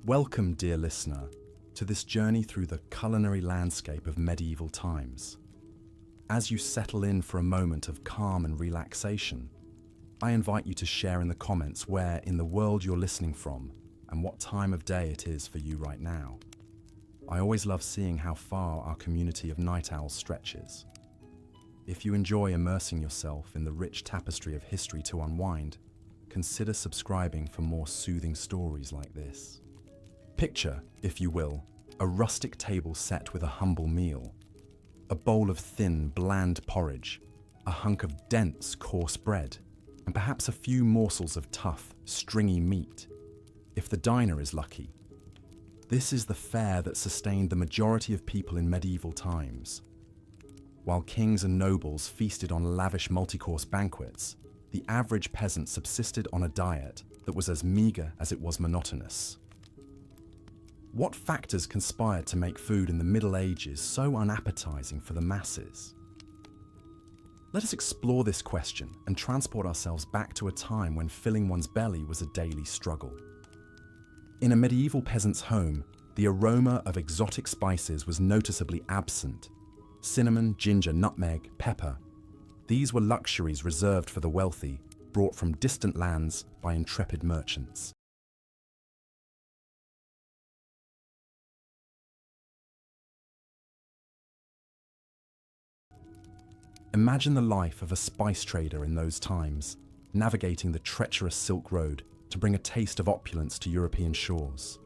Welcome, dear listener, to this journey through the culinary landscape of medieval times. As you settle in for a moment of calm and relaxation, I invite you to share in the comments where in the world you're listening from and what time of day it is for you right now. I always love seeing how far our community of night owls stretches. If you enjoy immersing yourself in the rich tapestry of history to unwind, consider subscribing for more soothing stories like this. Picture, if you will, a rustic table set with a humble meal. A bowl of thin, bland porridge, a hunk of dense, coarse bread, and perhaps a few morsels of tough, stringy meat, if the diner is lucky. This is the fare that sustained the majority of people in medieval times. While kings and nobles feasted on lavish multi-course banquets, the average peasant subsisted on a diet that was as meager as it was monotonous. What factors conspired to make food in the Middle Ages so unappetizing for the masses? Let us explore this question and transport ourselves back to a time when filling one's belly was a daily struggle. In a medieval peasant's home, the aroma of exotic spices was noticeably absent. Cinnamon, ginger, nutmeg, pepper. These were luxuries reserved for the wealthy, brought from distant lands by intrepid merchants. Imagine the life of a spice trader in those times, navigating the treacherous Silk Road to bring a taste of opulence to European shores.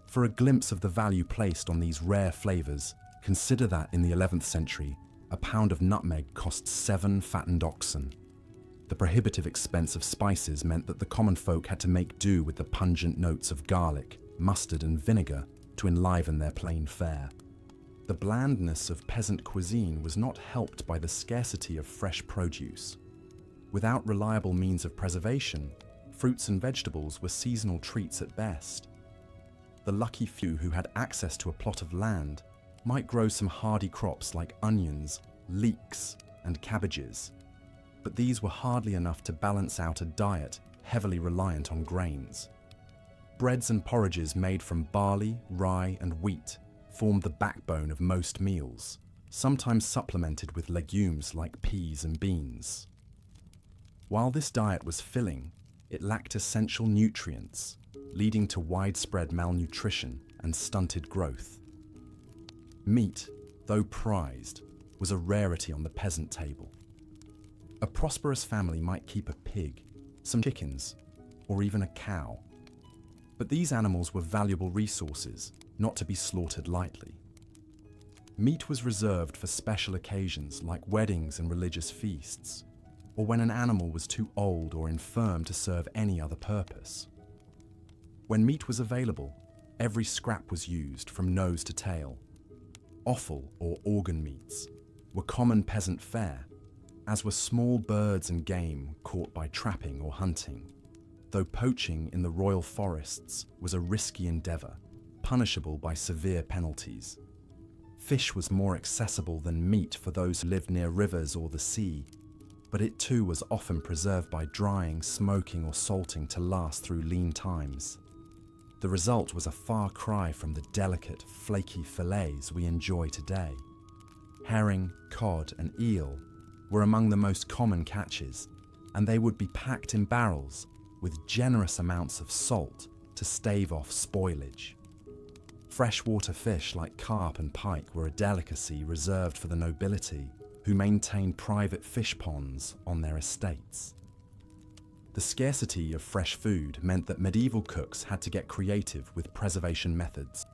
For a glimpse of the value placed on these rare flavors, consider that in the 11th century, a pound of nutmeg cost 7 fattened oxen. The prohibitive expense of spices meant that the common folk had to make do with the pungent notes of garlic, mustard, and vinegar to enliven their plain fare. The blandness of peasant cuisine was not helped by the scarcity of fresh produce. Without reliable means of preservation, fruits and vegetables were seasonal treats at best. The lucky few who had access to a plot of land might grow some hardy crops like onions, leeks, and cabbages, but these were hardly enough to balance out a diet heavily reliant on grains. Breads and porridges made from barley, rye, and wheat formed the backbone of most meals, sometimes supplemented with legumes like peas and beans. While this diet was filling, it lacked essential nutrients, leading to widespread malnutrition and stunted growth. Meat, though prized, was a rarity on the peasant table. A prosperous family might keep a pig, some chickens, or even a cow. But these animals were valuable resources, not to be slaughtered lightly. Meat was reserved for special occasions like weddings and religious feasts, or when an animal was too old or infirm to serve any other purpose. When meat was available, every scrap was used from nose to tail. Offal, or organ meats, were common peasant fare, as were small birds and game caught by trapping or hunting, though poaching in the royal forests was a risky endeavor, punishable by severe penalties. Fish was more accessible than meat for those who lived near rivers or the sea, but it too was often preserved by drying, smoking, or salting to last through lean times. The result was a far cry from the delicate, flaky fillets we enjoy today. Herring, cod, and eel were among the most common catches, and they would be packed in barrels with generous amounts of salt to stave off spoilage. Freshwater fish like carp and pike were a delicacy reserved for the nobility, who maintained private fish ponds on their estates. The scarcity of fresh food meant that medieval cooks had to get creative with preservation methods.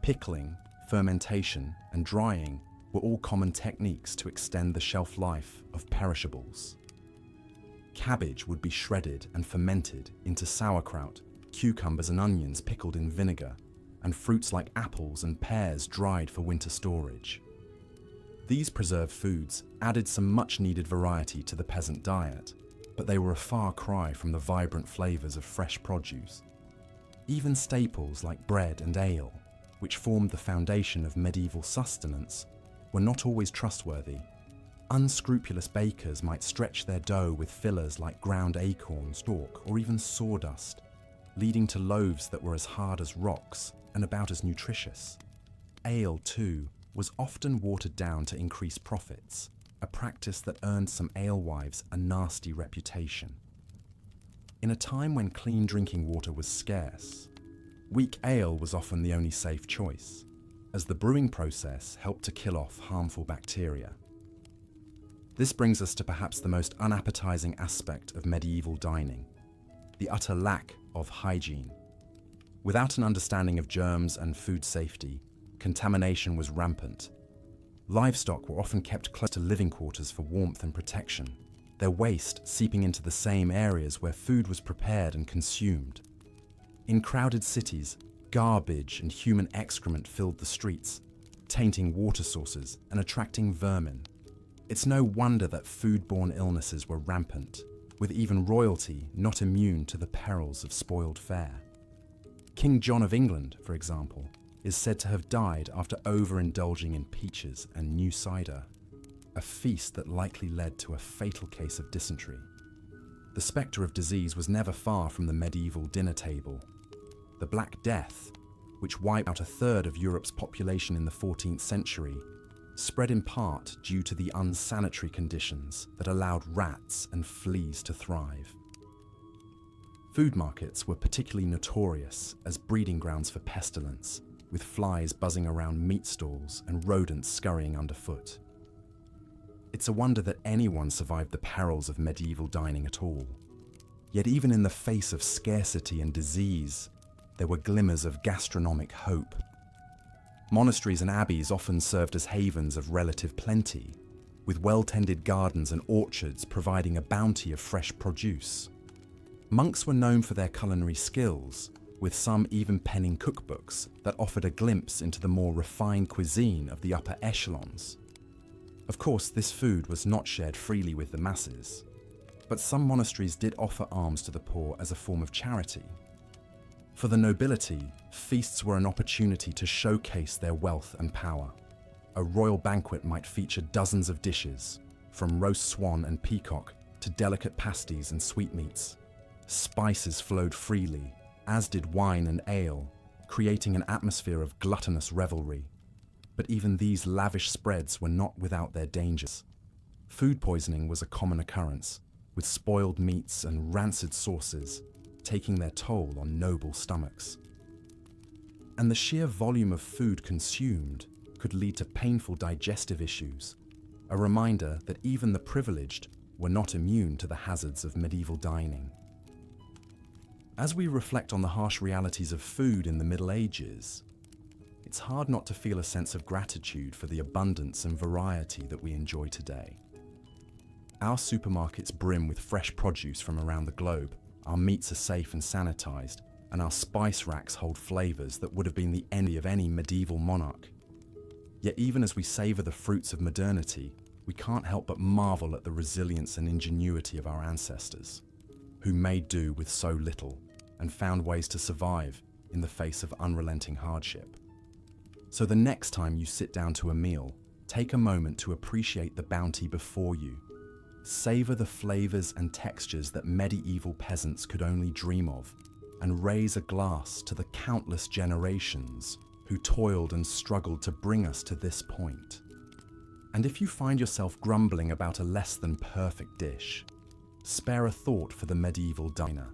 Pickling, fermentation, and drying were all common techniques to extend the shelf life of perishables. Cabbage would be shredded and fermented into sauerkraut, cucumbers and onions pickled in vinegar, and fruits like apples and pears dried for winter storage. These preserved foods added some much-needed variety to the peasant diet, but they were a far cry from the vibrant flavors of fresh produce. Even staples like bread and ale, which formed the foundation of medieval sustenance, were not always trustworthy. Unscrupulous bakers might stretch their dough with fillers like ground acorns, chalk, or even sawdust, leading to loaves that were as hard as rocks and about as nutritious. Ale, too, was often watered down to increase profits, a practice that earned some alewives a nasty reputation. In a time when clean drinking water was scarce, weak ale was often the only safe choice, as the brewing process helped to kill off harmful bacteria. This brings us to perhaps the most unappetizing aspect of medieval dining, the utter lack of hygiene. Without an understanding of germs and food safety, contamination was rampant. Livestock were often kept close to living quarters for warmth and protection, their waste seeping into the same areas where food was prepared and consumed. In crowded cities, garbage and human excrement filled the streets, tainting water sources and attracting vermin. It's no wonder that foodborne illnesses were rampant, with even royalty not immune to the perils of spoiled fare. King John of England, for example, is said to have died after overindulging in peaches and new cider, a feast that likely led to a fatal case of dysentery. The spectre of disease was never far from the medieval dinner table. The Black Death, which wiped out a third of Europe's population in the 14th century, spread in part due to the unsanitary conditions that allowed rats and fleas to thrive. Food markets were particularly notorious as breeding grounds for pestilence, with flies buzzing around meat stalls and rodents scurrying underfoot. It's a wonder that anyone survived the perils of medieval dining at all. Yet even in the face of scarcity and disease, there were glimmers of gastronomic hope. Monasteries and abbeys often served as havens of relative plenty, with well-tended gardens and orchards providing a bounty of fresh produce. Monks were known for their culinary skills, with some even penning cookbooks that offered a glimpse into the more refined cuisine of the upper echelons. Of course, this food was not shared freely with the masses, but some monasteries did offer alms to the poor as a form of charity. For the nobility, feasts were an opportunity to showcase their wealth and power. A royal banquet might feature dozens of dishes, from roast swan and peacock to delicate pasties and sweetmeats. Spices flowed freely, as did wine and ale, creating an atmosphere of gluttonous revelry. But even these lavish spreads were not without their dangers. Food poisoning was a common occurrence, with spoiled meats and rancid sauces taking their toll on noble stomachs. And the sheer volume of food consumed could lead to painful digestive issues, a reminder that even the privileged were not immune to the hazards of medieval dining. As we reflect on the harsh realities of food in the Middle Ages, it's hard not to feel a sense of gratitude for the abundance and variety that we enjoy today. Our supermarkets brim with fresh produce from around the globe, our meats are safe and sanitized, and our spice racks hold flavors that would have been the envy of any medieval monarch. Yet even as we savor the fruits of modernity, we can't help but marvel at the resilience and ingenuity of our ancestors, who made do with so little and found ways to survive in the face of unrelenting hardship. So the next time you sit down to a meal, take a moment to appreciate the bounty before you. Savor the flavors and textures that medieval peasants could only dream of, and raise a glass to the countless generations who toiled and struggled to bring us to this point. And if you find yourself grumbling about a less than perfect dish, spare a thought for the medieval diner,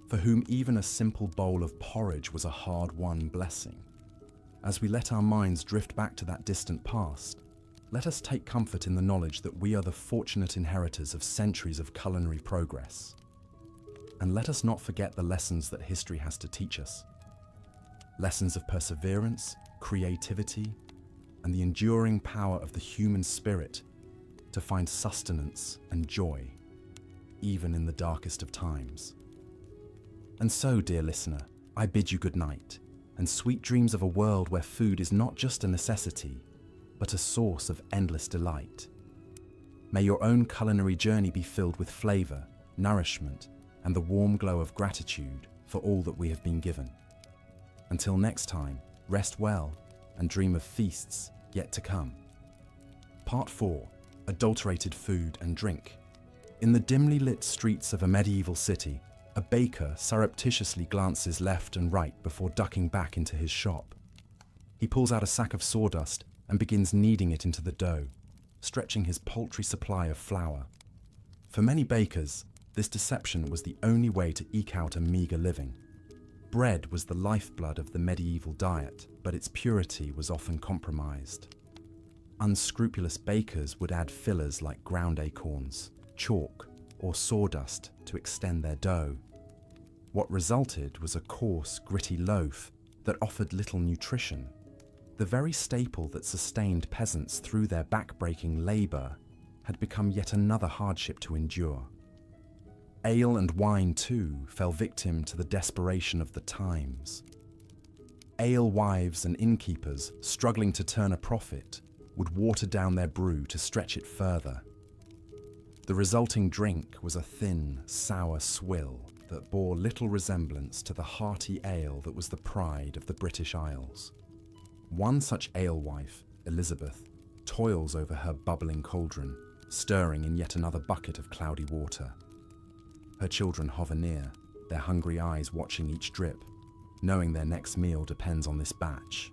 for whom even a simple bowl of porridge was a hard-won blessing. As we let our minds drift back to that distant past, let us take comfort in the knowledge that we are the fortunate inheritors of centuries of culinary progress. And let us not forget the lessons that history has to teach us. Lessons of perseverance, creativity, and the enduring power of the human spirit to find sustenance and joy, even in the darkest of times. And so, dear listener, I bid you good night, and sweet dreams of a world where food is not just a necessity, but a source of endless delight. May your own culinary journey be filled with flavor, nourishment, and the warm glow of gratitude for all that we have been given. Until next time, rest well and dream of feasts yet to come. Part 4. Adulterated food and drink. In the dimly lit streets of a medieval city, A baker surreptitiously glances left and right before ducking back into his shop. He pulls out a sack of sawdust and begins kneading it into the dough, stretching his paltry supply of flour. For many bakers, this deception was the only way to eke out a meager living. Bread was the lifeblood of the medieval diet, but its purity was often compromised. Unscrupulous bakers would add fillers like ground acorns, chalk, or sawdust to extend their dough. What resulted was a coarse, gritty loaf that offered little nutrition. The very staple that sustained peasants through their back-breaking labour had become yet another hardship to endure. Ale and wine, too, fell victim to the desperation of the times. Alewives and innkeepers, struggling to turn a profit, would water down their brew to stretch it further. The resulting drink was a thin, sour swill that bore little resemblance to the hearty ale that was the pride of the British Isles. One such alewife, Elizabeth, toils over her bubbling cauldron, stirring in yet another bucket of cloudy water. Her children hover near, their hungry eyes watching each drip, knowing their next meal depends on this batch.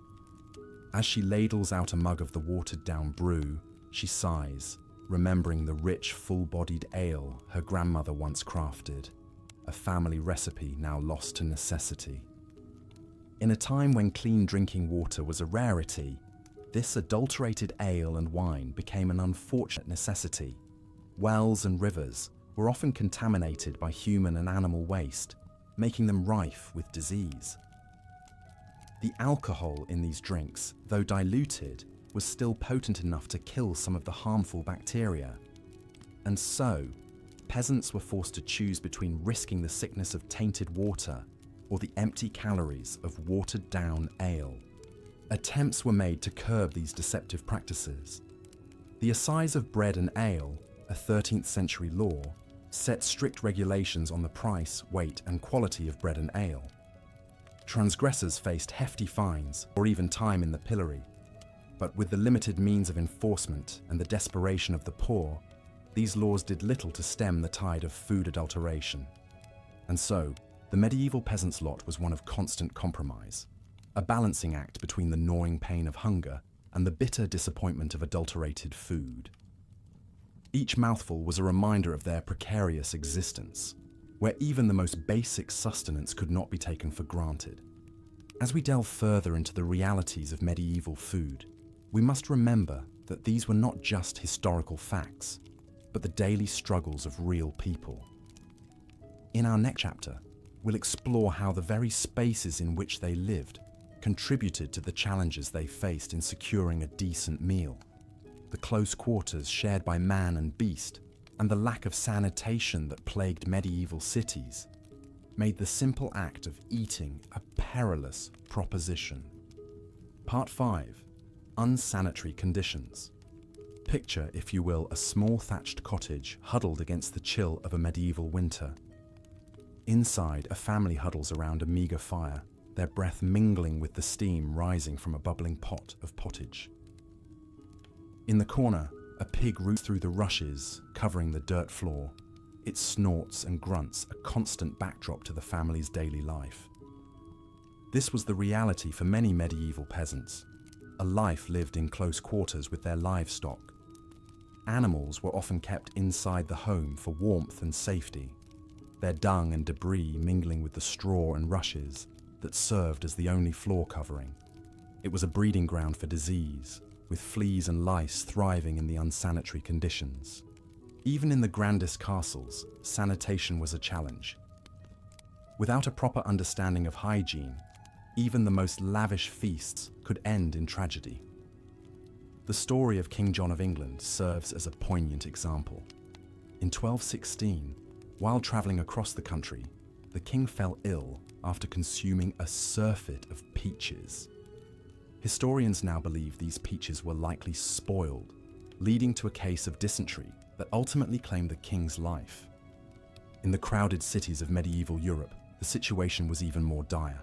As she ladles out a mug of the watered-down brew, she sighs, remembering the rich, full-bodied ale her grandmother once crafted, a family recipe now lost to necessity. In a time when clean drinking water was a rarity, this adulterated ale and wine became an unfortunate necessity. Wells and rivers were often contaminated by human and animal waste, making them rife with disease. The alcohol in these drinks, though diluted, was still potent enough to kill some of the harmful bacteria. And so, peasants were forced to choose between risking the sickness of tainted water or the empty calories of watered-down ale. Attempts were made to curb these deceptive practices. The Assize of Bread and Ale, a 13th century law, set strict regulations on the price, weight, and quality of bread and ale. Transgressors faced hefty fines or even time in the pillory, but with the limited means of enforcement and the desperation of the poor, these laws did little to stem the tide of food adulteration. And so, the medieval peasant's lot was one of constant compromise, a balancing act between the gnawing pain of hunger and the bitter disappointment of adulterated food. Each mouthful was a reminder of their precarious existence, where even the most basic sustenance could not be taken for granted. As we delve further into the realities of medieval food, we must remember that these were not just historical facts, but the daily struggles of real people. In our next chapter, we'll explore how the very spaces in which they lived contributed to the challenges they faced in securing a decent meal, the close quarters shared by man and beast, and the lack of sanitation that plagued medieval cities, made the simple act of eating a perilous proposition. Part 5. Unsanitary conditions. Picture, if you will, a small thatched cottage huddled against the chill of a medieval winter. Inside, a family huddles around a meagre fire, their breath mingling with the steam rising from a bubbling pot of pottage. In the corner, a pig roots through the rushes, covering the dirt floor. It snorts and grunts, a constant backdrop to the family's daily life. This was the reality for many medieval peasants, a life lived in close quarters with their livestock. Animals were often kept inside the home for warmth and safety, their dung and debris mingling with the straw and rushes that served as the only floor covering. It was a breeding ground for disease, with fleas and lice thriving in the unsanitary conditions. Even in the grandest castles, sanitation was a challenge. Without a proper understanding of hygiene, even the most lavish feasts could end in tragedy. The story of King John of England serves as a poignant example. In 1216, while travelling across the country, the king fell ill after consuming a surfeit of peaches. Historians now believe these peaches were likely spoiled, leading to a case of dysentery that ultimately claimed the king's life. In the crowded cities of medieval Europe, the situation was even more dire.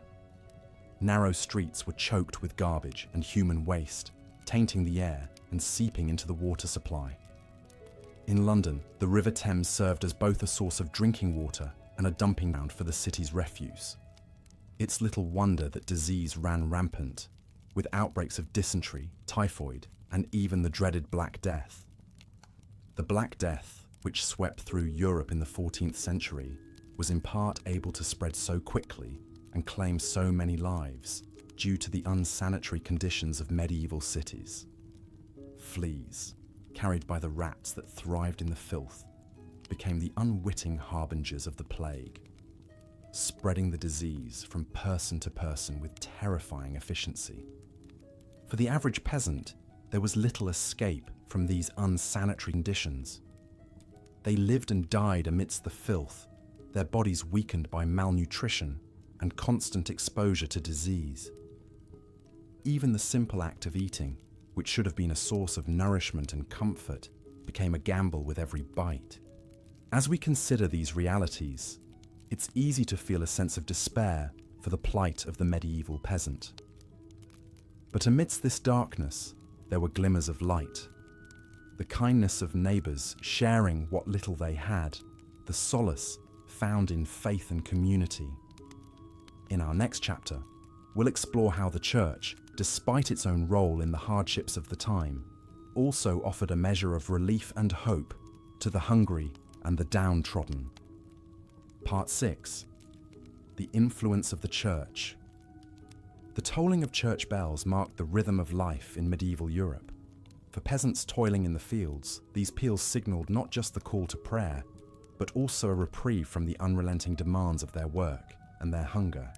Narrow streets were choked with garbage and human waste, tainting the air and seeping into the water supply. In London, the River Thames served as both a source of drinking water and a dumping ground for the city's refuse. It's little wonder that disease ran rampant, with outbreaks of dysentery, typhoid, and even the dreaded Black Death. The Black Death, which swept through Europe in the 14th century, was in part able to spread so quickly and claim so many lives due to the unsanitary conditions of medieval cities. Fleas, carried by the rats that thrived in the filth, became the unwitting harbingers of the plague, spreading the disease from person to person with terrifying efficiency. For the average peasant, there was little escape from these unsanitary conditions. They lived and died amidst the filth, their bodies weakened by malnutrition and constant exposure to disease. Even the simple act of eating, which should have been a source of nourishment and comfort, became a gamble with every bite. As we consider these realities, it's easy to feel a sense of despair for the plight of the medieval peasant. But amidst this darkness, there were glimmers of light. The kindness of neighbours sharing what little they had, the solace found in faith and community. In our next chapter, we'll explore how the Church, despite its own role in the hardships of the time, also offered a measure of relief and hope to the hungry and the downtrodden. Part 6. The Influence of the Church. The tolling of church bells marked the rhythm of life in medieval Europe. For peasants toiling in the fields, these peals signalled not just the call to prayer, but also a reprieve from the unrelenting demands of their work and their hunger.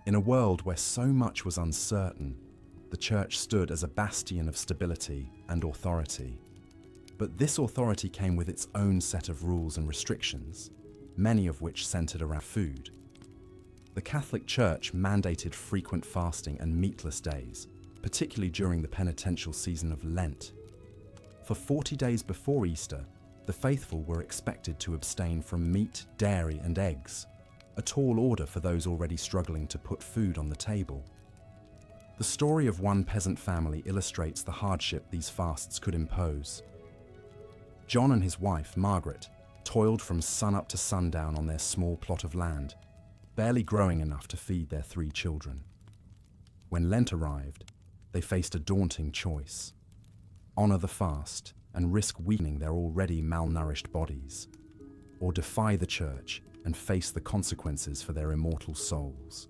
In a world where so much was uncertain, the Church stood as a bastion of stability and authority. But this authority came with its own set of rules and restrictions, many of which centered around food. The Catholic Church mandated frequent fasting and meatless days, particularly during the penitential season of Lent. For 40 days before Easter, the faithful were expected to abstain from meat, dairy, and eggs, a tall order for those already struggling to put food on the table. The story of one peasant family illustrates the hardship these fasts could impose. John and his wife, Margaret, toiled from sunup to sundown on their small plot of land, barely growing enough to feed their 3 children. When Lent arrived, they faced a daunting choice: honor the fast and risk weakening their already malnourished bodies, or defy the Church and face the consequences for their immortal souls.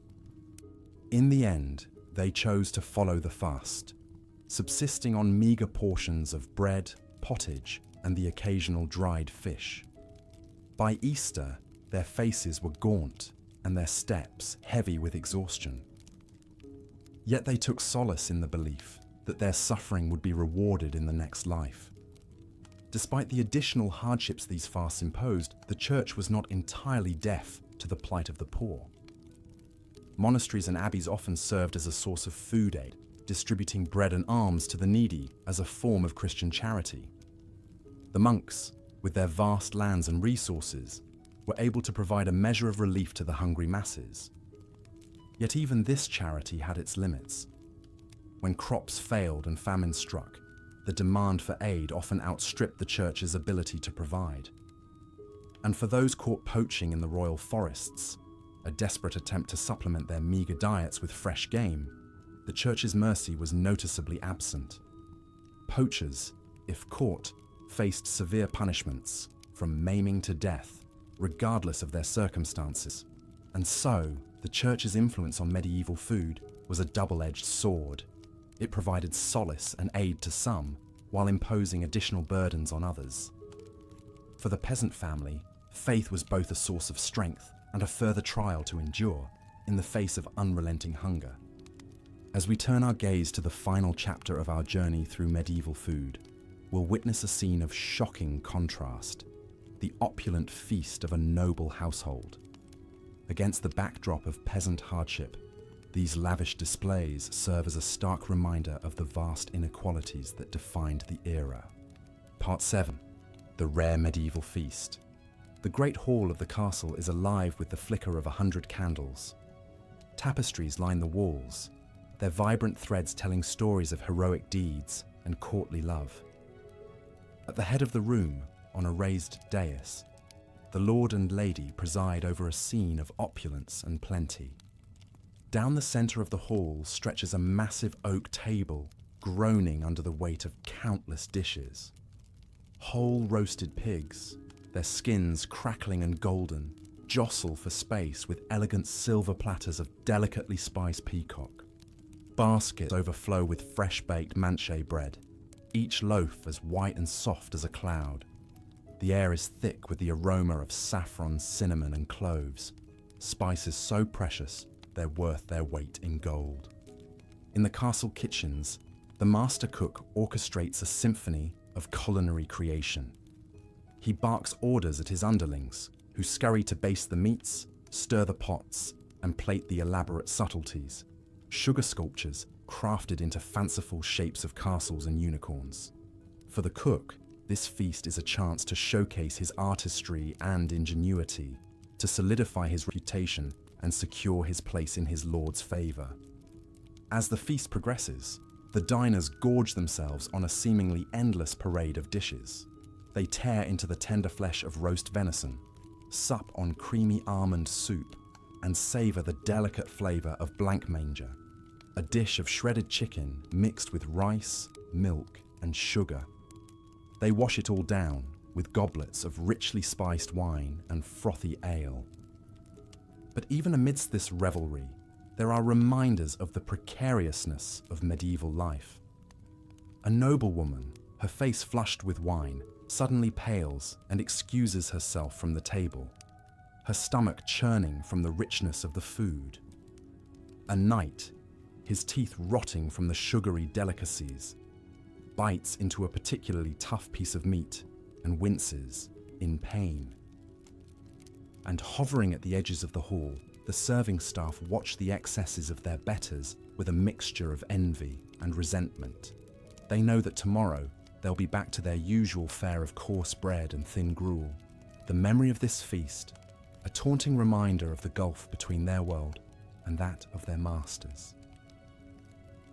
In the end, they chose to follow the fast, subsisting on meager portions of bread, pottage, and the occasional dried fish. By Easter, their faces were gaunt and their steps heavy with exhaustion. Yet they took solace in the belief that their suffering would be rewarded in the next life. Despite the additional hardships these fasts imposed, the Church was not entirely deaf to the plight of the poor. Monasteries and abbeys often served as a source of food aid, distributing bread and alms to the needy as a form of Christian charity. The monks, with their vast lands and resources, were able to provide a measure of relief to the hungry masses. Yet even this charity had its limits. When crops failed and famine struck, the demand for aid often outstripped the Church's ability to provide. And for those caught poaching in the royal forests, a desperate attempt to supplement their meager diets with fresh game, the Church's mercy was noticeably absent. Poachers, if caught, faced severe punishments, from maiming to death, regardless of their circumstances. And so, the Church's influence on medieval food was a double-edged sword. It provided solace and aid to some, while imposing additional burdens on others. For the peasant family, faith was both a source of strength and a further trial to endure in the face of unrelenting hunger. As we turn our gaze to the final chapter of our journey through medieval food, we'll witness a scene of shocking contrast: the opulent feast of a noble household. Against the backdrop of peasant hardship, these lavish displays serve as a stark reminder of the vast inequalities that defined the era. Part 7. The Rare Medieval Feast. The great hall of the castle is alive with the flicker of 100 candles. Tapestries line the walls, their vibrant threads telling stories of heroic deeds and courtly love. At the head of the room, on a raised dais, the lord and lady preside over a scene of opulence and plenty. Down the center of the hall stretches a massive oak table, groaning under the weight of countless dishes. Whole roasted pigs, their skins crackling and golden, jostle for space with elegant silver platters of delicately spiced peacock. Baskets overflow with fresh-baked manche bread, each loaf as white and soft as a cloud. The air is thick with the aroma of saffron, cinnamon, and cloves, spices so precious they're worth their weight in gold. In the castle kitchens, the master cook orchestrates a symphony of culinary creation. He barks orders at his underlings, who scurry to baste the meats, stir the pots, and plate the elaborate subtleties, sugar sculptures crafted into fanciful shapes of castles and unicorns. For the cook, this feast is a chance to showcase his artistry and ingenuity, to solidify his reputation and secure his place in his lord's favor. As the feast progresses, the diners gorge themselves on a seemingly endless parade of dishes. They tear into the tender flesh of roast venison, sup on creamy almond soup, and savor the delicate flavor of blancmanger, a dish of shredded chicken mixed with rice, milk, and sugar. They wash it all down with goblets of richly spiced wine and frothy ale. But even amidst this revelry, there are reminders of the precariousness of medieval life. A noblewoman, her face flushed with wine, suddenly pales and excuses herself from the table, her stomach churning from the richness of the food. A knight, his teeth rotting from the sugary delicacies, bites into a particularly tough piece of meat and winces in pain. And hovering at the edges of the hall, the serving staff watch the excesses of their betters with a mixture of envy and resentment. They know that tomorrow they'll be back to their usual fare of coarse bread and thin gruel. The memory of this feast, a taunting reminder of the gulf between their world and that of their masters.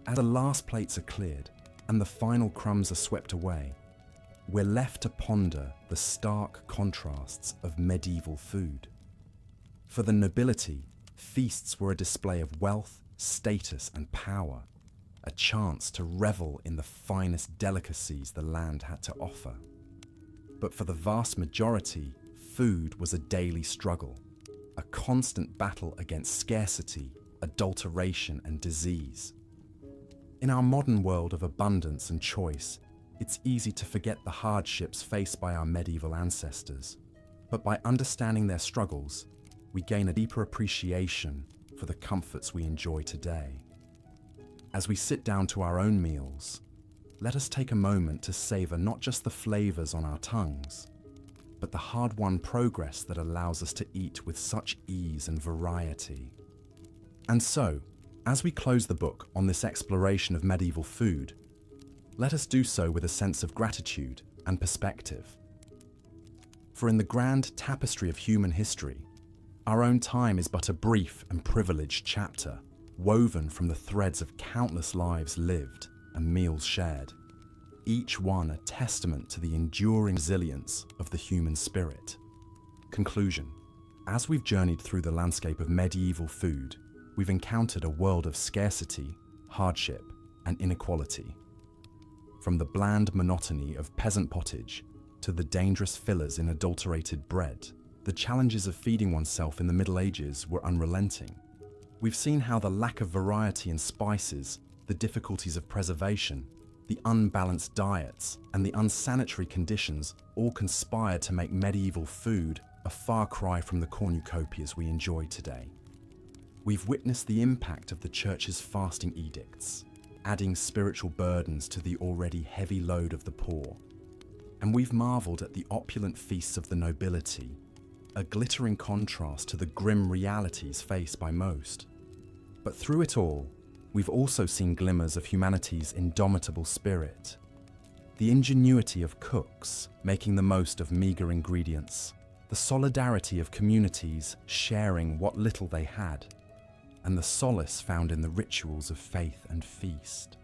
As the last plates are cleared and the final crumbs are swept away, we're left to ponder the stark contrasts of medieval food. For the nobility, feasts were a display of wealth, status, and power, a chance to revel in the finest delicacies the land had to offer. But for the vast majority, food was a daily struggle, a constant battle against scarcity, adulteration, and disease. In our modern world of abundance and choice, it's easy to forget the hardships faced by our medieval ancestors. But by understanding their struggles, we gain a deeper appreciation for the comforts we enjoy today. As we sit down to our own meals, let us take a moment to savor not just the flavors on our tongues, but the hard-won progress that allows us to eat with such ease and variety. And so, as we close the book on this exploration of medieval food, let us do so with a sense of gratitude and perspective. For in the grand tapestry of human history, our own time is but a brief and privileged chapter, woven from the threads of countless lives lived and meals shared, each one a testament to the enduring resilience of the human spirit. Conclusion: as we've journeyed through the landscape of medieval food, we've encountered a world of scarcity, hardship, and inequality. From the bland monotony of peasant pottage to the dangerous fillers in adulterated bread, the challenges of feeding oneself in the Middle Ages were unrelenting. We've seen how the lack of variety in spices, the difficulties of preservation, the unbalanced diets, and the unsanitary conditions all conspired to make medieval food a far cry from the cornucopias we enjoy today. We've witnessed the impact of the Church's fasting edicts, adding spiritual burdens to the already heavy load of the poor. And we've marveled at the opulent feasts of the nobility, a glittering contrast to the grim realities faced by most. But through it all, we've also seen glimmers of humanity's indomitable spirit. The ingenuity of cooks making the most of meager ingredients, the solidarity of communities sharing what little they had, and the solace found in the rituals of faith and feast.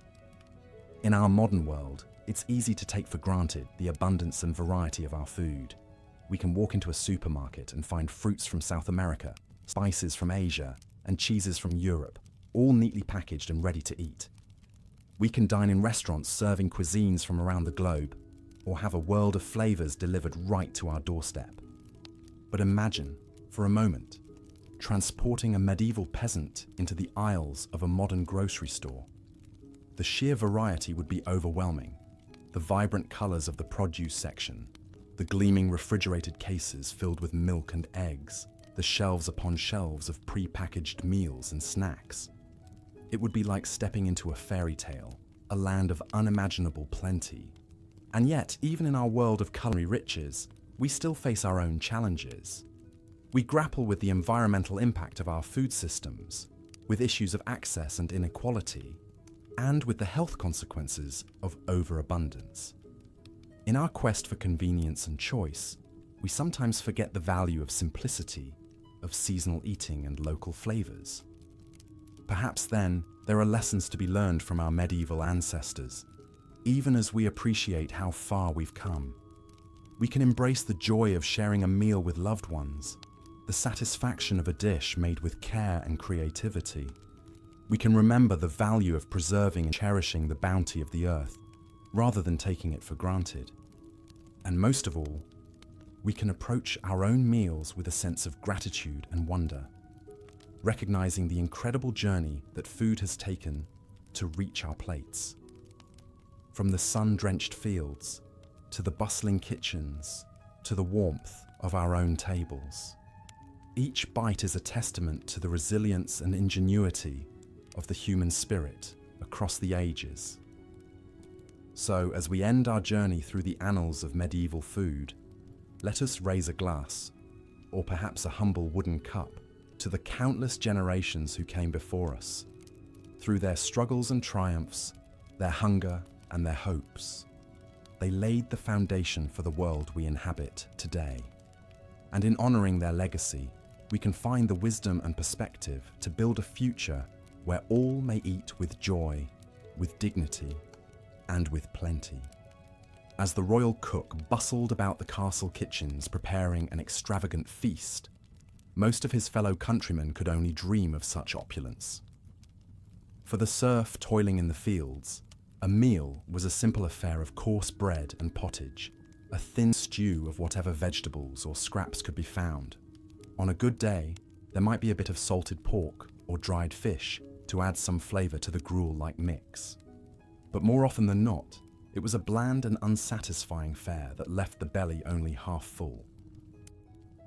In our modern world, it's easy to take for granted the abundance and variety of our food. we can walk into a supermarket and find fruits from South America, spices from Asia, and cheeses from Europe, all neatly packaged and ready to eat. We can dine in restaurants serving cuisines from around the globe, or have a world of flavors delivered right to our doorstep. But imagine, for a moment, transporting a medieval peasant into the aisles of a modern grocery store. The sheer variety would be overwhelming. The vibrant colors of the produce section, the gleaming refrigerated cases filled with milk and eggs, the shelves upon shelves of pre-packaged meals and snacks. It would be like stepping into a fairy tale, a land of unimaginable plenty. And yet, even in our world of culinary riches, we still face our own challenges. We grapple with the environmental impact of our food systems, with issues of access and inequality, and with the health consequences of overabundance. In our quest for convenience and choice, we sometimes forget the value of simplicity, of seasonal eating and local flavors. Perhaps then, there are lessons to be learned from our medieval ancestors. Even as we appreciate how far we've come, we can embrace the joy of sharing a meal with loved ones, the satisfaction of a dish made with care and creativity. We can remember the value of preserving and cherishing the bounty of the earth, rather than taking it for granted. And most of all, we can approach our own meals with a sense of gratitude and wonder, recognizing the incredible journey that food has taken to reach our plates. From the sun-drenched fields, to the bustling kitchens, to the warmth of our own tables. Each bite is a testament to the resilience and ingenuity of the human spirit across the ages. So, as we end our journey through the annals of medieval food, let us raise a glass, or perhaps a humble wooden cup, to the countless generations who came before us. Through their struggles and triumphs, their hunger and their hopes, they laid the foundation for the world we inhabit today. And in honoring their legacy, we can find the wisdom and perspective to build a future where all may eat with joy, with dignity, and with plenty. As the royal cook bustled about the castle kitchens preparing an extravagant feast, most of his fellow countrymen could only dream of such opulence. For the serf toiling in the fields, a meal was a simple affair of coarse bread and pottage, a thin stew of whatever vegetables or scraps could be found. On a good day, there might be a bit of salted pork or dried fish to add some flavor to the gruel-like mix. But more often than not, it was a bland and unsatisfying fare that left the belly only half full.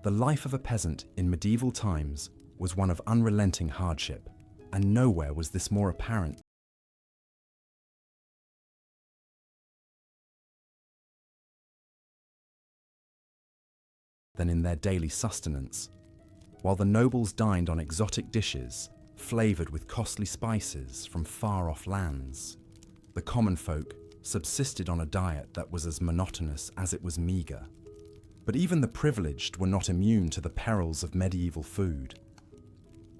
The life of a peasant in medieval times was one of unrelenting hardship, and nowhere was this more apparent than in their daily sustenance. While the nobles dined on exotic dishes, flavored with costly spices from far-off lands, the common folk subsisted on a diet that was as monotonous as it was meager. But even the privileged were not immune to the perils of medieval food.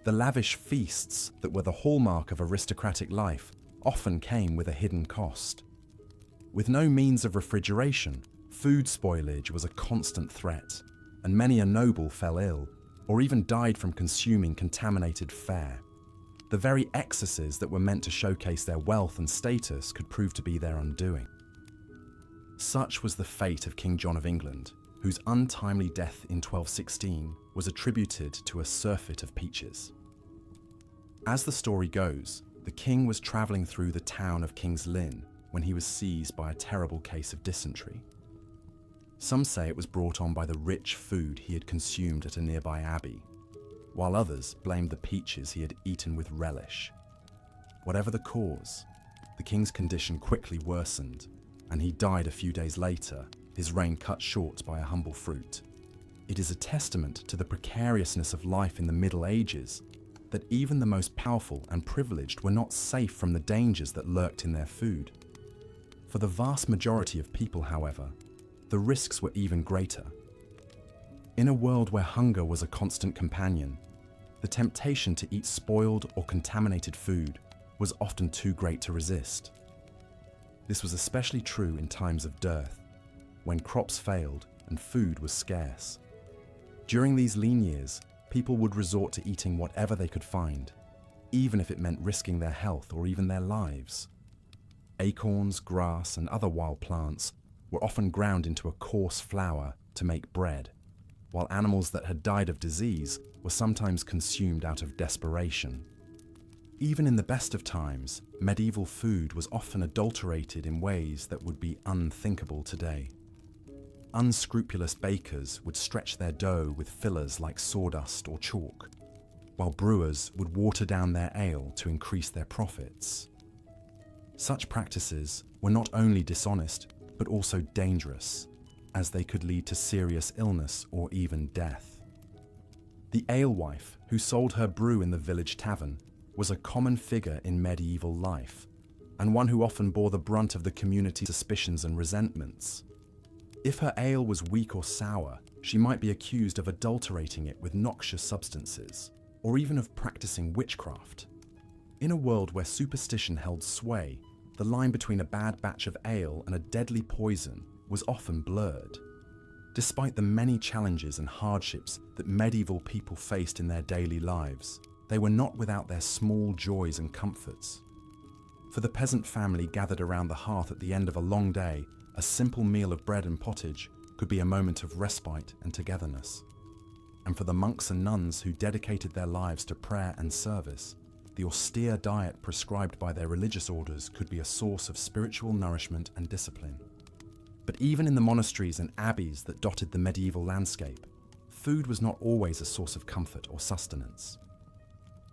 The lavish feasts that were the hallmark of aristocratic life often came with a hidden cost. With no means of refrigeration, food spoilage was a constant threat, and many a noble fell ill, or even died from consuming contaminated fare. The very excesses that were meant to showcase their wealth and status could prove to be their undoing. Such was the fate of King John of England, whose untimely death in 1216 was attributed to a surfeit of peaches. As the story goes, the king was travelling through the town of King's Lynn when he was seized by a terrible case of dysentery. Some say it was brought on by the rich food he had consumed at a nearby abbey, while others blamed the peaches he had eaten with relish. Whatever the cause, the king's condition quickly worsened, and he died a few days later, his reign cut short by a humble fruit. It is a testament to the precariousness of life in the Middle Ages that even the most powerful and privileged were not safe from the dangers that lurked in their food. For the vast majority of people, however, the risks were even greater. In a world where hunger was a constant companion, the temptation to eat spoiled or contaminated food was often too great to resist. This was especially true in times of dearth, when crops failed and food was scarce. During these lean years, people would resort to eating whatever they could find, even if it meant risking their health or even their lives. Acorns, grass, and other wild plants were often ground into a coarse flour to make bread, while animals that had died of disease were sometimes consumed out of desperation. Even in the best of times, medieval food was often adulterated in ways that would be unthinkable today. Unscrupulous bakers would stretch their dough with fillers like sawdust or chalk, while brewers would water down their ale to increase their profits. Such practices were not only dishonest, but also dangerous, as they could lead to serious illness or even death. The alewife, who sold her brew in the village tavern, was a common figure in medieval life, and one who often bore the brunt of the community's suspicions and resentments. If her ale was weak or sour, she might be accused of adulterating it with noxious substances, or even of practicing witchcraft. In a world where superstition held sway, the line between a bad batch of ale and a deadly poison was often blurred. Despite the many challenges and hardships that medieval people faced in their daily lives, they were not without their small joys and comforts. For the peasant family gathered around the hearth at the end of a long day, a simple meal of bread and pottage could be a moment of respite and togetherness. And for the monks and nuns who dedicated their lives to prayer and service, the austere diet prescribed by their religious orders could be a source of spiritual nourishment and discipline. But even in the monasteries and abbeys that dotted the medieval landscape, food was not always a source of comfort or sustenance.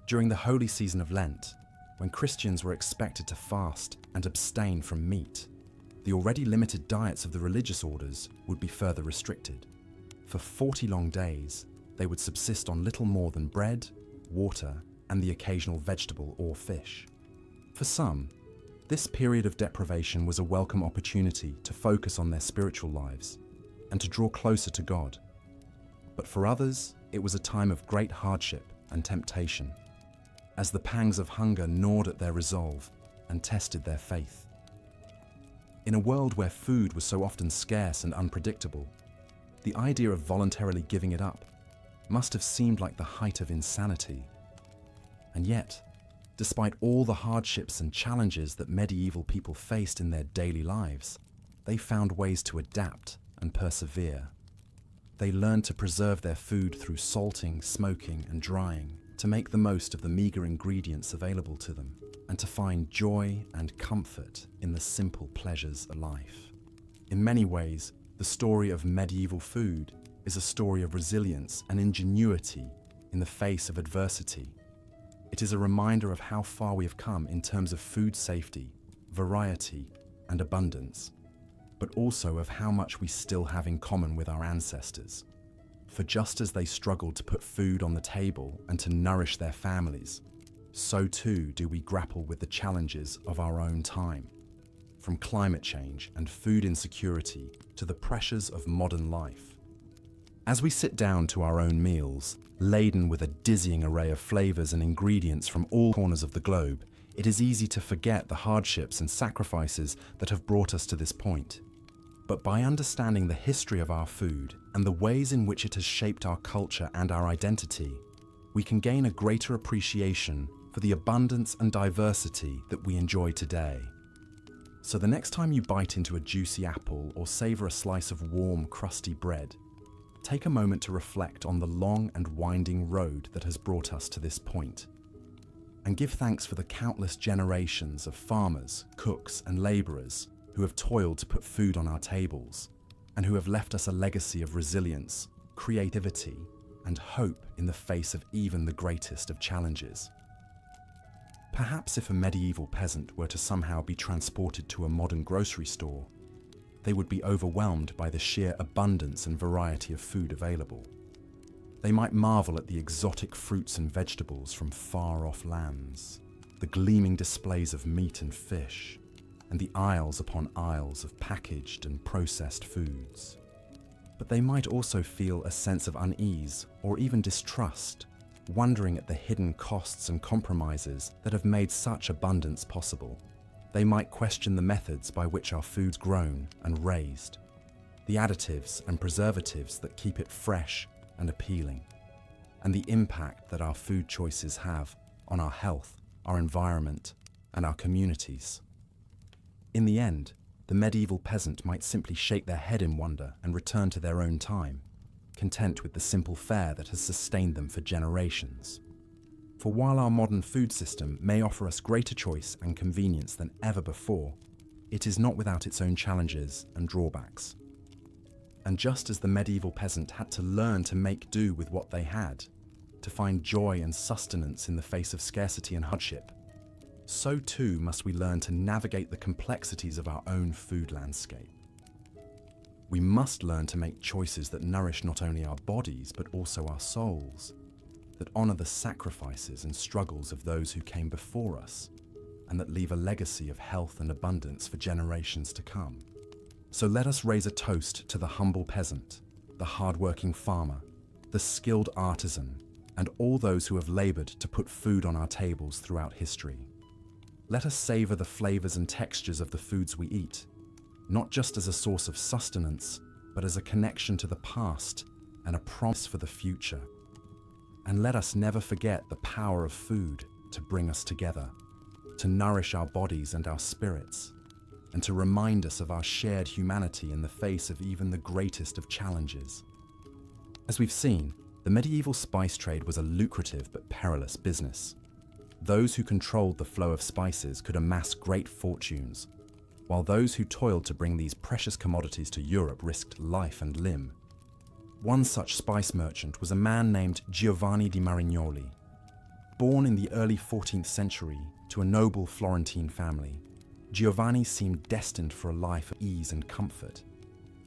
During the holy season of Lent, when Christians were expected to fast and abstain from meat, the already limited diets of the religious orders would be further restricted. For 40 long days, they would subsist on little more than bread, water, and the occasional vegetable or fish. For some, this period of deprivation was a welcome opportunity to focus on their spiritual lives and to draw closer to God. But for others, it was a time of great hardship and temptation, as the pangs of hunger gnawed at their resolve and tested their faith. In a world where food was so often scarce and unpredictable, the idea of voluntarily giving it up must have seemed like the height of insanity. And yet, despite all the hardships and challenges that medieval people faced in their daily lives, they found ways to adapt and persevere. They learned to preserve their food through salting, smoking, and drying, to make the most of the meager ingredients available to them, and to find joy and comfort in the simple pleasures of life. In many ways, the story of medieval food is a story of resilience and ingenuity in the face of adversity. It is a reminder of how far we have come in terms of food safety, variety, and abundance, but also of how much we still have in common with our ancestors. For just as they struggled to put food on the table and to nourish their families, so too do we grapple with the challenges of our own time, from climate change and food insecurity to the pressures of modern life. As we sit down to our own meals, laden with a dizzying array of flavors and ingredients from all corners of the globe, it is easy to forget the hardships and sacrifices that have brought us to this point. But by understanding the history of our food and the ways in which it has shaped our culture and our identity, we can gain a greater appreciation for the abundance and diversity that we enjoy today. So the next time you bite into a juicy apple or savor a slice of warm, crusty bread, take a moment to reflect on the long and winding road that has brought us to this point, and give thanks for the countless generations of farmers, cooks, and laborers who have toiled to put food on our tables, and who have left us a legacy of resilience, creativity, and hope in the face of even the greatest of challenges. Perhaps if a medieval peasant were to somehow be transported to a modern grocery store, they would be overwhelmed by the sheer abundance and variety of food available. They might marvel at the exotic fruits and vegetables from far-off lands, the gleaming displays of meat and fish, and the aisles upon aisles of packaged and processed foods. But they might also feel a sense of unease or even distrust, wondering at the hidden costs and compromises that have made such abundance possible. They might question the methods by which our food's grown and raised. the additives and preservatives that keep it fresh and appealing, and the impact that our food choices have on our health, our environment, and our communities. In the end, the medieval peasant might simply shake their head in wonder and return to their own time, content with the simple fare that has sustained them for generations. For while our modern food system may offer us greater choice and convenience than ever before, it is not without its own challenges and drawbacks. And just as the medieval peasant had to learn to make do with what they had, to find joy and sustenance in the face of scarcity and hardship, so too must we learn to navigate the complexities of our own food landscape. We must learn to make choices that nourish not only our bodies but also our souls, that honor the sacrifices and struggles of those who came before us, and that leave a legacy of health and abundance for generations to come. So let us raise a toast to the humble peasant, the hard-working farmer, the skilled artisan, and all those who have labored to put food on our tables throughout history. Let us savor the flavors and textures of the foods we eat, not just as a source of sustenance, but as a connection to the past and a promise for the future. And let us never forget the power of food to bring us together, to nourish our bodies and our spirits, and to remind us of our shared humanity in the face of even the greatest of challenges. As we've seen, the medieval spice trade was a lucrative but perilous business. Those who controlled the flow of spices could amass great fortunes, while those who toiled to bring these precious commodities to Europe risked life and limb. One such spice merchant was a man named Giovanni di Marignoli. Born in the early 14th century to a noble Florentine family, Giovanni seemed destined for a life of ease and comfort.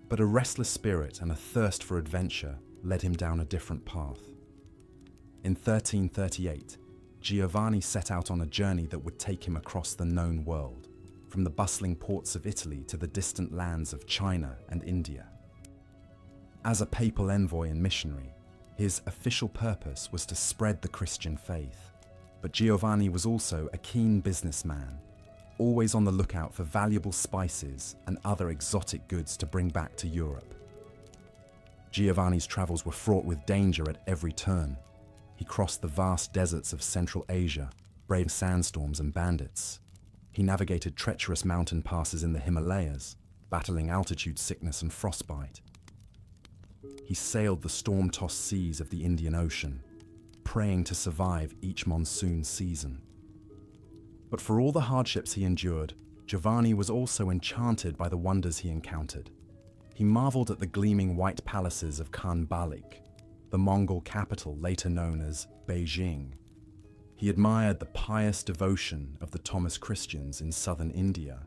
But a restless spirit and a thirst for adventure led him down a different path. In 1338, Giovanni set out on a journey that would take him across the known world, from the bustling ports of Italy to the distant lands of China and India. As a papal envoy and missionary, his official purpose was to spread the Christian faith. But Giovanni was also a keen businessman, always on the lookout for valuable spices and other exotic goods to bring back to Europe. Giovanni's travels were fraught with danger at every turn. He crossed the vast deserts of Central Asia, braving sandstorms and bandits. He navigated treacherous mountain passes in the Himalayas, battling altitude sickness and frostbite. He sailed the storm-tossed seas of the Indian Ocean, praying to survive each monsoon season. But for all the hardships he endured, Giovanni was also enchanted by the wonders he encountered. He marveled at the gleaming white palaces of Khan Balik, the Mongol capital later known as Beijing. He admired the pious devotion of the Thomas Christians in southern India.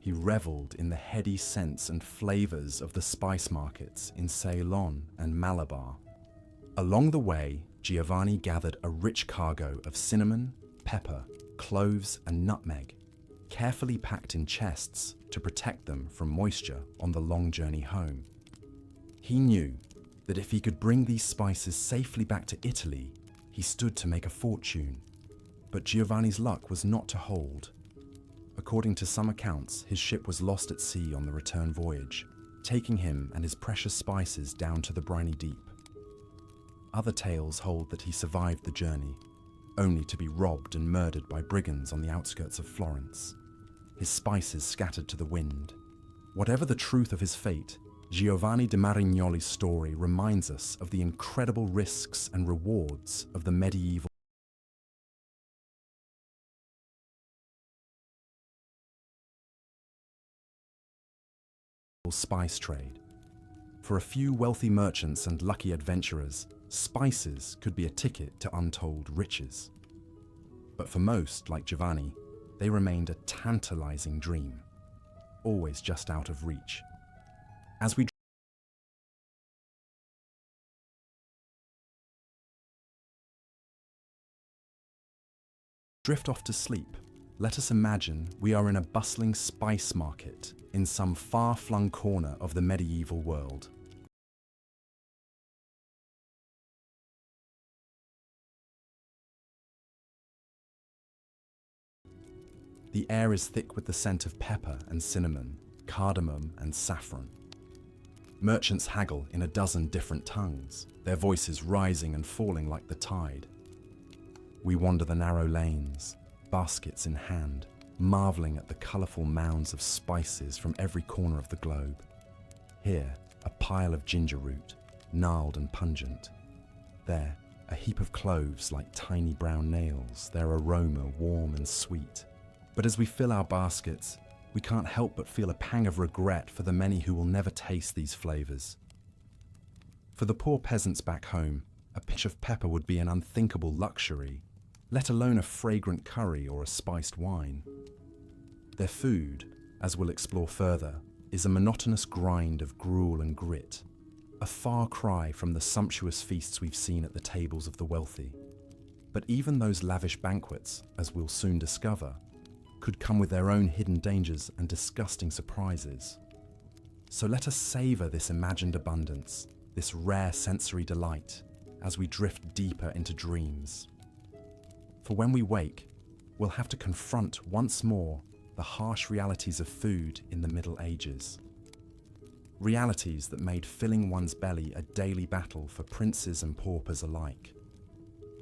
He reveled in the heady scents and flavors of the spice markets in Ceylon and Malabar. Along the way, Giovanni gathered a rich cargo of cinnamon, pepper, cloves, and nutmeg, carefully packed in chests to protect them from moisture on the long journey home. He knew that if he could bring these spices safely back to Italy, he stood to make a fortune. But Giovanni's luck was not to hold. According to some accounts, his ship was lost at sea on the return voyage, taking him and his precious spices down to the briny deep. Other tales hold that he survived the journey, only to be robbed and murdered by brigands on the outskirts of Florence, his spices scattered to the wind. Whatever the truth of his fate, Giovanni di Marignoli's story reminds us of the incredible risks and rewards of the medieval spice trade. For a few wealthy merchants and lucky adventurers, spices could be a ticket to untold riches. But for most, like Giovanni, they remained a tantalizing dream, always just out of reach. As we drift off to sleep, let us imagine we are in a bustling spice market in some far-flung corner of the medieval world. The air is thick with the scent of pepper and cinnamon, cardamom and saffron. Merchants haggle in a dozen different tongues, their voices rising and falling like the tide. We wander the narrow lanes, baskets in hand, marveling at the colourful mounds of spices from every corner of the globe. Here, a pile of ginger root, gnarled and pungent. There, a heap of cloves like tiny brown nails, their aroma warm and sweet. But as we fill our baskets, we can't help but feel a pang of regret for the many who will never taste these flavours. For the poor peasants back home, a pinch of pepper would be an unthinkable luxury, let alone a fragrant curry or a spiced wine. Their food, as we'll explore further, is a monotonous grind of gruel and grit, a far cry from the sumptuous feasts we've seen at the tables of the wealthy. But even those lavish banquets, as we'll soon discover, could come with their own hidden dangers and disgusting surprises. So let us savour this imagined abundance, this rare sensory delight, as we drift deeper into dreams. For when we wake, we'll have to confront once more the harsh realities of food in the Middle Ages. Realities that made filling one's belly a daily battle for princes and paupers alike.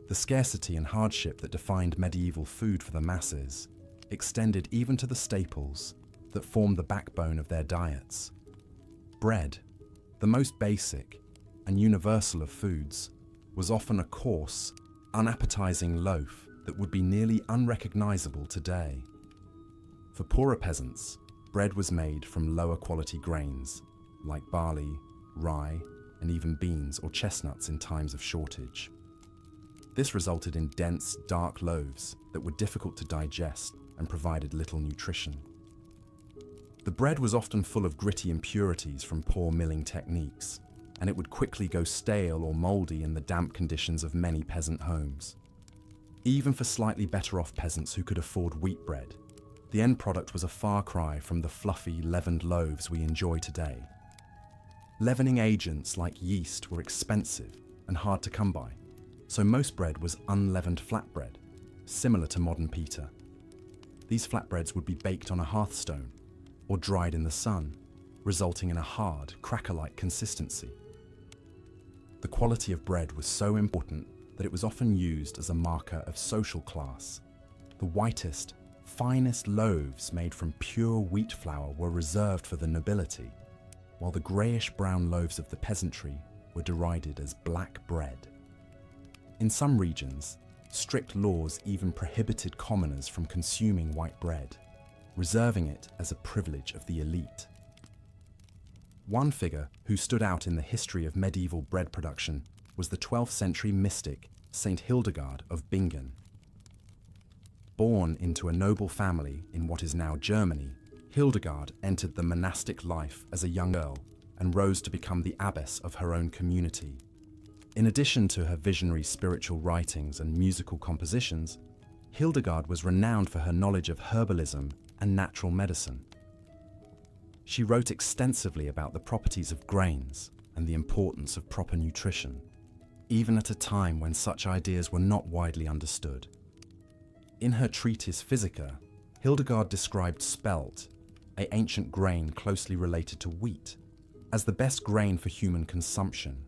The scarcity and hardship that defined medieval food for the masses extended even to the staples that formed the backbone of their diets. Bread, the most basic and universal of foods, was often a coarse, unappetizing loaf that would be nearly unrecognizable today. For poorer peasants, bread was made from lower quality grains, like barley, rye, and even beans or chestnuts in times of shortage. This resulted in dense, dark loaves that were difficult to digest and provided little nutrition. The bread was often full of gritty impurities from poor milling techniques, and it would quickly go stale or mouldy in the damp conditions of many peasant homes. Even for slightly better off peasants who could afford wheat bread, the end product was a far cry from the fluffy, leavened loaves we enjoy today. Leavening agents like yeast were expensive and hard to come by, so most bread was unleavened flatbread, similar to modern pita. These flatbreads would be baked on a hearthstone or dried in the sun, resulting in a hard, cracker-like consistency. The quality of bread was so important that it was often used as a marker of social class. The whitest, finest loaves made from pure wheat flour were reserved for the nobility, while the greyish-brown loaves of the peasantry were derided as black bread. In some regions, strict laws even prohibited commoners from consuming white bread, reserving it as a privilege of the elite. One figure who stood out in the history of medieval bread production was the 12th century mystic Saint Hildegard of Bingen. Born into a noble family in what is now Germany, Hildegard entered the monastic life as a young girl and rose to become the abbess of her own community. In addition to her visionary spiritual writings and musical compositions, Hildegard was renowned for her knowledge of herbalism and natural medicine. She wrote extensively about the properties of grains and the importance of proper nutrition, even at a time when such ideas were not widely understood. In her treatise Physica, Hildegard described spelt, an ancient grain closely related to wheat, as the best grain for human consumption.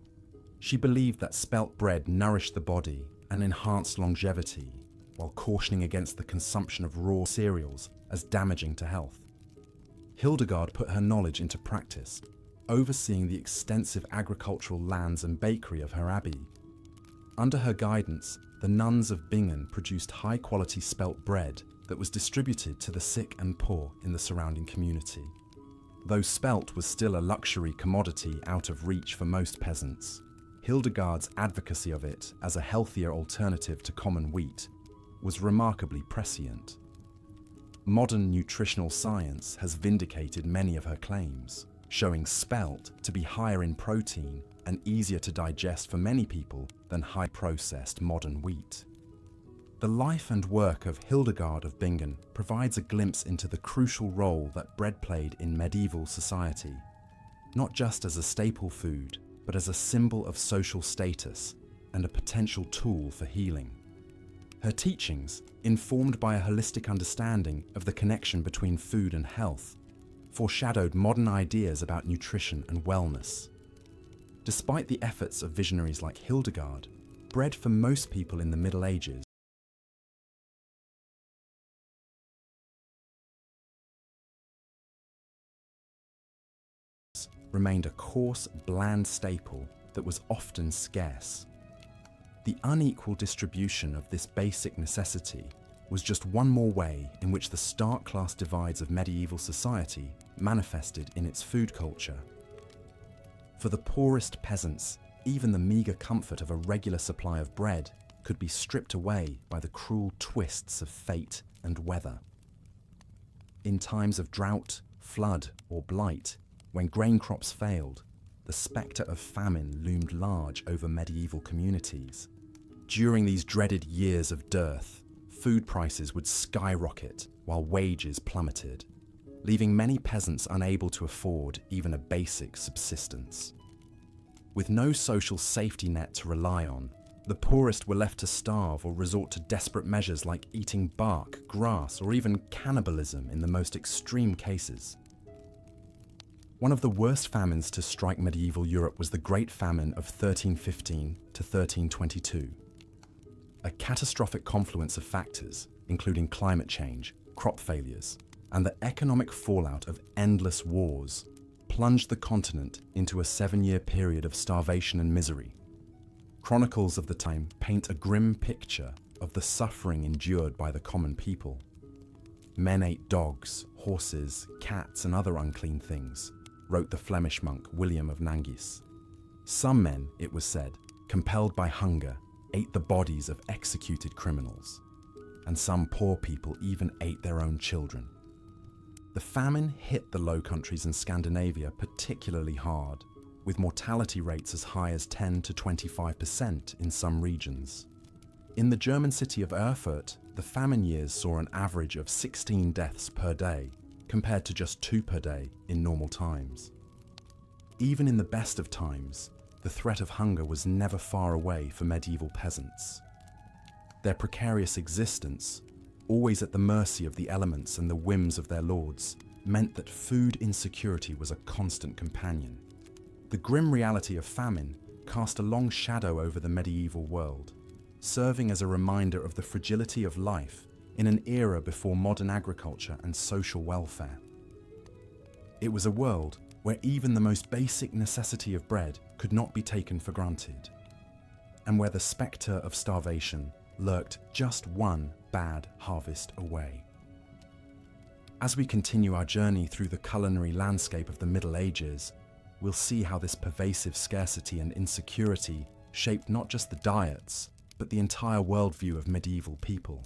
She believed that spelt bread nourished the body and enhanced longevity, while cautioning against the consumption of raw cereals as damaging to health. Hildegard put her knowledge into practice, overseeing the extensive agricultural lands and bakery of her abbey. Under her guidance, the nuns of Bingen produced high-quality spelt bread that was distributed to the sick and poor in the surrounding community. Though spelt was still a luxury commodity out of reach for most peasants, Hildegard's advocacy of it as a healthier alternative to common wheat was remarkably prescient. Modern nutritional science has vindicated many of her claims, showing spelt to be higher in protein and easier to digest for many people than high-processed modern wheat. The life and work of Hildegard of Bingen provides a glimpse into the crucial role that bread played in medieval society, not just as a staple food, but as a symbol of social status and a potential tool for healing. Her teachings, informed by a holistic understanding of the connection between food and health, foreshadowed modern ideas about nutrition and wellness. Despite the efforts of visionaries like Hildegard, bread for most people in the Middle Ages remained a coarse, bland staple that was often scarce. The unequal distribution of this basic necessity was just one more way in which the stark class divides of medieval society manifested in its food culture. For the poorest peasants, even the meagre comfort of a regular supply of bread could be stripped away by the cruel twists of fate and weather. In times of drought, flood, or blight, when grain crops failed, the spectre of famine loomed large over medieval communities. During these dreaded years of dearth, food prices would skyrocket while wages plummeted, leaving many peasants unable to afford even a basic subsistence. With no social safety net to rely on, the poorest were left to starve or resort to desperate measures like eating bark, grass, or even cannibalism in the most extreme cases. One of the worst famines to strike medieval Europe was the Great Famine of 1315 to 1322. A catastrophic confluence of factors, including climate change, crop failures, and the economic fallout of endless wars, plunged the continent into a 7-year period of starvation and misery. Chronicles of the time paint a grim picture of the suffering endured by the common people. Men ate dogs, horses, cats, and other unclean things, wrote the Flemish monk William of Nangis. Some men, it was said, compelled by hunger, ate the bodies of executed criminals, and some poor people even ate their own children. The famine hit the Low Countries and Scandinavia particularly hard, with mortality rates as high as 10 to 25% in some regions. In the German city of Erfurt, the famine years saw an average of 16 deaths per day, compared to just 2 per day in normal times. Even in the best of times, the threat of hunger was never far away for medieval peasants. Their precarious existence, always at the mercy of the elements and the whims of their lords, meant that food insecurity was a constant companion. The grim reality of famine cast a long shadow over the medieval world, serving as a reminder of the fragility of life in an era before modern agriculture and social welfare. It was a world where even the most basic necessity of bread could not be taken for granted, and where the spectre of starvation lurked just one bad harvest away. As we continue our journey through the culinary landscape of the Middle Ages, we'll see how this pervasive scarcity and insecurity shaped not just the diets, but the entire worldview of medieval people.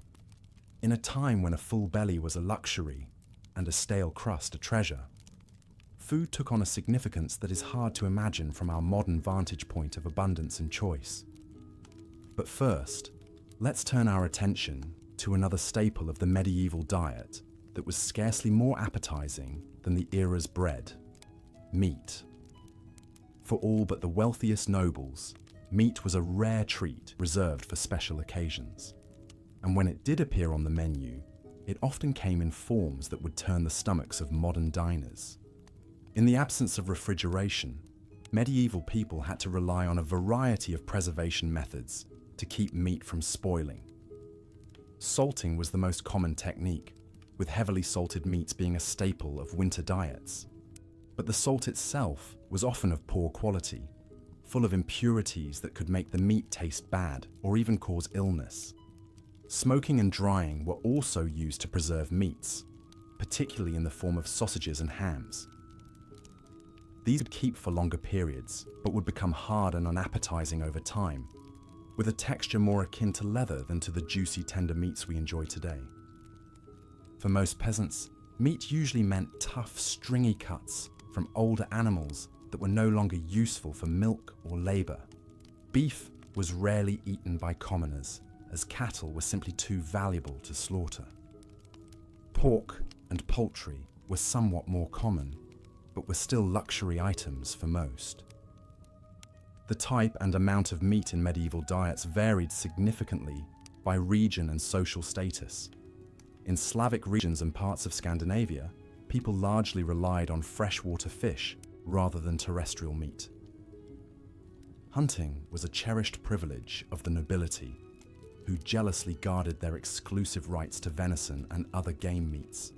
In a time when a full belly was a luxury and a stale crust a treasure, food took on a significance that is hard to imagine from our modern vantage point of abundance and choice. But first, let's turn our attention to another staple of the medieval diet that was scarcely more appetizing than the era's bread: meat. For all but the wealthiest nobles, meat was a rare treat reserved for special occasions. And when it did appear on the menu, it often came in forms that would turn the stomachs of modern diners. In the absence of refrigeration, medieval people had to rely on a variety of preservation methods to keep meat from spoiling. Salting was the most common technique, with heavily salted meats being a staple of winter diets. But the salt itself was often of poor quality, full of impurities that could make the meat taste bad or even cause illness. Smoking and drying were also used to preserve meats, particularly in the form of sausages and hams. These would keep for longer periods, but would become hard and unappetizing over time, with a texture more akin to leather than to the juicy, tender meats we enjoy today. For most peasants, meat usually meant tough, stringy cuts from older animals that were no longer useful for milk or labor. Beef was rarely eaten by commoners, as cattle were simply too valuable to slaughter. Pork and poultry were somewhat more common, but were still luxury items for most. The type and amount of meat in medieval diets varied significantly by region and social status. In Slavic regions and parts of Scandinavia, people largely relied on freshwater fish rather than terrestrial meat. Hunting was a cherished privilege of the nobility, who jealously guarded their exclusive rights to venison and other game meats.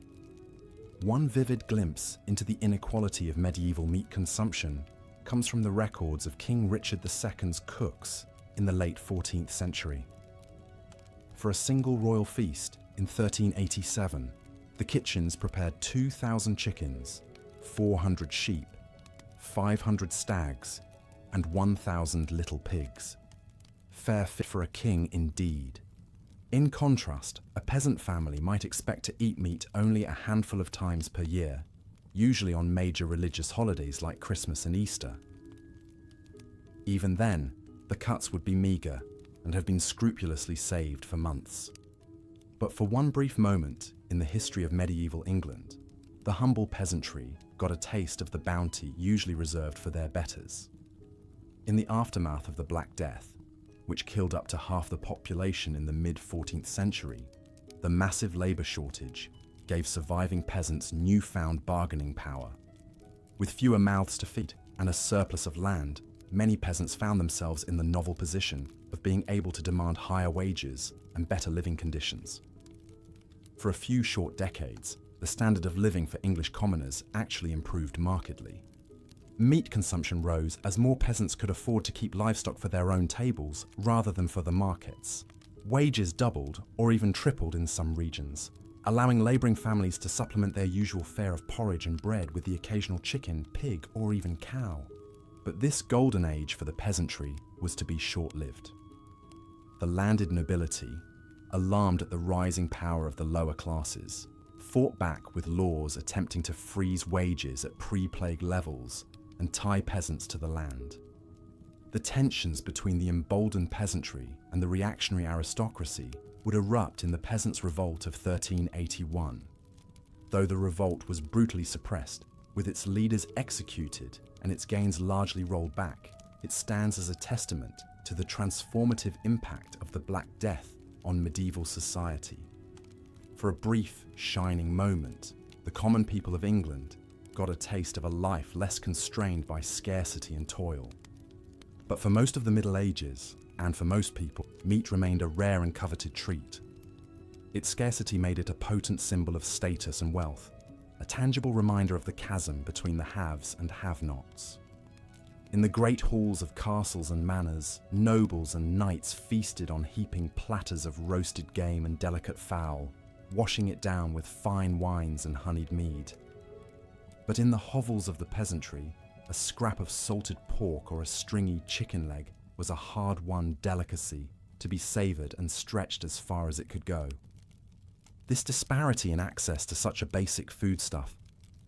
One vivid glimpse into the inequality of medieval meat consumption comes from the records of King Richard II's cooks in the late 14th century. For a single royal feast in 1387, the kitchens prepared 2,000 chickens, 400 sheep, 500 stags, and 1,000 little pigs. Fare fit for a king indeed. In contrast, a peasant family might expect to eat meat only a handful of times per year, usually on major religious holidays like Christmas and Easter. Even then, the cuts would be meagre and have been scrupulously saved for months. But for one brief moment in the history of medieval England, the humble peasantry got a taste of the bounty usually reserved for their betters. In the aftermath of the Black Death, which killed up to half the population in the mid-14th century, the massive labour shortage gave surviving peasants newfound bargaining power. With fewer mouths to feed and a surplus of land, many peasants found themselves in the novel position of being able to demand higher wages and better living conditions. For a few short decades, the standard of living for English commoners actually improved markedly. Meat consumption rose as more peasants could afford to keep livestock for their own tables rather than for the markets. Wages doubled or even tripled in some regions, allowing labouring families to supplement their usual fare of porridge and bread with the occasional chicken, pig, or even cow. But this golden age for the peasantry was to be short-lived. The landed nobility, alarmed at the rising power of the lower classes, fought back with laws attempting to freeze wages at pre-plague levels and tie peasants to the land. The tensions between the emboldened peasantry and the reactionary aristocracy would erupt in the Peasants' Revolt of 1381. Though the revolt was brutally suppressed, with its leaders executed and its gains largely rolled back, it stands as a testament to the transformative impact of the Black Death on medieval society. For a brief, shining moment, the common people of England got a taste of a life less constrained by scarcity and toil. But for most of the Middle Ages, and for most people, meat remained a rare and coveted treat. Its scarcity made it a potent symbol of status and wealth, a tangible reminder of the chasm between the haves and have-nots. In the great halls of castles and manors, nobles and knights feasted on heaping platters of roasted game and delicate fowl, washing it down with fine wines and honeyed mead. But in the hovels of the peasantry, a scrap of salted pork or a stringy chicken leg was a hard-won delicacy to be savoured and stretched as far as it could go. This disparity in access to such a basic foodstuff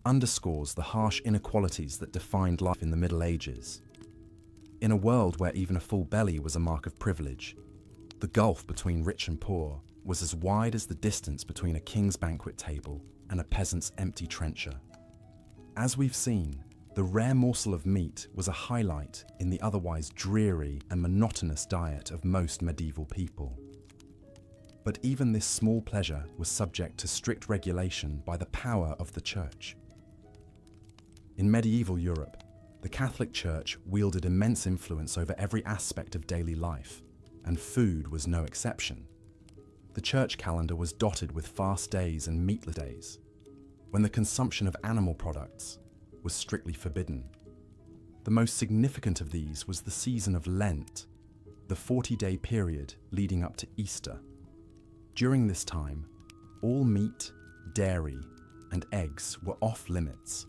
underscores the harsh inequalities that defined life in the Middle Ages. In a world where even a full belly was a mark of privilege, the gulf between rich and poor was as wide as the distance between a king's banquet table and a peasant's empty trencher. As we've seen, the rare morsel of meat was a highlight in the otherwise dreary and monotonous diet of most medieval people. But even this small pleasure was subject to strict regulation by the power of the Church. In medieval Europe, the Catholic Church wielded immense influence over every aspect of daily life, and food was no exception. The church calendar was dotted with fast days and meatless days, when the consumption of animal products was strictly forbidden. The most significant of these was the season of Lent, the 40-day period leading up to Easter. During this time, all meat, dairy, and eggs were off limits,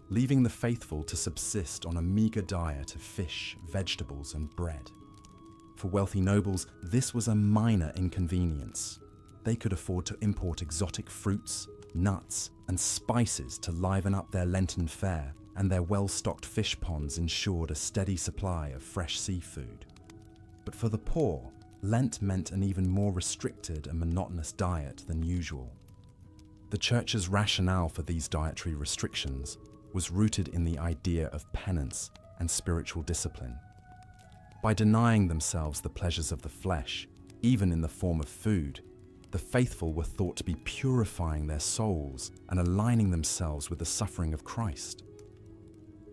leaving the faithful to subsist on a meagre diet of fish, vegetables, and bread. For wealthy nobles, this was a minor inconvenience. They could afford to import exotic fruits, nuts, and spices to liven up their Lenten fare, and their well-stocked fish ponds ensured a steady supply of fresh seafood. But for the poor, Lent meant an even more restricted and monotonous diet than usual. The Church's rationale for these dietary restrictions was rooted in the idea of penance and spiritual discipline. By denying themselves the pleasures of the flesh, even in the form of food, the faithful were thought to be purifying their souls and aligning themselves with the suffering of Christ.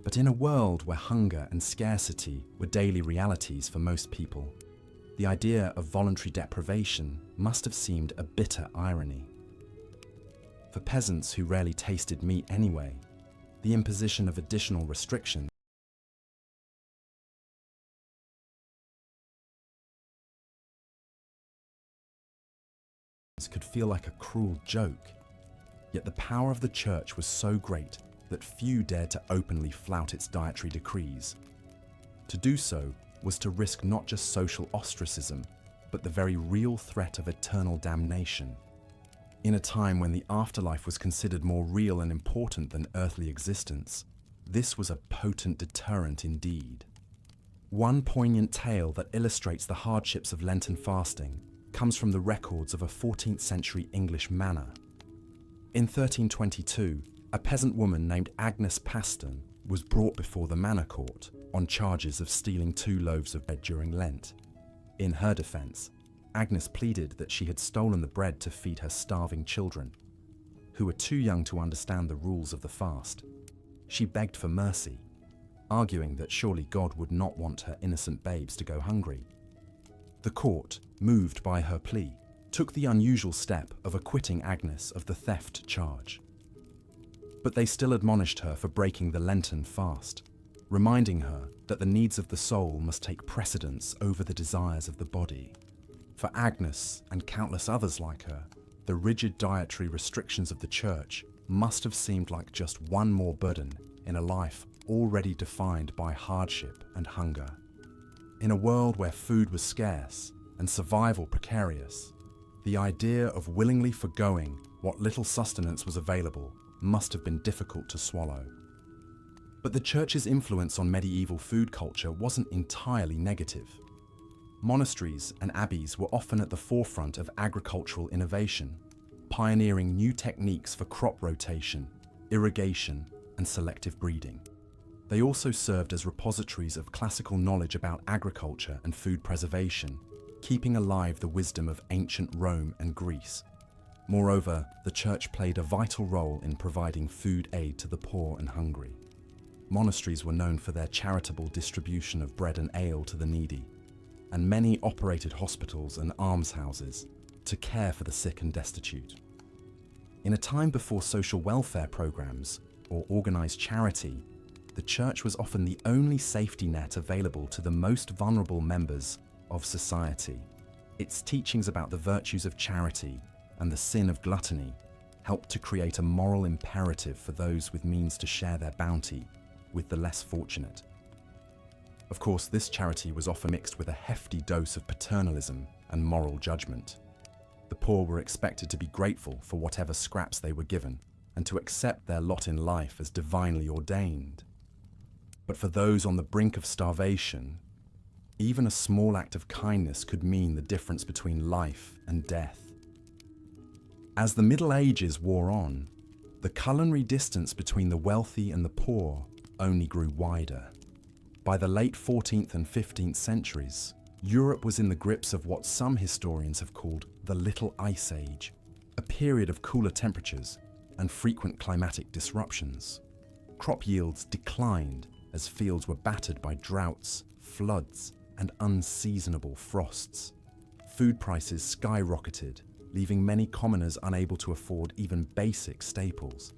But in a world where hunger and scarcity were daily realities for most people, the idea of voluntary deprivation must have seemed a bitter irony. For peasants who rarely tasted meat anyway, the imposition of additional restrictions could feel like a cruel joke. Yet the power of the church was so great that few dared to openly flout its dietary decrees. To do so was to risk not just social ostracism, but the very real threat of eternal damnation. In a time when the afterlife was considered more real and important than earthly existence, this was a potent deterrent indeed. One poignant tale that illustrates the hardships of Lenten fasting comes from the records of a 14th century English manor. In 1322, a peasant woman named Agnes Paston was brought before the manor court on charges of stealing 2 loaves of bread during Lent. In her defense, Agnes pleaded that she had stolen the bread to feed her starving children, who were too young to understand the rules of the fast. She begged for mercy, arguing that surely God would not want her innocent babes to go hungry. The court, moved by her plea, took the unusual step of acquitting Agnes of the theft charge. But they still admonished her for breaking the Lenten fast, reminding her that the needs of the soul must take precedence over the desires of the body. For Agnes and countless others like her, the rigid dietary restrictions of the church must have seemed like just one more burden in a life already defined by hardship and hunger. In a world where food was scarce and survival precarious, the idea of willingly forgoing what little sustenance was available must have been difficult to swallow. But the church's influence on medieval food culture wasn't entirely negative. Monasteries and abbeys were often at the forefront of agricultural innovation, pioneering new techniques for crop rotation, irrigation, and selective breeding. They also served as repositories of classical knowledge about agriculture and food preservation, keeping alive the wisdom of ancient Rome and Greece. Moreover, the church played a vital role in providing food aid to the poor and hungry. Monasteries were known for their charitable distribution of bread and ale to the needy, and many operated hospitals and almshouses to care for the sick and destitute. In a time before social welfare programs or organized charity, the church was often the only safety net available to the most vulnerable members of society. Its teachings about the virtues of charity and the sin of gluttony helped to create a moral imperative for those with means to share their bounty with the less fortunate. Of course, this charity was often mixed with a hefty dose of paternalism and moral judgment. The poor were expected to be grateful for whatever scraps they were given and to accept their lot in life as divinely ordained. But for those on the brink of starvation, even a small act of kindness could mean the difference between life and death. As the Middle Ages wore on, the culinary distance between the wealthy and the poor only grew wider. By the late 14th and 15th centuries, Europe was in the grips of what some historians have called the Little Ice Age, a period of cooler temperatures and frequent climatic disruptions. Crop yields declined as fields were battered by droughts, floods, and unseasonable frosts. Food prices skyrocketed, leaving many commoners unable to afford even basic staples.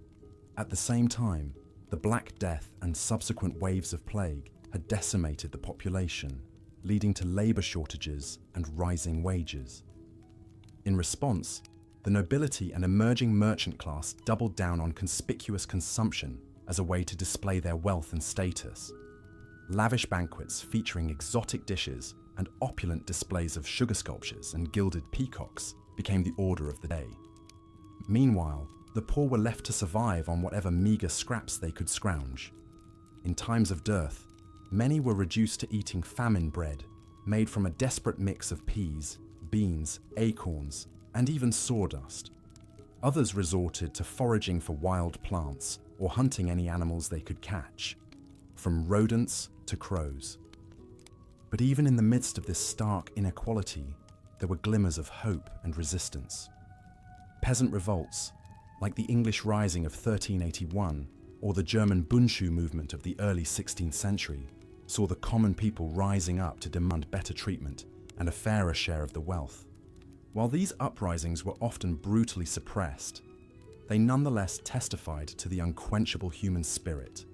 At the same time, the Black Death and subsequent waves of plague had decimated the population, leading to labor shortages and rising wages. In response, the nobility and emerging merchant class doubled down on conspicuous consumption as a way to display their wealth and status. Lavish banquets featuring exotic dishes and opulent displays of sugar sculptures and gilded peacocks became the order of the day. Meanwhile, the poor were left to survive on whatever meager scraps they could scrounge. In times of dearth, many were reduced to eating famine bread, made from a desperate mix of peas, beans, acorns, and even sawdust. Others resorted to foraging for wild plants or hunting any animals they could catch, from rodents to crows. But even in the midst of this stark inequality, there were glimmers of hope and resistance. Peasant revolts, like the English Rising of 1381 or the German Bundschuh movement of the early 16th century, saw the common people rising up to demand better treatment and a fairer share of the wealth. While these uprisings were often brutally suppressed, they nonetheless testified to the unquenchable human spirit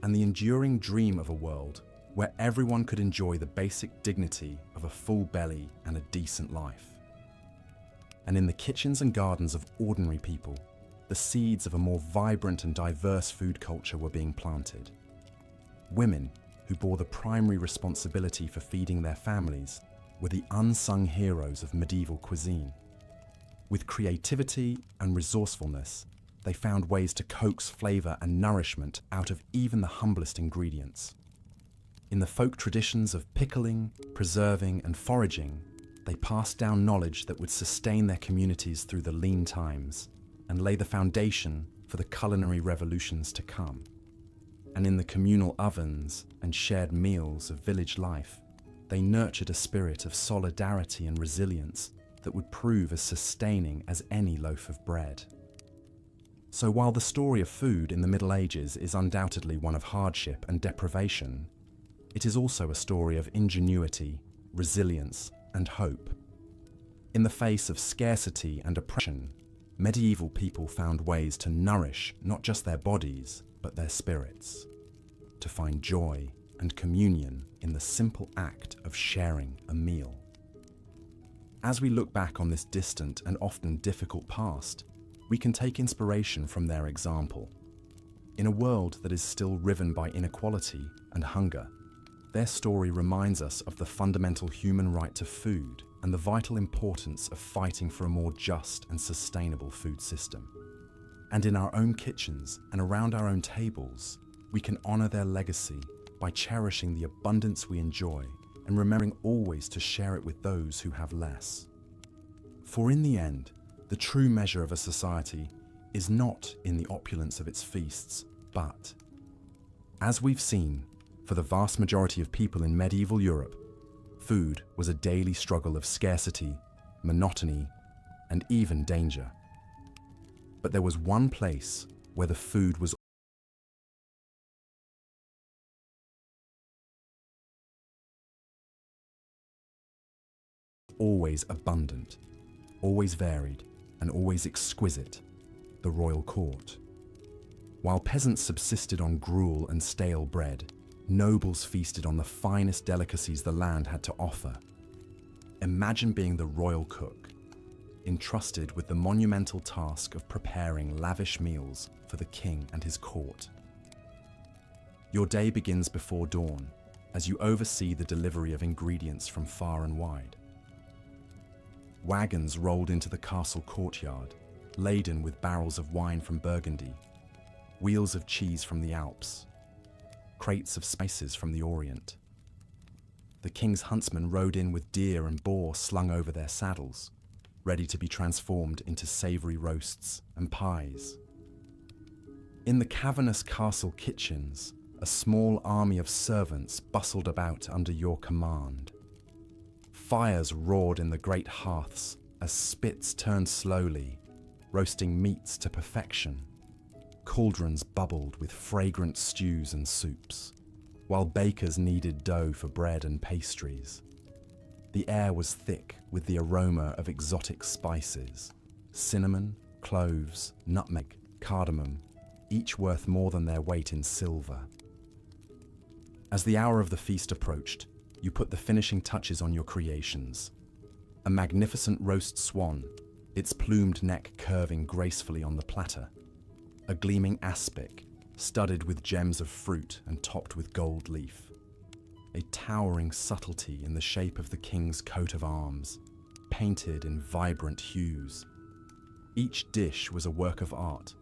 and the enduring dream of a world where everyone could enjoy the basic dignity of a full belly and a decent life. And in the kitchens and gardens of ordinary people, the seeds of a more vibrant and diverse food culture were being planted. Women, who bore the primary responsibility for feeding their families, were the unsung heroes of medieval cuisine. With creativity and resourcefulness, they found ways to coax flavor and nourishment out of even the humblest ingredients. In the folk traditions of pickling, preserving, and foraging, they passed down knowledge that would sustain their communities through the lean times and lay the foundation for the culinary revolutions to come. And in the communal ovens and shared meals of village life, they nurtured a spirit of solidarity and resilience that would prove as sustaining as any loaf of bread. So while the story of food in the Middle Ages is undoubtedly one of hardship and deprivation, it is also a story of ingenuity, resilience, and hope. In the face of scarcity and oppression, medieval people found ways to nourish not just their bodies, but their spirits, to find joy and communion in the simple act of sharing a meal. As we look back on this distant and often difficult past, we can take inspiration from their example. In a world that is still riven by inequality and hunger, their story reminds us of the fundamental human right to food and the vital importance of fighting for a more just and sustainable food system. And in our own kitchens and around our own tables, we can honor their legacy by cherishing the abundance we enjoy and remembering always to share it with those who have less. For in the end, the true measure of a society is not in the opulence of its feasts, but, as we've seen, for the vast majority of people in medieval Europe, food was a daily struggle of scarcity, monotony, and even danger. But there was one place where the food was always abundant, always varied, and always exquisite: the royal court. While peasants subsisted on gruel and stale bread, nobles feasted on the finest delicacies the land had to offer. Imagine being the royal cook, entrusted with the monumental task of preparing lavish meals for the king and his court. Your day begins before dawn as you oversee the delivery of ingredients from far and wide. Wagons rolled into the castle courtyard, laden with barrels of wine from Burgundy, wheels of cheese from the Alps, crates of spices from the Orient. The king's huntsmen rode in with deer and boar slung over their saddles, ready to be transformed into savory roasts and pies. In the cavernous castle kitchens, a small army of servants bustled about under your command. Fires roared in the great hearths as spits turned slowly, roasting meats to perfection. Cauldrons bubbled with fragrant stews and soups, while bakers kneaded dough for bread and pastries. The air was thick with the aroma of exotic spices: cinnamon, cloves, nutmeg, cardamom, each worth more than their weight in silver. As the hour of the feast approached, you put the finishing touches on your creations. A magnificent roast swan, its plumed neck curving gracefully on the platter. A gleaming aspic, studded with gems of fruit and topped with gold leaf. A towering subtlety in the shape of the king's coat of arms, painted in vibrant hues. Each dish was a work of art,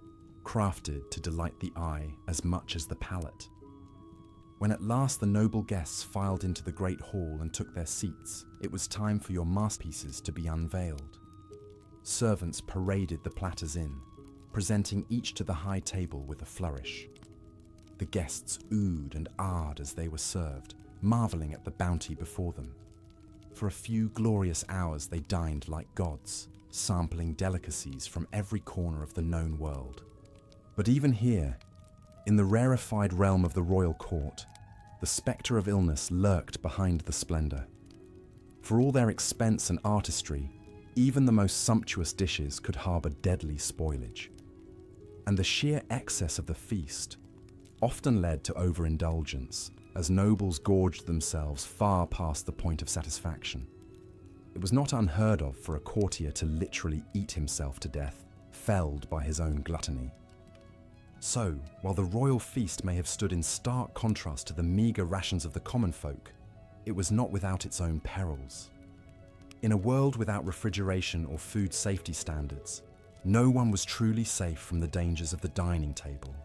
crafted to delight the eye as much as the palate. When at last the noble guests filed into the great hall and took their seats, it was time for your masterpieces to be unveiled. Servants paraded the platters in, presenting each to the high table with a flourish. The guests oohed and ahed as they were served, marveling at the bounty before them. For a few glorious hours they dined like gods, sampling delicacies from every corner of the known world. But even here, in the rarefied realm of the royal court, the spectre of illness lurked behind the splendor. For all their expense and artistry, even the most sumptuous dishes could harbor deadly spoilage. And the sheer excess of the feast often led to overindulgence, as nobles gorged themselves far past the point of satisfaction. It was not unheard of for a courtier to literally eat himself to death, felled by his own gluttony. So, while the royal feast may have stood in stark contrast to the meagre rations of the common folk, it was not without its own perils. In a world without refrigeration or food safety standards, no one was truly safe from the dangers of the dining table.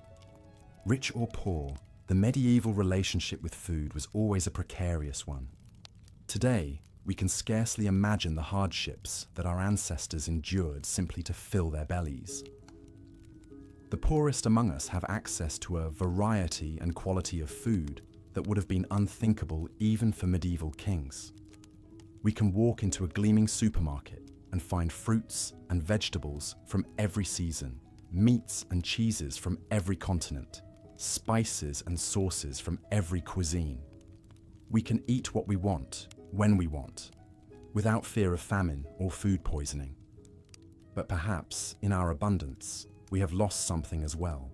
Rich or poor, the medieval relationship with food was always a precarious one. Today, we can scarcely imagine the hardships that our ancestors endured simply to fill their bellies. The poorest among us have access to a variety and quality of food that would have been unthinkable even for medieval kings. We can walk into a gleaming supermarket and find fruits and vegetables from every season, meats and cheeses from every continent, spices and sauces from every cuisine. We can eat what we want, when we want, without fear of famine or food poisoning. But perhaps, in our abundance, we have lost something as well.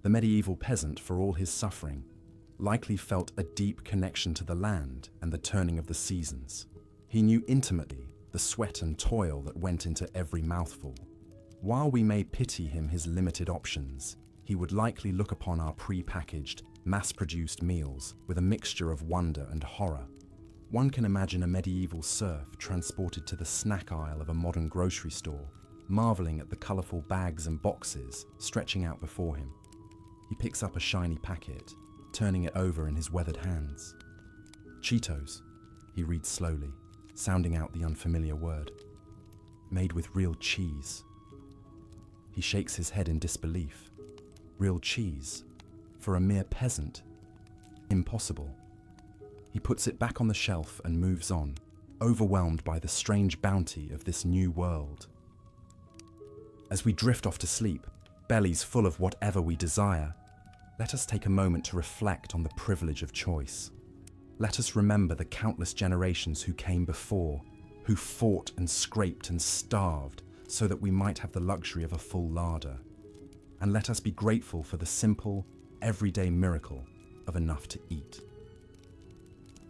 The medieval peasant, for all his suffering, likely felt a deep connection to the land and the turning of the seasons. He knew intimately the sweat and toil that went into every mouthful. While we may pity him his limited options, he would likely look upon our pre-packaged, mass-produced meals with a mixture of wonder and horror. One can imagine a medieval serf transported to the snack aisle of a modern grocery store, marveling at the colourful bags and boxes stretching out before him. He picks up a shiny packet, turning it over in his weathered hands. Cheetos, he reads slowly, sounding out the unfamiliar word. Made with real cheese. He shakes his head in disbelief. Real cheese? For a mere peasant? Impossible. He puts it back on the shelf and moves on, overwhelmed by the strange bounty of this new world. As we drift off to sleep, bellies full of whatever we desire, let us take a moment to reflect on the privilege of choice. Let us remember the countless generations who came before, who fought and scraped and starved so that we might have the luxury of a full larder. And let us be grateful for the simple, everyday miracle of enough to eat.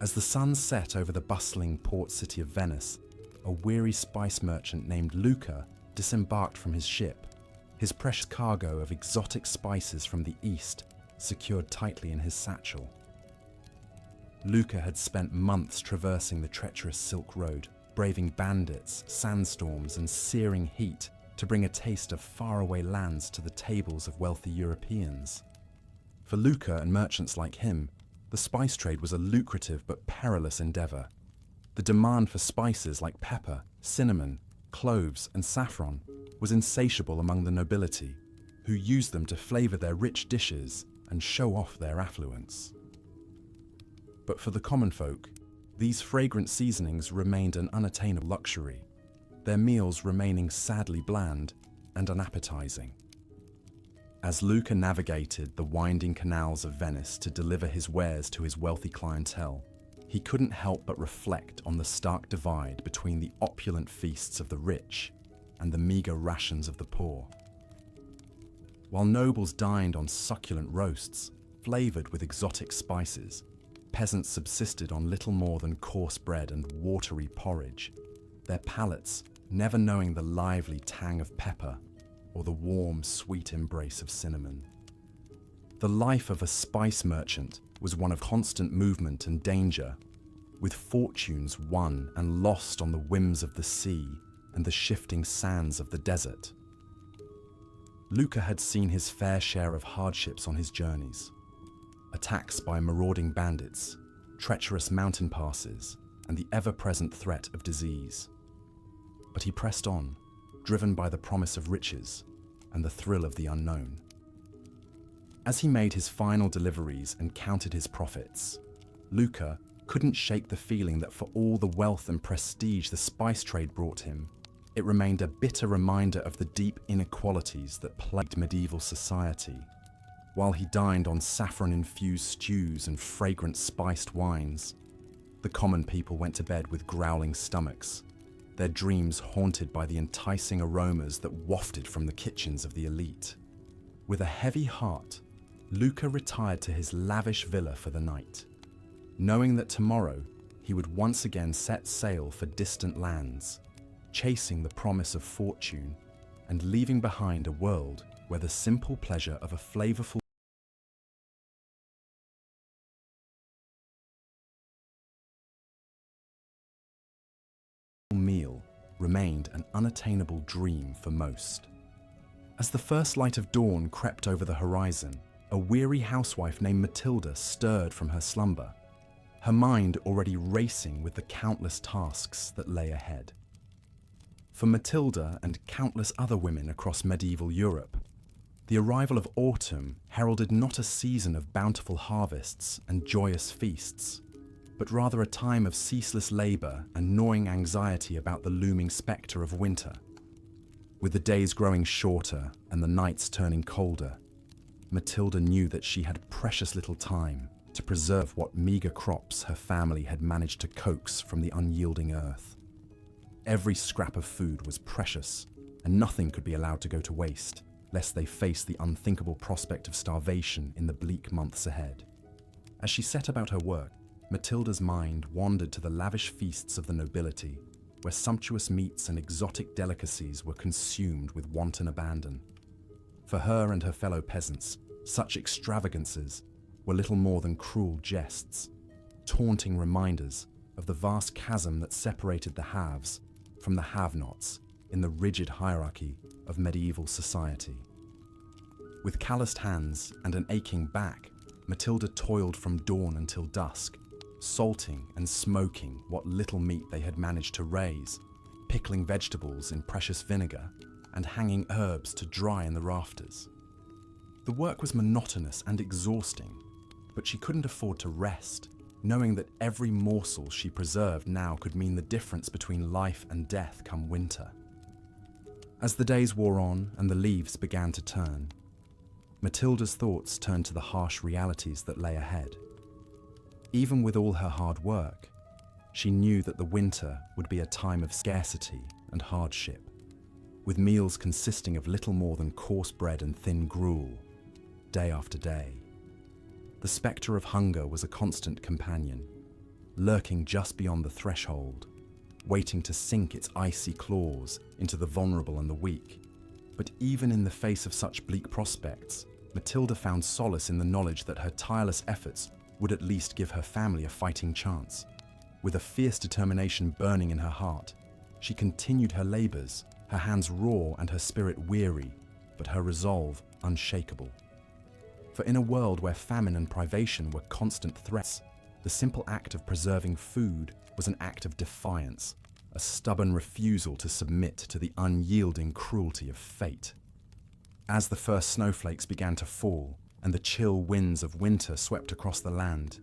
As the sun set over the bustling port city of Venice, a weary spice merchant named Luca disembarked from his ship, his precious cargo of exotic spices from the east secured tightly in his satchel. Luca had spent months traversing the treacherous Silk Road, braving bandits, sandstorms, and searing heat to bring a taste of faraway lands to the tables of wealthy Europeans. For Luca and merchants like him, the spice trade was a lucrative but perilous endeavor. The demand for spices like pepper, cinnamon, cloves, and saffron was insatiable among the nobility, who used them to flavor their rich dishes and show off their affluence. But for the common folk, these fragrant seasonings remained an unattainable luxury, their meals remaining sadly bland and unappetizing. As Luca navigated the winding canals of Venice to deliver his wares to his wealthy clientele, he couldn't help but reflect on the stark divide between the opulent feasts of the rich and the meager rations of the poor. While nobles dined on succulent roasts, flavored with exotic spices, peasants subsisted on little more than coarse bread and watery porridge, their palates never knowing the lively tang of pepper or the warm, sweet embrace of cinnamon. The life of a spice merchant was one of constant movement and danger, with fortunes won and lost on the whims of the sea and the shifting sands of the desert. Luca had seen his fair share of hardships on his journeys: attacks by marauding bandits, treacherous mountain passes, and the ever-present threat of disease. But he pressed on, driven by the promise of riches and the thrill of the unknown. As he made his final deliveries and counted his profits, Luca, couldn't shake the feeling that for all the wealth and prestige the spice trade brought him, it remained a bitter reminder of the deep inequalities that plagued medieval society. While he dined on saffron-infused stews and fragrant spiced wines, the common people went to bed with growling stomachs, their dreams haunted by the enticing aromas that wafted from the kitchens of the elite. With a heavy heart, Luca retired to his lavish villa for the night, knowing that tomorrow he would once again set sail for distant lands, chasing the promise of fortune and leaving behind a world where the simple pleasure of a flavorful meal remained an unattainable dream for most. As the first light of dawn crept over the horizon, a weary housewife named Matilda stirred from her slumber, her mind already racing with the countless tasks that lay ahead. For Matilda and countless other women across medieval Europe, the arrival of autumn heralded not a season of bountiful harvests and joyous feasts, but rather a time of ceaseless labor and gnawing anxiety about the looming spectre of winter. With the days growing shorter and the nights turning colder, Matilda knew that she had precious little time to preserve what meager crops her family had managed to coax from the unyielding earth. Every scrap of food was precious, and nothing could be allowed to go to waste, lest they face the unthinkable prospect of starvation in the bleak months ahead. As she set about her work, Matilda's mind wandered to the lavish feasts of the nobility, where sumptuous meats and exotic delicacies were consumed with wanton abandon. For her and her fellow peasants, such extravagances were little more than cruel jests, taunting reminders of the vast chasm that separated the haves from the have-nots in the rigid hierarchy of medieval society. With calloused hands and an aching back, Matilda toiled from dawn until dusk, salting and smoking what little meat they had managed to raise, pickling vegetables in precious vinegar, and hanging herbs to dry in the rafters. The work was monotonous and exhausting, but she couldn't afford to rest, knowing that every morsel she preserved now could mean the difference between life and death come winter. As the days wore on and the leaves began to turn, Matilda's thoughts turned to the harsh realities that lay ahead. Even with all her hard work, she knew that the winter would be a time of scarcity and hardship, with meals consisting of little more than coarse bread and thin gruel, day after day. The spectre of hunger was a constant companion, lurking just beyond the threshold, waiting to sink its icy claws into the vulnerable and the weak. But even in the face of such bleak prospects, Matilda found solace in the knowledge that her tireless efforts would at least give her family a fighting chance. With a fierce determination burning in her heart, she continued her labors, her hands raw and her spirit weary, but her resolve unshakable. For in a world where famine and privation were constant threats, the simple act of preserving food was an act of defiance, a stubborn refusal to submit to the unyielding cruelty of fate. As the first snowflakes began to fall and the chill winds of winter swept across the land,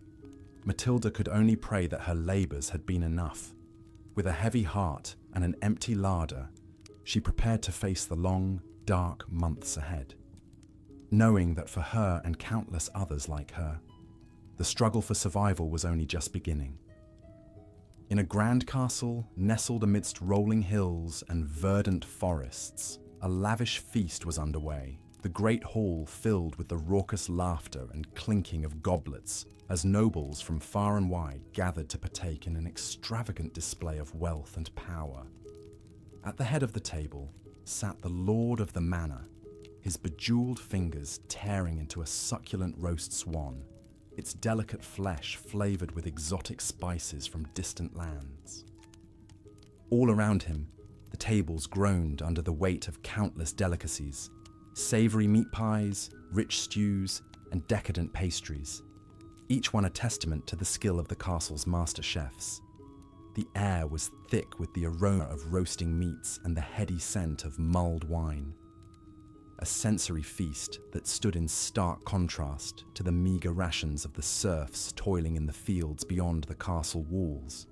Matilda could only pray that her labors had been enough. With a heavy heart and an empty larder, she prepared to face the long, dark months ahead, knowing that for her and countless others like her, the struggle for survival was only just beginning. In a grand castle nestled amidst rolling hills and verdant forests, a lavish feast was underway, the great hall filled with the raucous laughter and clinking of goblets as nobles from far and wide gathered to partake in an extravagant display of wealth and power. At the head of the table sat the lord of the manor, his bejeweled fingers tearing into a succulent roast swan, its delicate flesh flavored with exotic spices from distant lands. All around him, the tables groaned under the weight of countless delicacies, savory meat pies, rich stews, and decadent pastries, each one a testament to the skill of the castle's master chefs. The air was thick with the aroma of roasting meats and the heady scent of mulled wine. a sensory feast that stood in stark contrast to the meager rations of the serfs toiling in the fields beyond the castle walls.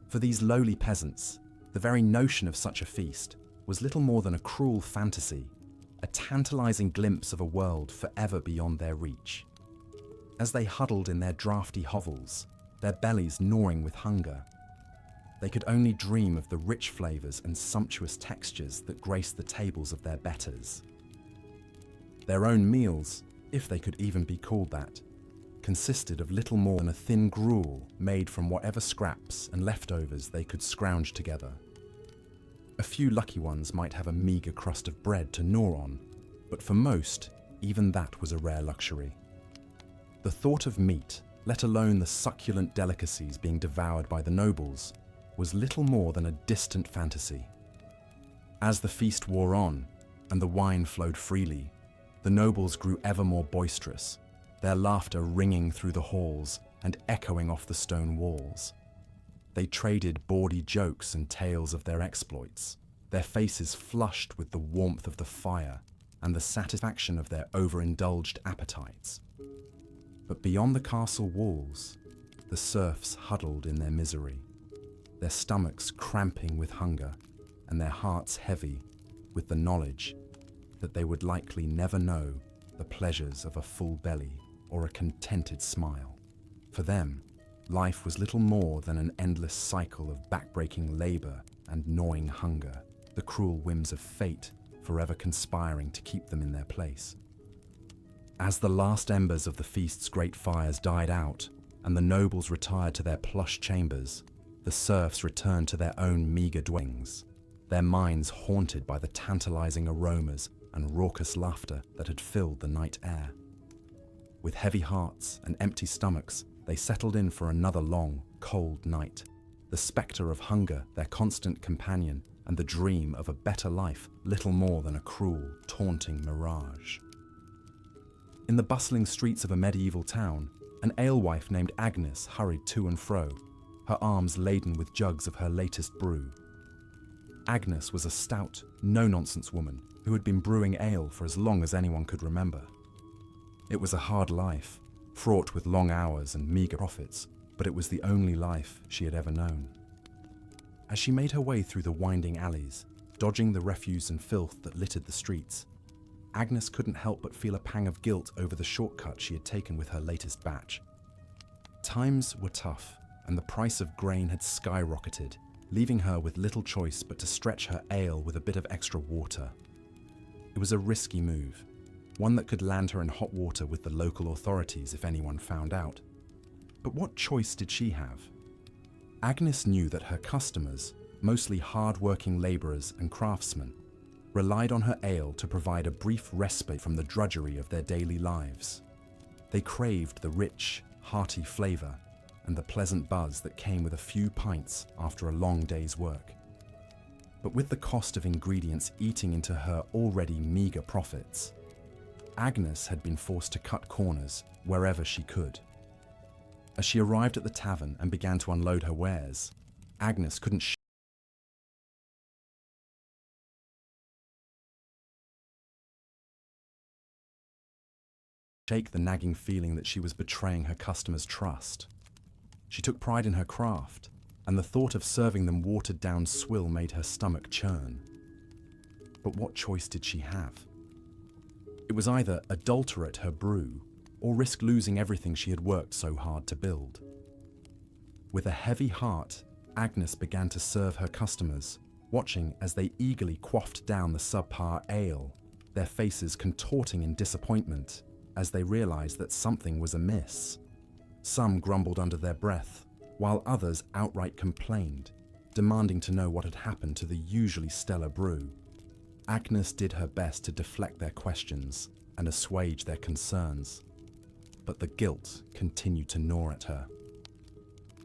For these lowly peasants, the very notion of such a feast was little more than a cruel fantasy, a tantalizing glimpse of a world forever beyond their reach. As they huddled in their drafty hovels, their bellies gnawing with hunger, they could only dream of the rich flavors and sumptuous textures that graced the tables of their betters. Their own meals, if they could even be called that, consisted of little more than a thin gruel made from whatever scraps and leftovers they could scrounge together. A few lucky ones might have a meager crust of bread to gnaw on, but for most, even that was a rare luxury. The thought of meat, let alone the succulent delicacies being devoured by the nobles, was little more than a distant fantasy. As the feast wore on, and the wine flowed freely, the nobles grew ever more boisterous, their laughter ringing through the halls and echoing off the stone walls. They traded bawdy jokes and tales of their exploits, their faces flushed with the warmth of the fire and the satisfaction of their overindulged appetites. But beyond the castle walls, the serfs huddled in their misery, their stomachs cramping with hunger and their hearts heavy with the knowledge that they would likely never know the pleasures of a full belly or a contented smile. For them, life was little more than an endless cycle of backbreaking labor and gnawing hunger, the cruel whims of fate forever conspiring to keep them in their place. As the last embers of the feast's great fires died out and the nobles retired to their plush chambers, the serfs returned to their own meager dwellings, their minds haunted by the tantalizing aromas and raucous laughter that had filled the night air. With heavy hearts and empty stomachs, they settled in for another long, cold night, the spectre of hunger their constant companion and the dream of a better life little more than a cruel, taunting mirage. In the bustling streets of a medieval town, an alewife named Agnes hurried to and fro, her arms laden with jugs of her latest brew. Agnes was a stout, no-nonsense woman who had been brewing ale for as long as anyone could remember. It was a hard life, fraught with long hours and meager profits, but it was the only life she had ever known. As she made her way through the winding alleys, dodging the refuse and filth that littered the streets, Agnes couldn't help but feel a pang of guilt over the shortcut she had taken with her latest batch. Times were tough, and the price of grain had skyrocketed, leaving her with little choice but to stretch her ale with a bit of extra water. It was a risky move, one that could land her in hot water with the local authorities if anyone found out. But what choice did she have? Agnes knew that her customers, mostly hard-working labourers and craftsmen, relied on her ale to provide a brief respite from the drudgery of their daily lives. They craved the rich, hearty flavour and the pleasant buzz that came with a few pints after a long day's work. But with the cost of ingredients eating into her already meagre profits, Agnes had been forced to cut corners wherever she could. As she arrived at the tavern and began to unload her wares, Agnes couldn't shake the nagging feeling that she was betraying her customers' trust. She took pride in her craft, and the thought of serving them watered-down swill made her stomach churn. But what choice did she have? It was either adulterate her brew or risk losing everything she had worked so hard to build. With a heavy heart, Agnes began to serve her customers, watching as they eagerly quaffed down the subpar ale, their faces contorting in disappointment as they realized that something was amiss. Some grumbled under their breath, while others outright complained, demanding to know what had happened to the usually stellar brew. Agnes did her best to deflect their questions and assuage their concerns, but the guilt continued to gnaw at her.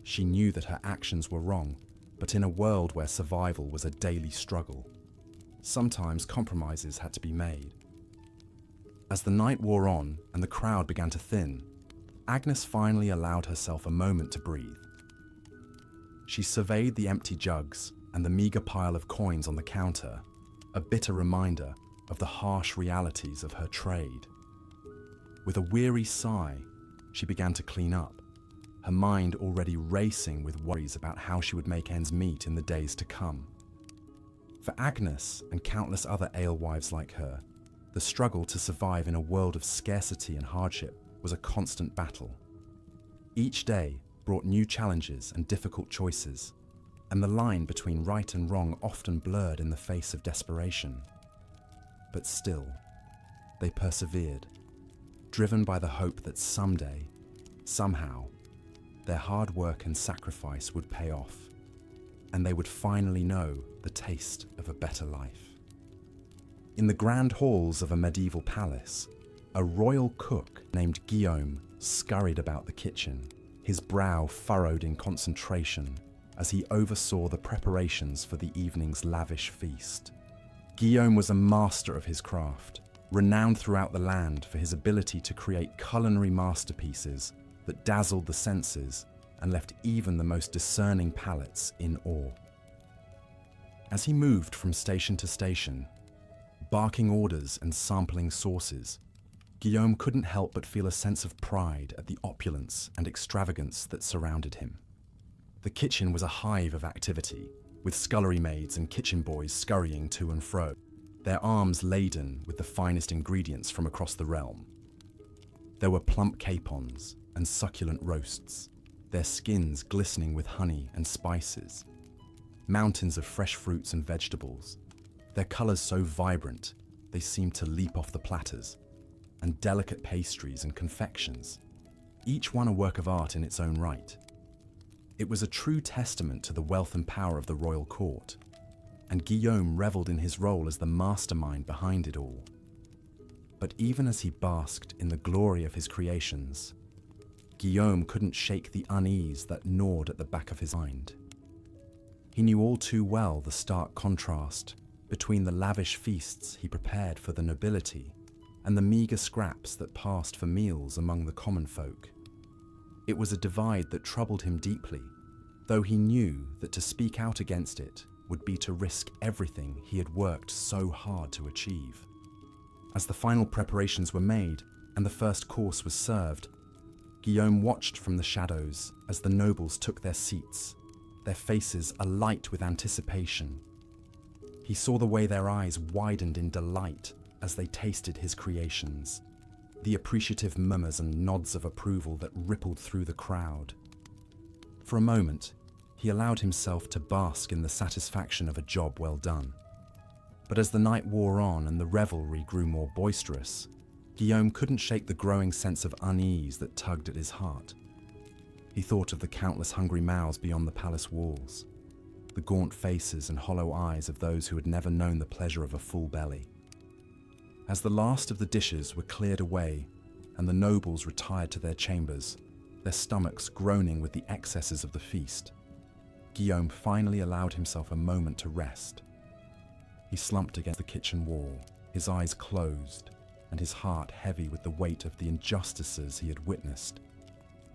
She knew that her actions were wrong, but in a world where survival was a daily struggle, sometimes compromises had to be made. As the night wore on and the crowd began to thin, Agnes finally allowed herself a moment to breathe. She surveyed the empty jugs and the meager pile of coins on the counter, a bitter reminder of the harsh realities of her trade. With a weary sigh, she began to clean up, her mind already racing with worries about how she would make ends meet in the days to come. For Agnes and countless other alewives like her, the struggle to survive in a world of scarcity and hardship was a constant battle. Each day brought new challenges and difficult choices, and the line between right and wrong often blurred in the face of desperation. But still, they persevered, driven by the hope that someday, somehow, their hard work and sacrifice would pay off, and they would finally know the taste of a better life. In the grand halls of a medieval palace, a royal cook named Guillaume scurried about the kitchen, his brow furrowed in concentration as he oversaw the preparations for the evening's lavish feast. Guillaume was a master of his craft, renowned throughout the land for his ability to create culinary masterpieces that dazzled the senses and left even the most discerning palates in awe. As he moved from station to station, barking orders and sampling sauces, Guillaume couldn't help but feel a sense of pride at the opulence and extravagance that surrounded him. The kitchen was a hive of activity, with scullery maids and kitchen boys scurrying to and fro, their arms laden with the finest ingredients from across the realm. There were plump capons and succulent roasts, their skins glistening with honey and spices, mountains of fresh fruits and vegetables, their colours so vibrant they seemed to leap off the platters, and delicate pastries and confections, each one a work of art in its own right. It was a true testament to the wealth and power of the royal court, and Guillaume revelled in his role as the mastermind behind it all. But even as he basked in the glory of his creations, Guillaume couldn't shake the unease that gnawed at the back of his mind. He knew all too well the stark contrast between the lavish feasts he prepared for the nobility and the meagre scraps that passed for meals among the common folk. It was a divide that troubled him deeply, though he knew that to speak out against it would be to risk everything he had worked so hard to achieve. As the final preparations were made and the first course was served, Guillaume watched from the shadows as the nobles took their seats, their faces alight with anticipation. He saw the way their eyes widened in delight as they tasted his creations, the appreciative murmurs and nods of approval that rippled through the crowd. For a moment, he allowed himself to bask in the satisfaction of a job well done. But as the night wore on and the revelry grew more boisterous, Guillaume couldn't shake the growing sense of unease that tugged at his heart. He thought of the countless hungry mouths beyond the palace walls, the gaunt faces and hollow eyes of those who had never known the pleasure of a full belly. As the last of the dishes were cleared away and the nobles retired to their chambers, their stomachs groaning with the excesses of the feast, Guillaume finally allowed himself a moment to rest. He slumped against the kitchen wall, his eyes closed, and his heart heavy with the weight of the injustices he had witnessed.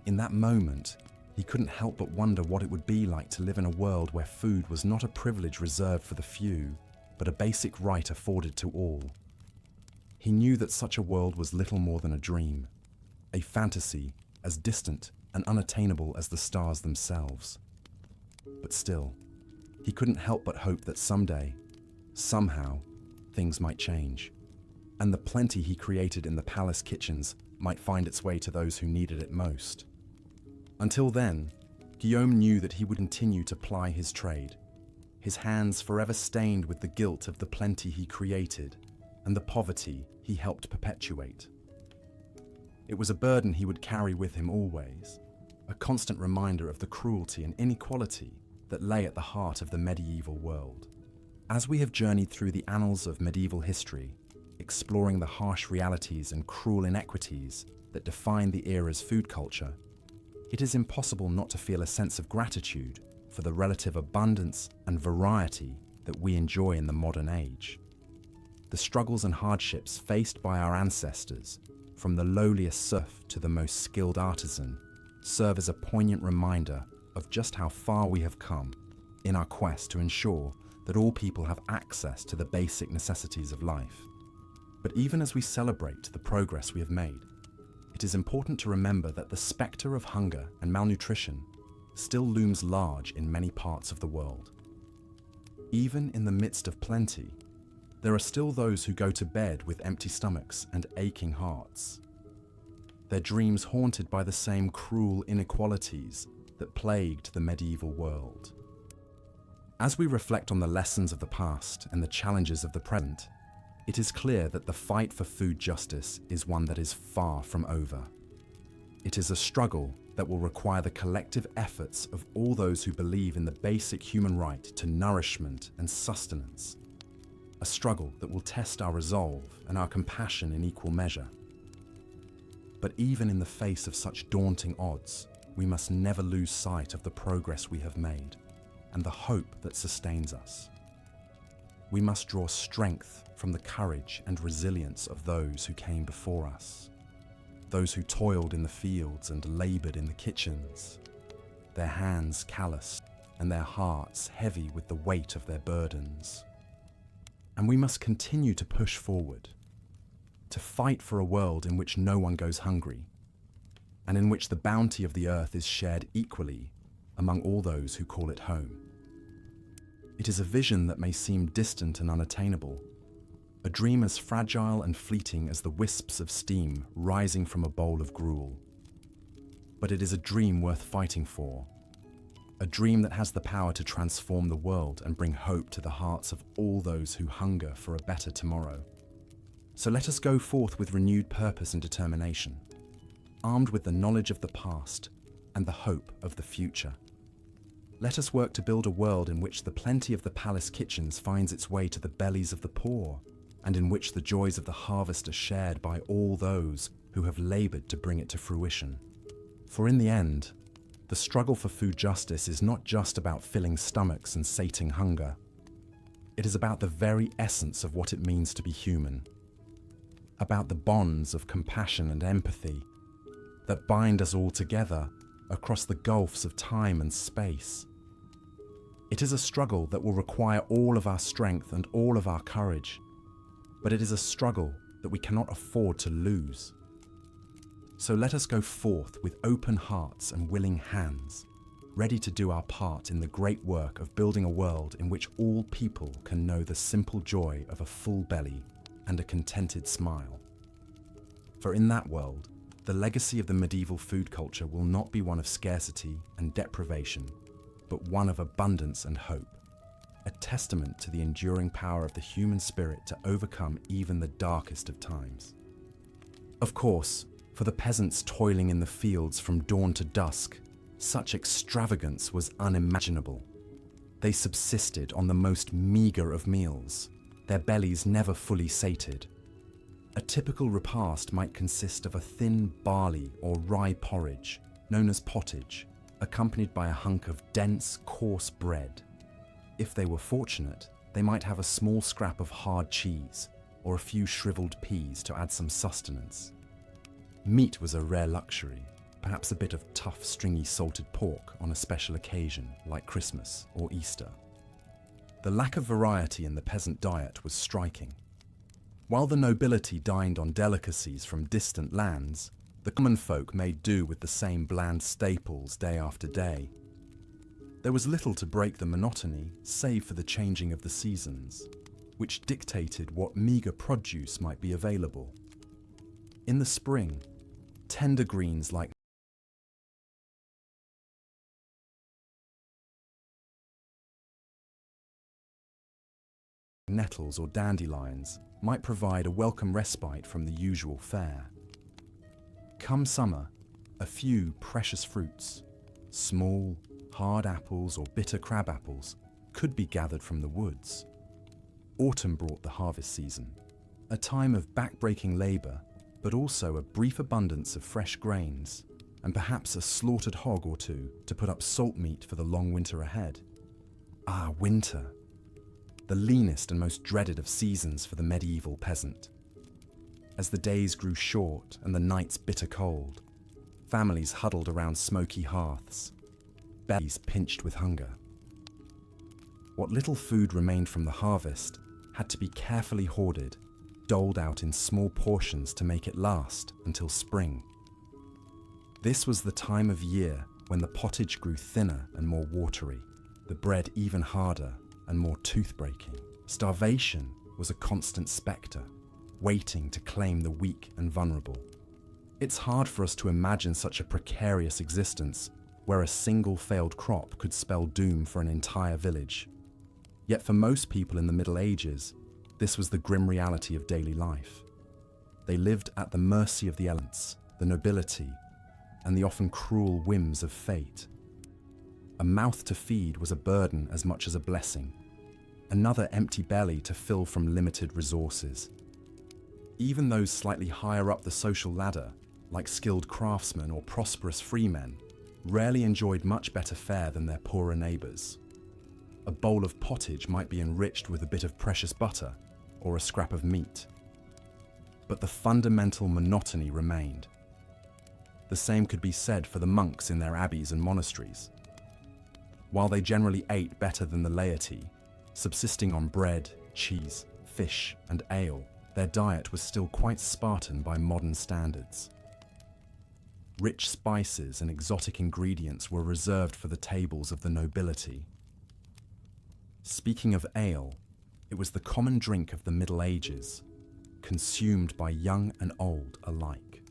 In that moment, he couldn't help but wonder what it would be like to live in a world where food was not a privilege reserved for the few, but a basic right afforded to all. He knew that such a world was little more than a dream, a fantasy as distant and unattainable as the stars themselves. But still, he couldn't help but hope that someday, somehow, things might change, and the plenty he created in the palace kitchens might find its way to those who needed it most. Until then, Guillaume knew that he would continue to ply his trade, his hands forever stained with the guilt of the plenty he created and the poverty he helped perpetuate. It was a burden he would carry with him always, a constant reminder of the cruelty and inequality that lay at the heart of the medieval world. As we have journeyed through the annals of medieval history, exploring the harsh realities and cruel inequities that define the era's food culture, it is impossible not to feel a sense of gratitude for the relative abundance and variety that we enjoy in the modern age. The struggles and hardships faced by our ancestors, from the lowliest serf to the most skilled artisan, serve as a poignant reminder of just how far we have come in our quest to ensure that all people have access to the basic necessities of life. But even as we celebrate the progress we have made, it is important to remember that the spectre of hunger and malnutrition still looms large in many parts of the world. Even in the midst of plenty, there are still those who go to bed with empty stomachs and aching hearts, their dreams haunted by the same cruel inequalities that plagued the medieval world. As we reflect on the lessons of the past and the challenges of the present, it is clear that the fight for food justice is one that is far from over. It is a struggle that will require the collective efforts of all those who believe in the basic human right to nourishment and sustenance. A struggle that will test our resolve and our compassion in equal measure. But even in the face of such daunting odds, we must never lose sight of the progress we have made and the hope that sustains us. We must draw strength from the courage and resilience of those who came before us, those who toiled in the fields and labored in the kitchens, their hands calloused and their hearts heavy with the weight of their burdens. And we must continue to push forward, to fight for a world in which no one goes hungry, and in which the bounty of the earth is shared equally among all those who call it home. It is a vision that may seem distant and unattainable, a dream as fragile and fleeting as the wisps of steam rising from a bowl of gruel. But it is a dream worth fighting for, a dream that has the power to transform the world and bring hope to the hearts of all those who hunger for a better tomorrow. So let us go forth with renewed purpose and determination, armed with the knowledge of the past and the hope of the future. Let us work to build a world in which the plenty of the palace kitchens finds its way to the bellies of the poor, and in which the joys of the harvest are shared by all those who have labored to bring it to fruition. For in the end, the struggle for food justice is not just about filling stomachs and sating hunger. It is about the very essence of what it means to be human, about the bonds of compassion and empathy that bind us all together across the gulfs of time and space. It is a struggle that will require all of our strength and all of our courage, but it is a struggle that we cannot afford to lose. So let us go forth with open hearts and willing hands, ready to do our part in the great work of building a world in which all people can know the simple joy of a full belly and a contented smile. For in that world, the legacy of the medieval food culture will not be one of scarcity and deprivation, but one of abundance and hope, a testament to the enduring power of the human spirit to overcome even the darkest of times. Of course, for the peasants toiling in the fields from dawn to dusk, such extravagance was unimaginable. They subsisted on the most meagre of meals, their bellies never fully sated. A typical repast might consist of a thin barley or rye porridge, known as pottage, accompanied by a hunk of dense, coarse bread. If they were fortunate, they might have a small scrap of hard cheese or a few shriveled peas to add some sustenance. Meat was a rare luxury, perhaps a bit of tough, stringy salted pork on a special occasion like Christmas or Easter. The lack of variety in the peasant diet was striking. While the nobility dined on delicacies from distant lands, the common folk made do with the same bland staples day after day. There was little to break the monotony save for the changing of the seasons, which dictated what meagre produce might be available. In the spring, tender greens like nettles or dandelions might provide a welcome respite from the usual fare. Come summer, a few precious fruits, small, hard apples or bitter crab apples, could be gathered from the woods. Autumn brought the harvest season, a time of back-breaking labor, but also a brief abundance of fresh grains, and perhaps a slaughtered hog or two to put up salt meat for the long winter ahead. Ah, winter! The leanest and most dreaded of seasons for the medieval peasant. As the days grew short and the nights bitter cold, families huddled around smoky hearths, bellies pinched with hunger. What little food remained from the harvest had to be carefully hoarded, doled out in small portions to make it last until spring. This was the time of year when the pottage grew thinner and more watery, the bread even harder and more tooth-breaking. Starvation was a constant spectre, waiting to claim the weak and vulnerable. It's hard for us to imagine such a precarious existence where a single failed crop could spell doom for an entire village. Yet for most people in the Middle Ages, this was the grim reality of daily life. They lived at the mercy of the elements, the nobility, and the often cruel whims of fate. A mouth to feed was a burden as much as a blessing, another empty belly to fill from limited resources. Even those slightly higher up the social ladder, like skilled craftsmen or prosperous freemen, rarely enjoyed much better fare than their poorer neighbours. A bowl of pottage might be enriched with a bit of precious butter or a scrap of meat. But the fundamental monotony remained. The same could be said for the monks in their abbeys and monasteries. While they generally ate better than the laity, subsisting on bread, cheese, fish, and ale, their diet was still quite Spartan by modern standards. Rich spices and exotic ingredients were reserved for the tables of the nobility. Speaking of ale, it was the common drink of the Middle Ages, consumed by young and old alike.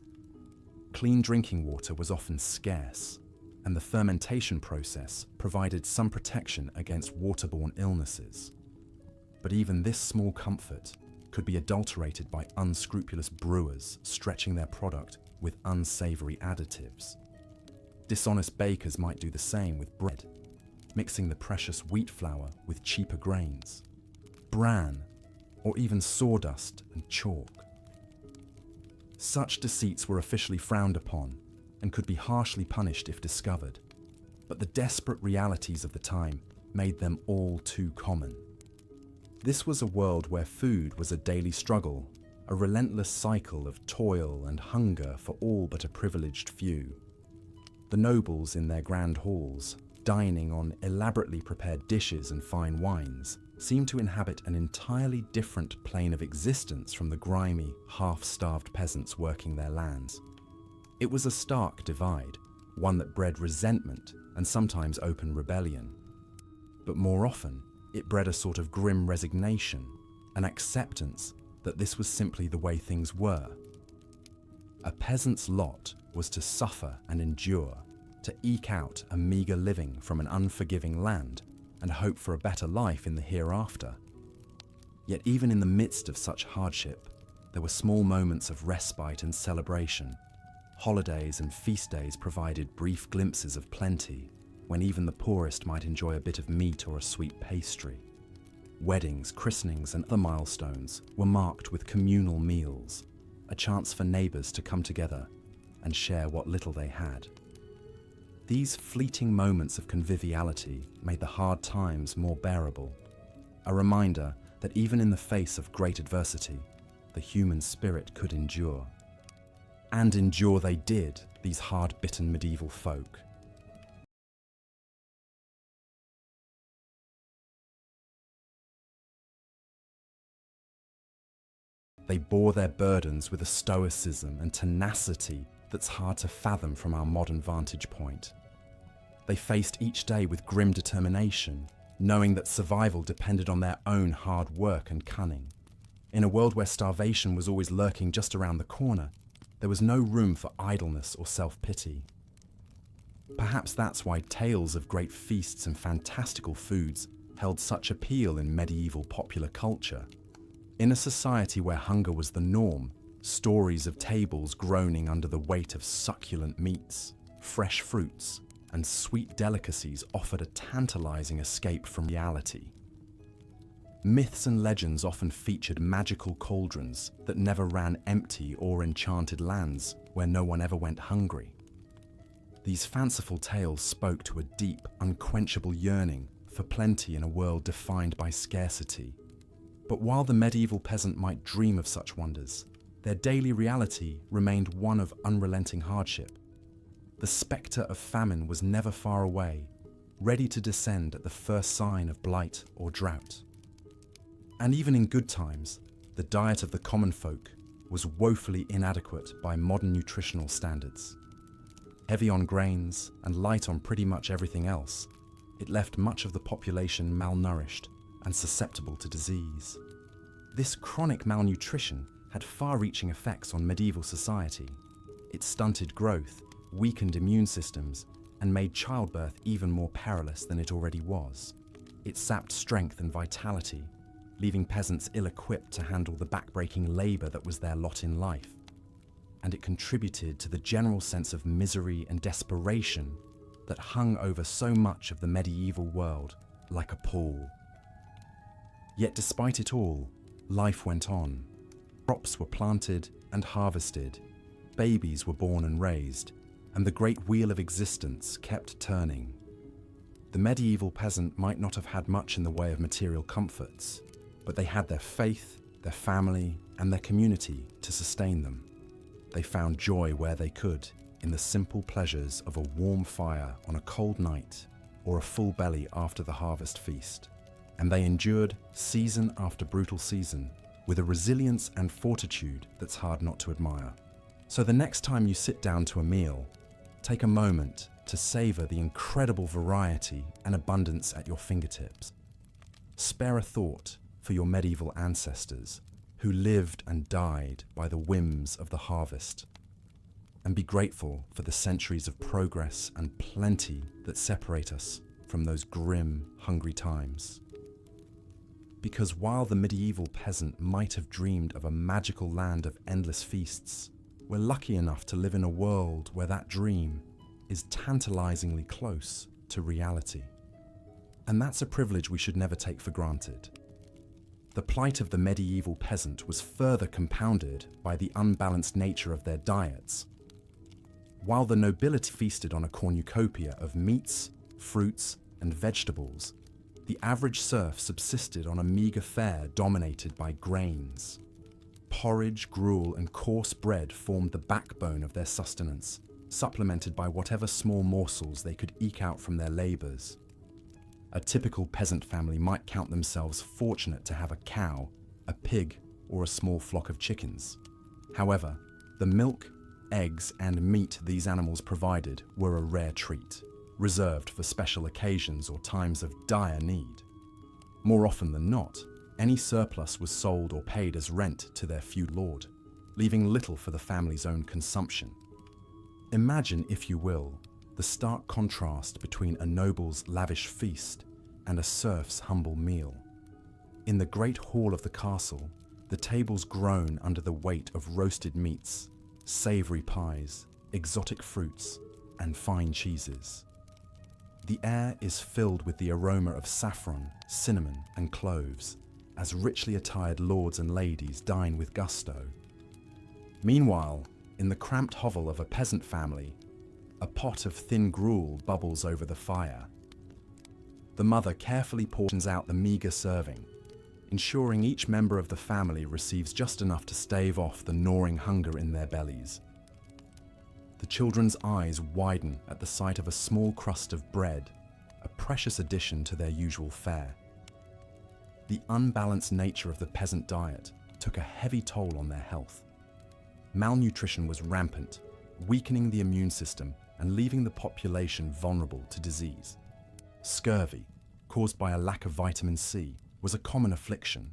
Clean drinking water was often scarce, and the fermentation process provided some protection against waterborne illnesses. But even this small comfort could be adulterated by unscrupulous brewers stretching their product with unsavory additives. Dishonest bakers might do the same with bread, mixing the precious wheat flour with cheaper grains, bran, or even sawdust and chalk. Such deceits were officially frowned upon and could be harshly punished if discovered, but the desperate realities of the time made them all too common. This was a world where food was a daily struggle, a relentless cycle of toil and hunger for all but a privileged few. The nobles in their grand halls, dining on elaborately prepared dishes and fine wines, seemed to inhabit an entirely different plane of existence from the grimy, half-starved peasants working their lands. It was a stark divide, one that bred resentment and sometimes open rebellion. But more often, it bred a sort of grim resignation, an acceptance that this was simply the way things were. A peasant's lot was to suffer and endure, to eke out a meagre living from an unforgiving land and hope for a better life in the hereafter. Yet even in the midst of such hardship, there were small moments of respite and celebration. Holidays and feast days provided brief glimpses of plenty, when even the poorest might enjoy a bit of meat or a sweet pastry. Weddings, christenings, and other milestones were marked with communal meals, a chance for neighbours to come together and share what little they had. These fleeting moments of conviviality made the hard times more bearable, a reminder that even in the face of great adversity, the human spirit could endure. And endure they did, these hard-bitten medieval folk. They bore their burdens with a stoicism and tenacity that's hard to fathom from our modern vantage point. They faced each day with grim determination, knowing that survival depended on their own hard work and cunning. In a world where starvation was always lurking just around the corner, there was no room for idleness or self-pity. Perhaps that's why tales of great feasts and fantastical foods held such appeal in medieval popular culture. In a society where hunger was the norm, stories of tables groaning under the weight of succulent meats, fresh fruits, and sweet delicacies offered a tantalizing escape from reality. Myths and legends often featured magical cauldrons that never ran empty or enchanted lands where no one ever went hungry. These fanciful tales spoke to a deep, unquenchable yearning for plenty in a world defined by scarcity. But while the medieval peasant might dream of such wonders, their daily reality remained one of unrelenting hardship. The spectre of famine was never far away, ready to descend at the first sign of blight or drought. And even in good times, the diet of the common folk was woefully inadequate by modern nutritional standards. Heavy on grains and light on pretty much everything else, it left much of the population malnourished and susceptible to disease. This chronic malnutrition had far-reaching effects on medieval society. It stunted growth, weakened immune systems, and made childbirth even more perilous than it already was. It sapped strength and vitality, leaving peasants ill-equipped to handle the back-breaking labor that was their lot in life. And it contributed to the general sense of misery and desperation that hung over so much of the medieval world like a pall. Yet despite it all, life went on. Crops were planted and harvested, babies were born and raised, and the great wheel of existence kept turning. The medieval peasant might not have had much in the way of material comforts, but they had their faith, their family, and their community to sustain them. They found joy where they could, in the simple pleasures of a warm fire on a cold night or a full belly after the harvest feast. And they endured season after brutal season with a resilience and fortitude that's hard not to admire. So the next time you sit down to a meal, take a moment to savor the incredible variety and abundance at your fingertips. Spare a thought for your medieval ancestors who lived and died by the whims of the harvest. And be grateful for the centuries of progress and plenty that separate us from those grim, hungry times. Because while the medieval peasant might have dreamed of a magical land of endless feasts, we're lucky enough to live in a world where that dream is tantalizingly close to reality. And that's a privilege we should never take for granted. The plight of the medieval peasant was further compounded by the unbalanced nature of their diets. While the nobility feasted on a cornucopia of meats, fruits, and vegetables, the average serf subsisted on a meager fare dominated by grains. Porridge, gruel, and coarse bread formed the backbone of their sustenance, supplemented by whatever small morsels they could eke out from their labors. A typical peasant family might count themselves fortunate to have a cow, a pig, or a small flock of chickens. However, the milk, eggs, and meat these animals provided were a rare treat, reserved for special occasions or times of dire need. More often than not, any surplus was sold or paid as rent to their feudal lord, leaving little for the family's own consumption. Imagine, if you will, the stark contrast between a noble's lavish feast and a serf's humble meal. In the great hall of the castle, the tables groan under the weight of roasted meats, savory pies, exotic fruits, and fine cheeses. The air is filled with the aroma of saffron, cinnamon, and cloves, as richly attired lords and ladies dine with gusto. Meanwhile, in the cramped hovel of a peasant family, a pot of thin gruel bubbles over the fire. The mother carefully portions out the meager serving, ensuring each member of the family receives just enough to stave off the gnawing hunger in their bellies. The children's eyes widen at the sight of a small crust of bread, a precious addition to their usual fare. The unbalanced nature of the peasant diet took a heavy toll on their health. Malnutrition was rampant, weakening the immune system and leaving the population vulnerable to disease. Scurvy, caused by a lack of vitamin C, was a common affliction,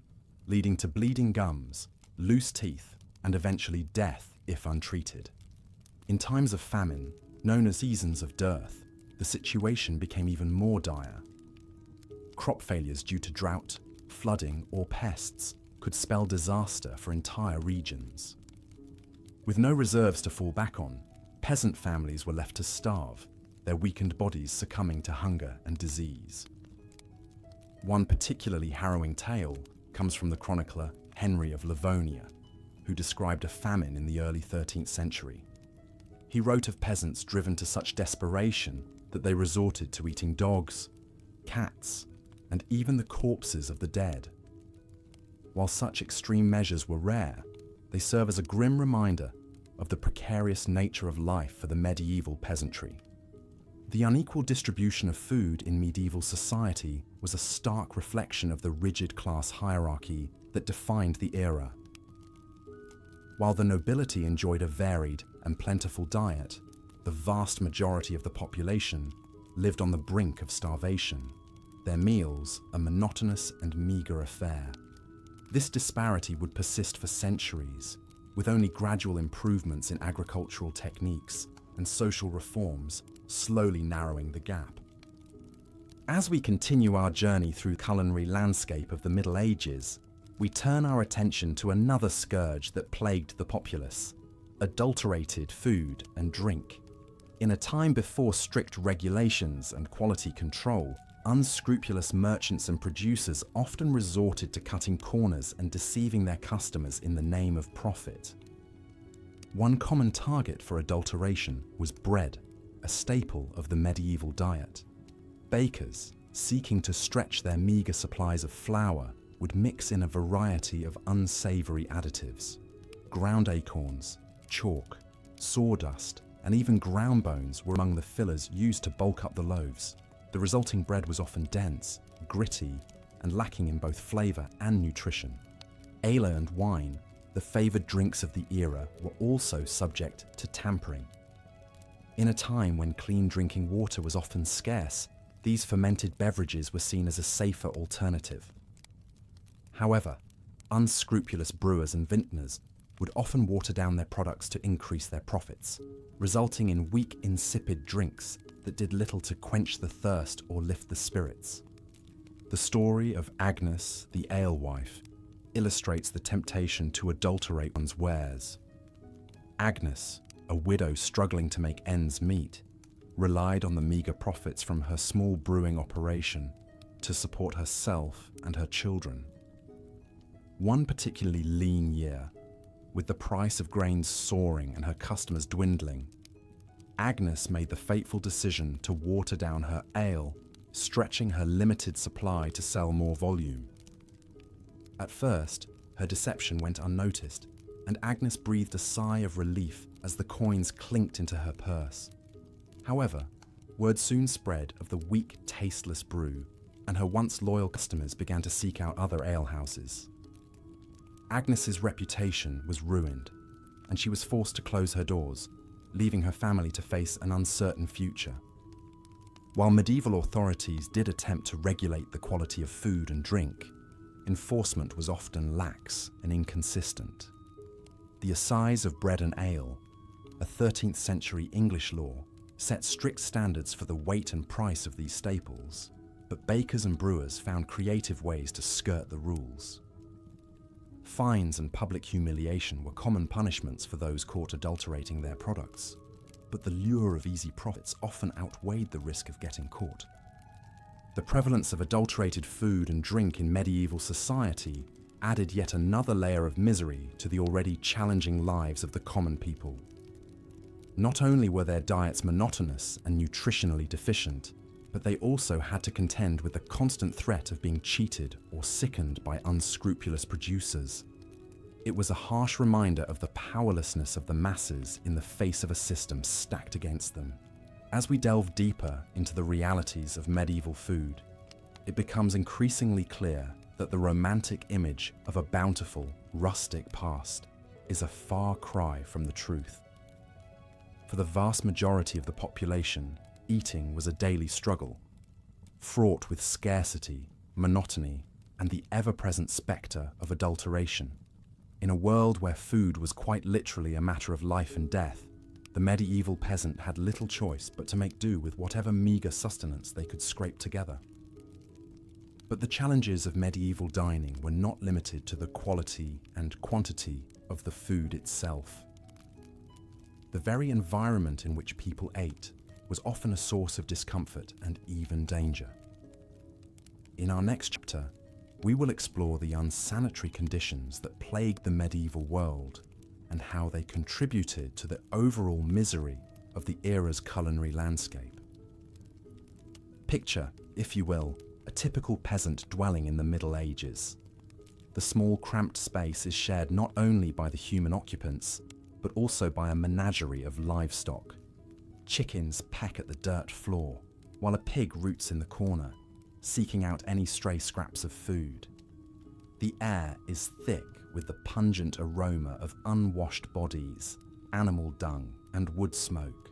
leading to bleeding gums, loose teeth, and eventually death if untreated. In times of famine, known as seasons of dearth, the situation became even more dire. Crop failures due to drought, flooding, or pests could spell disaster for entire regions. With no reserves to fall back on, peasant families were left to starve, their weakened bodies succumbing to hunger and disease. One particularly harrowing tale comes from the chronicler Henry of Livonia, who described a famine in the early 13th century. He wrote of peasants driven to such desperation that they resorted to eating dogs, cats, and even the corpses of the dead. While such extreme measures were rare, they serve as a grim reminder of the precarious nature of life for the medieval peasantry. The unequal distribution of food in medieval society was a stark reflection of the rigid class hierarchy that defined the era. While the nobility enjoyed a varied and plentiful diet, the vast majority of the population lived on the brink of starvation, their meals a monotonous and meager affair. This disparity would persist for centuries, with only gradual improvements in agricultural techniques and social reforms slowly narrowing the gap. As we continue our journey through the culinary landscape of the Middle Ages, we turn our attention to another scourge that plagued the populace: adulterated food and drink. In a time before strict regulations and quality control, unscrupulous merchants and producers often resorted to cutting corners and deceiving their customers in the name of profit. One common target for adulteration was bread, a staple of the medieval diet. Bakers, seeking to stretch their meager supplies of flour, would mix in a variety of unsavory additives. Ground acorns, chalk, sawdust, and even ground bones were among the fillers used to bulk up the loaves. The resulting bread was often dense, gritty, and lacking in both flavor and nutrition. Ale and wine, the favored drinks of the era, were also subject to tampering. In a time when clean drinking water was often scarce, these fermented beverages were seen as a safer alternative. However, unscrupulous brewers and vintners would often water down their products to increase their profits, resulting in weak, insipid drinks that did little to quench the thirst or lift the spirits. The story of Agnes, the alewife, illustrates the temptation to adulterate one's wares. Agnes, a widow struggling to make ends meet, relied on the meager profits from her small brewing operation to support herself and her children. One particularly lean year, with the price of grains soaring and her customers dwindling, Agnes made the fateful decision to water down her ale, stretching her limited supply to sell more volume. At first, her deception went unnoticed, and Agnes breathed a sigh of relief as the coins clinked into her purse. However, word soon spread of the weak, tasteless brew, and her once loyal customers began to seek out other alehouses. Agnes's reputation was ruined, and she was forced to close her doors, leaving her family to face an uncertain future. While medieval authorities did attempt to regulate the quality of food and drink, enforcement was often lax and inconsistent. The Assize of Bread and Ale, a 13th century English law, set strict standards for the weight and price of these staples, but bakers and brewers found creative ways to skirt the rules. Fines and public humiliation were common punishments for those caught adulterating their products, but the lure of easy profits often outweighed the risk of getting caught. The prevalence of adulterated food and drink in medieval society added yet another layer of misery to the already challenging lives of the common people. Not only were their diets monotonous and nutritionally deficient, but they also had to contend with the constant threat of being cheated or sickened by unscrupulous producers. It was a harsh reminder of the powerlessness of the masses in the face of a system stacked against them. As we delve deeper into the realities of medieval food, it becomes increasingly clear that the romantic image of a bountiful, rustic past is a far cry from the truth. For the vast majority of the population, eating was a daily struggle, fraught with scarcity, monotony, and the ever-present spectre of adulteration. In a world where food was quite literally a matter of life and death, the medieval peasant had little choice but to make do with whatever meager sustenance they could scrape together. But the challenges of medieval dining were not limited to the quality and quantity of the food itself. The very environment in which people ate was often a source of discomfort and even danger. In our next chapter, we will explore the unsanitary conditions that plagued the medieval world and how they contributed to the overall misery of the era's culinary landscape. Picture, if you will, a typical peasant dwelling in the Middle Ages. The small, cramped space is shared not only by the human occupants, but also by a menagerie of livestock. Chickens peck at the dirt floor, while a pig roots in the corner, seeking out any stray scraps of food. The air is thick with the pungent aroma of unwashed bodies, animal dung, and wood smoke.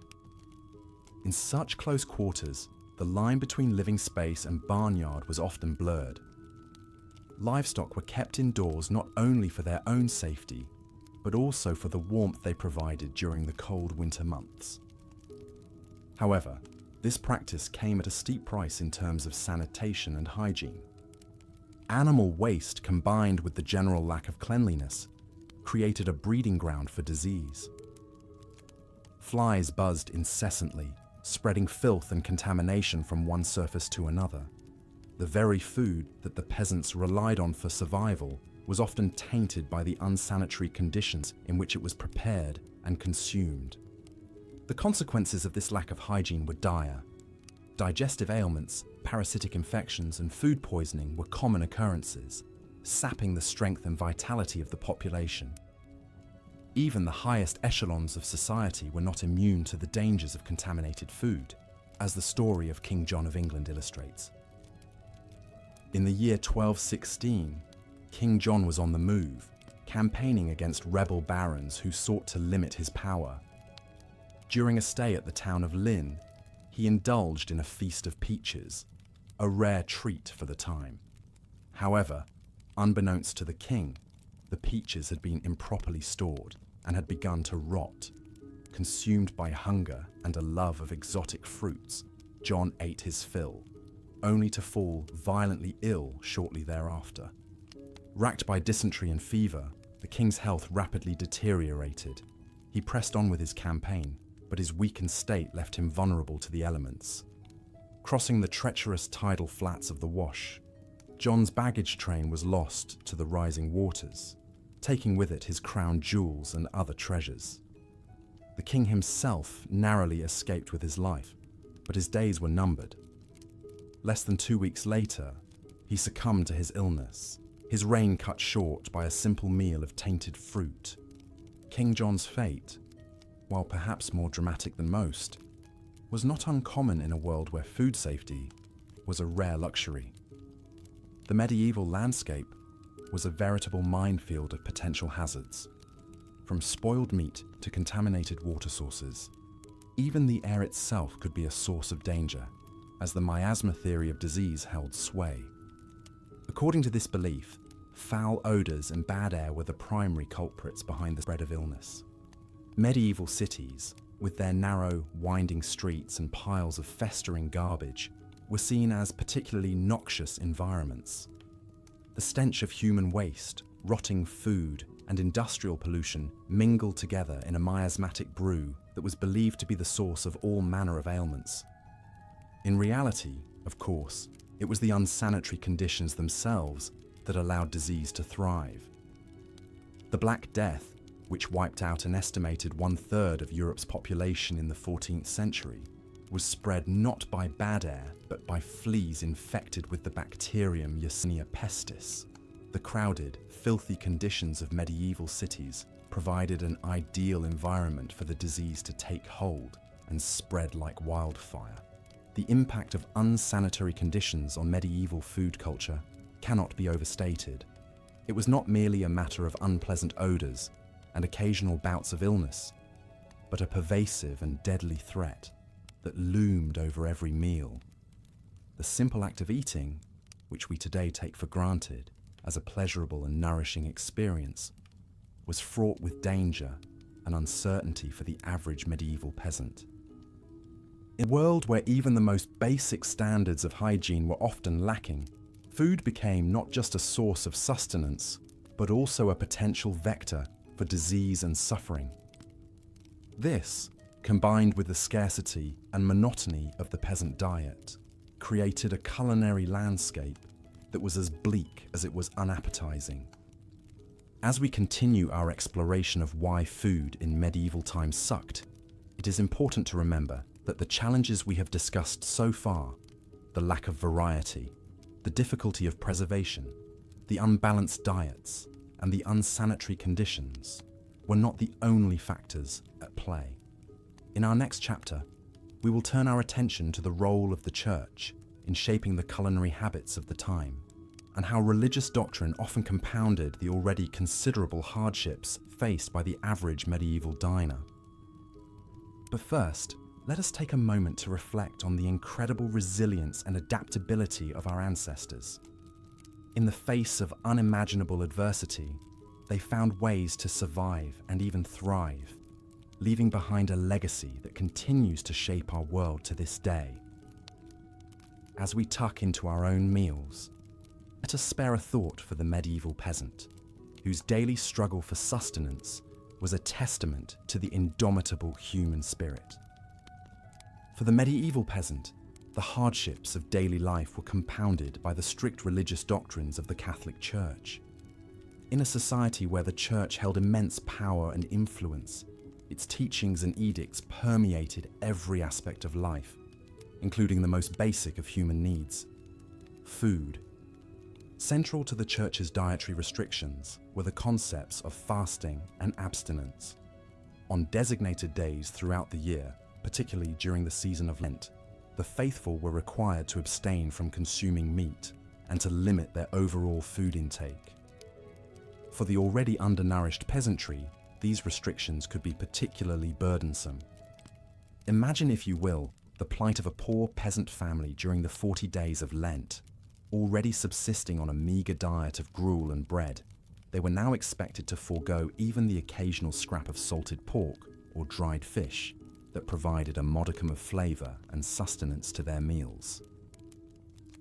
In such close quarters, the line between living space and barnyard was often blurred. Livestock were kept indoors not only for their own safety, but also for the warmth they provided during the cold winter months. However, this practice came at a steep price in terms of sanitation and hygiene. Animal waste combined with the general lack of cleanliness created a breeding ground for disease. Flies buzzed incessantly, spreading filth and contamination from one surface to another. The very food that the peasants relied on for survival was often tainted by the unsanitary conditions in which it was prepared and consumed. The consequences of this lack of hygiene were dire. Digestive ailments, parasitic infections, and food poisoning were common occurrences, sapping the strength and vitality of the population. Even the highest echelons of society were not immune to the dangers of contaminated food, as the story of King John of England illustrates. In the year 1216, King John was on the move, campaigning against rebel barons who sought to limit his power. During a stay at the town of Lynn, he indulged in a feast of peaches, a rare treat for the time. However, unbeknownst to the king, the peaches had been improperly stored and had begun to rot. Consumed by hunger and a love of exotic fruits, John ate his fill, only to fall violently ill shortly thereafter. Racked by dysentery and fever, the king's health rapidly deteriorated. He pressed on with his campaign, but his weakened state left him vulnerable to the elements. Crossing the treacherous tidal flats of the Wash, John's baggage train was lost to the rising waters, taking with it his crown jewels and other treasures. The king himself narrowly escaped with his life, but his days were numbered. Less than 2 weeks later, he succumbed to his illness, his reign cut short by a simple meal of tainted fruit. King John's fate, while perhaps more dramatic than most, was not uncommon in a world where food safety was a rare luxury. The medieval landscape was a veritable minefield of potential hazards, from spoiled meat to contaminated water sources. Even the air itself could be a source of danger, as the miasma theory of disease held sway. According to this belief, foul odors and bad air were the primary culprits behind the spread of illness. Medieval cities, with their narrow, winding streets and piles of festering garbage, were seen as particularly noxious environments. The stench of human waste, rotting food, and industrial pollution mingled together in a miasmatic brew that was believed to be the source of all manner of ailments. In reality, of course, it was the unsanitary conditions themselves that allowed disease to thrive. The Black Death, which wiped out an estimated 1/3 of Europe's population in the 14th century, was spread not by bad air, but by fleas infected with the bacterium Yersinia pestis. The crowded, filthy conditions of medieval cities provided an ideal environment for the disease to take hold and spread like wildfire. The impact of unsanitary conditions on medieval food culture cannot be overstated. It was not merely a matter of unpleasant odors and occasional bouts of illness, but a pervasive and deadly threat that loomed over every meal. The simple act of eating, which we today take for granted as a pleasurable and nourishing experience, was fraught with danger and uncertainty for the average medieval peasant. In a world where even the most basic standards of hygiene were often lacking, food became not just a source of sustenance, but also a potential vector for disease and suffering. This, combined with the scarcity and monotony of the peasant diet, created a culinary landscape that was as bleak as it was unappetizing. As we continue our exploration of why food in medieval times sucked, it is important to remember that the challenges we have discussed so far, the lack of variety, the difficulty of preservation, the unbalanced diets, and the unsanitary conditions, were not the only factors at play. In our next chapter, we will turn our attention to the role of the church in shaping the culinary habits of the time, and how religious doctrine often compounded the already considerable hardships faced by the average medieval diner. But first, let us take a moment to reflect on the incredible resilience and adaptability of our ancestors. In the face of unimaginable adversity, they found ways to survive and even thrive, leaving behind a legacy that continues to shape our world to this day. As we tuck into our own meals, let us spare a thought for the medieval peasant, whose daily struggle for sustenance was a testament to the indomitable human spirit. For the medieval peasant, the hardships of daily life were compounded by the strict religious doctrines of the Catholic Church. In a society where the Church held immense power and influence, its teachings and edicts permeated every aspect of life, including the most basic of human needs: food. Central to the Church's dietary restrictions were the concepts of fasting and abstinence. On designated days throughout the year, particularly during the season of Lent, the faithful were required to abstain from consuming meat and to limit their overall food intake. For the already undernourished peasantry, these restrictions could be particularly burdensome. Imagine, if you will, the plight of a poor peasant family during the 40 days of Lent. Already subsisting on a meagre diet of gruel and bread, they were now expected to forego even the occasional scrap of salted pork or dried fish that provided a modicum of flavour and sustenance to their meals.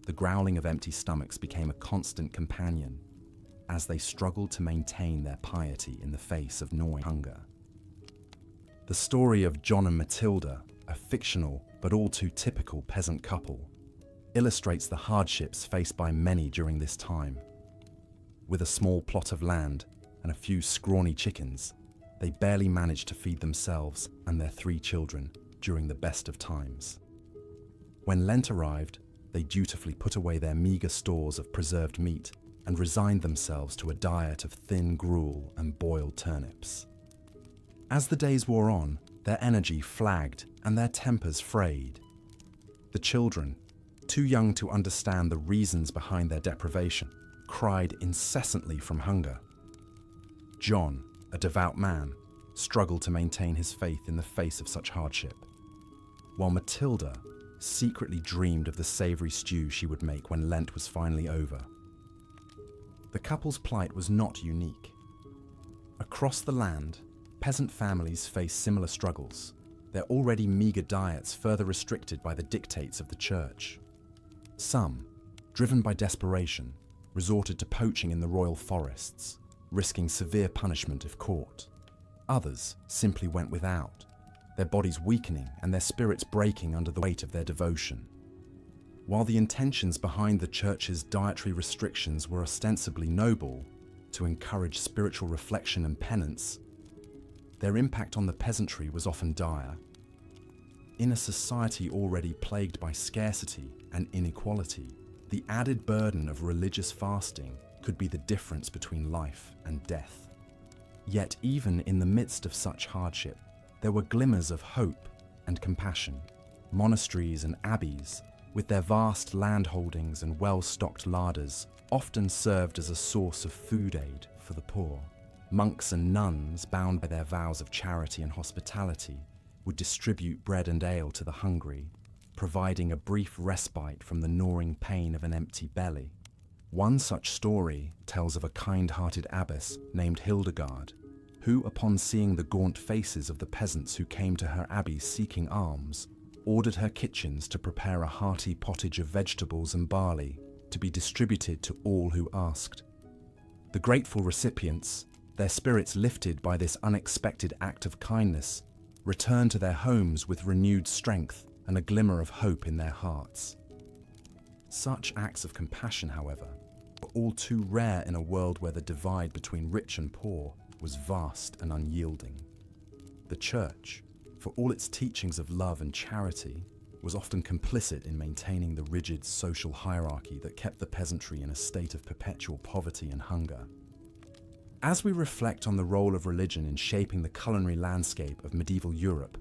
The growling of empty stomachs became a constant companion as they struggled to maintain their piety in the face of gnawing hunger. The story of John and Matilda, a fictional but all too typical peasant couple, illustrates the hardships faced by many during this time. With a small plot of land and a few scrawny chickens, they barely managed to feed themselves and their 3 children during the best of times. When Lent arrived, they dutifully put away their meagre stores of preserved meat and resigned themselves to a diet of thin gruel and boiled turnips. As the days wore on, their energy flagged and their tempers frayed. The children, too young to understand the reasons behind their deprivation, cried incessantly from hunger. John, a devout man, struggled to maintain his faith in the face of such hardship, while Matilda secretly dreamed of the savoury stew she would make when Lent was finally over. The couple's plight was not unique. Across the land, peasant families faced similar struggles, their already meagre diets further restricted by the dictates of the Church. Some, driven by desperation, resorted to poaching in the royal forests, risking severe punishment if caught. Others simply went without, their bodies weakening and their spirits breaking under the weight of their devotion. While the intentions behind the Church's dietary restrictions were ostensibly noble, to encourage spiritual reflection and penance, their impact on the peasantry was often dire. In a society already plagued by scarcity and inequality, the added burden of religious fasting could be the difference between life and death. Yet even in the midst of such hardship, there were glimmers of hope and compassion. Monasteries and abbeys, with their vast land holdings and well-stocked larders, often served as a source of food aid for the poor. Monks and nuns, bound by their vows of charity and hospitality, would distribute bread and ale to the hungry, providing a brief respite from the gnawing pain of an empty belly. One such story tells of a kind-hearted abbess named Hildegard, who, upon seeing the gaunt faces of the peasants who came to her abbey seeking alms, ordered her kitchens to prepare a hearty pottage of vegetables and barley to be distributed to all who asked. The grateful recipients, their spirits lifted by this unexpected act of kindness, returned to their homes with renewed strength and a glimmer of hope in their hearts. Such acts of compassion, however, were all too rare in a world where the divide between rich and poor was vast and unyielding. The Church, for all its teachings of love and charity, was often complicit in maintaining the rigid social hierarchy that kept the peasantry in a state of perpetual poverty and hunger. As we reflect on the role of religion in shaping the culinary landscape of medieval Europe,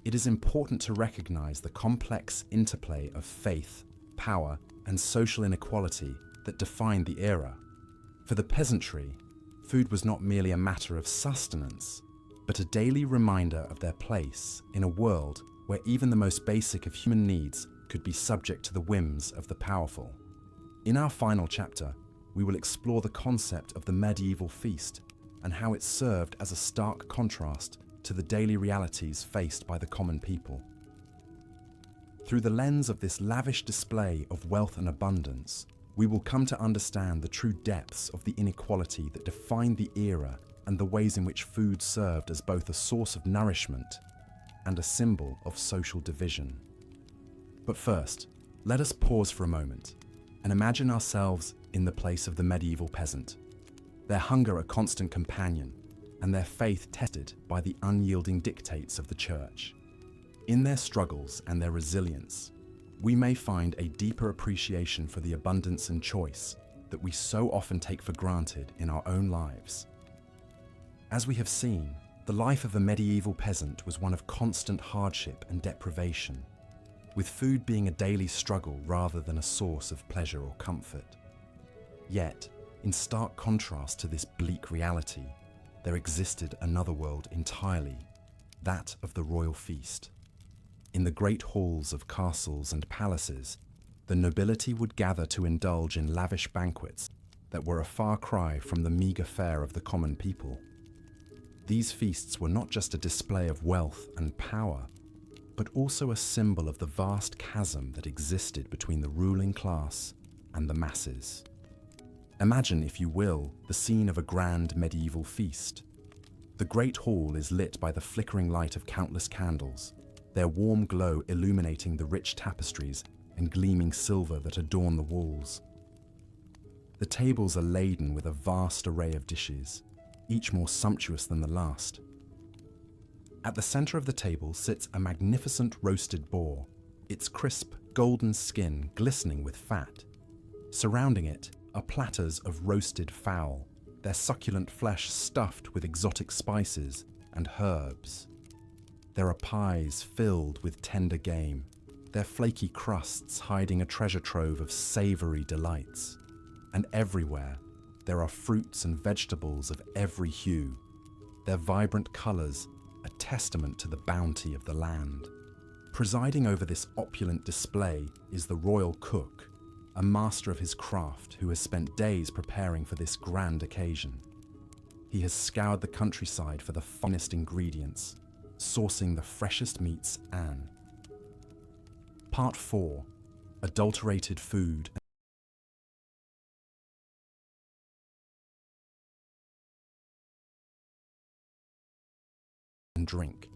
it is important to recognize the complex interplay of faith, power, and social inequality that defined the era. For the peasantry, food was not merely a matter of sustenance, but a daily reminder of their place in a world where even the most basic of human needs could be subject to the whims of the powerful. In our final chapter, we will explore the concept of the medieval feast and how it served as a stark contrast to the daily realities faced by the common people. Through the lens of this lavish display of wealth and abundance, we will come to understand the true depths of the inequality that defined the era and the ways in which food served as both a source of nourishment and a symbol of social division. But first, let us pause for a moment and imagine ourselves in the place of the medieval peasant, their hunger a constant companion, and their faith tested by the unyielding dictates of the church. In their struggles and their resilience, we may find a deeper appreciation for the abundance and choice that we so often take for granted in our own lives. As we have seen, the life of a medieval peasant was one of constant hardship and deprivation, with food being a daily struggle rather than a source of pleasure or comfort. Yet, in stark contrast to this bleak reality, there existed another world entirely, that of the royal feast. In the great halls of castles and palaces, the nobility would gather to indulge in lavish banquets that were a far cry from the meagre fare of the common people. These feasts were not just a display of wealth and power, but also a symbol of the vast chasm that existed between the ruling class and the masses. Imagine, if you will, the scene of a grand medieval feast. The great hall is lit by the flickering light of countless candles, their warm glow illuminating the rich tapestries and gleaming silver that adorn the walls. The tables are laden with a vast array of dishes, each more sumptuous than the last. At the center of the table sits a magnificent roasted boar, its crisp, golden skin glistening with fat. Surrounding it are platters of roasted fowl, their succulent flesh stuffed with exotic spices and herbs. There are pies filled with tender game, their flaky crusts hiding a treasure trove of savory delights. And everywhere, there are fruits and vegetables of every hue, their vibrant colors a testament to the bounty of the land. Presiding over this opulent display is the royal cook, a master of his craft who has spent days preparing for this grand occasion. He has scoured the countryside for the finest ingredients, sourcing the freshest meats and... Part 4. Adulterated food and drink.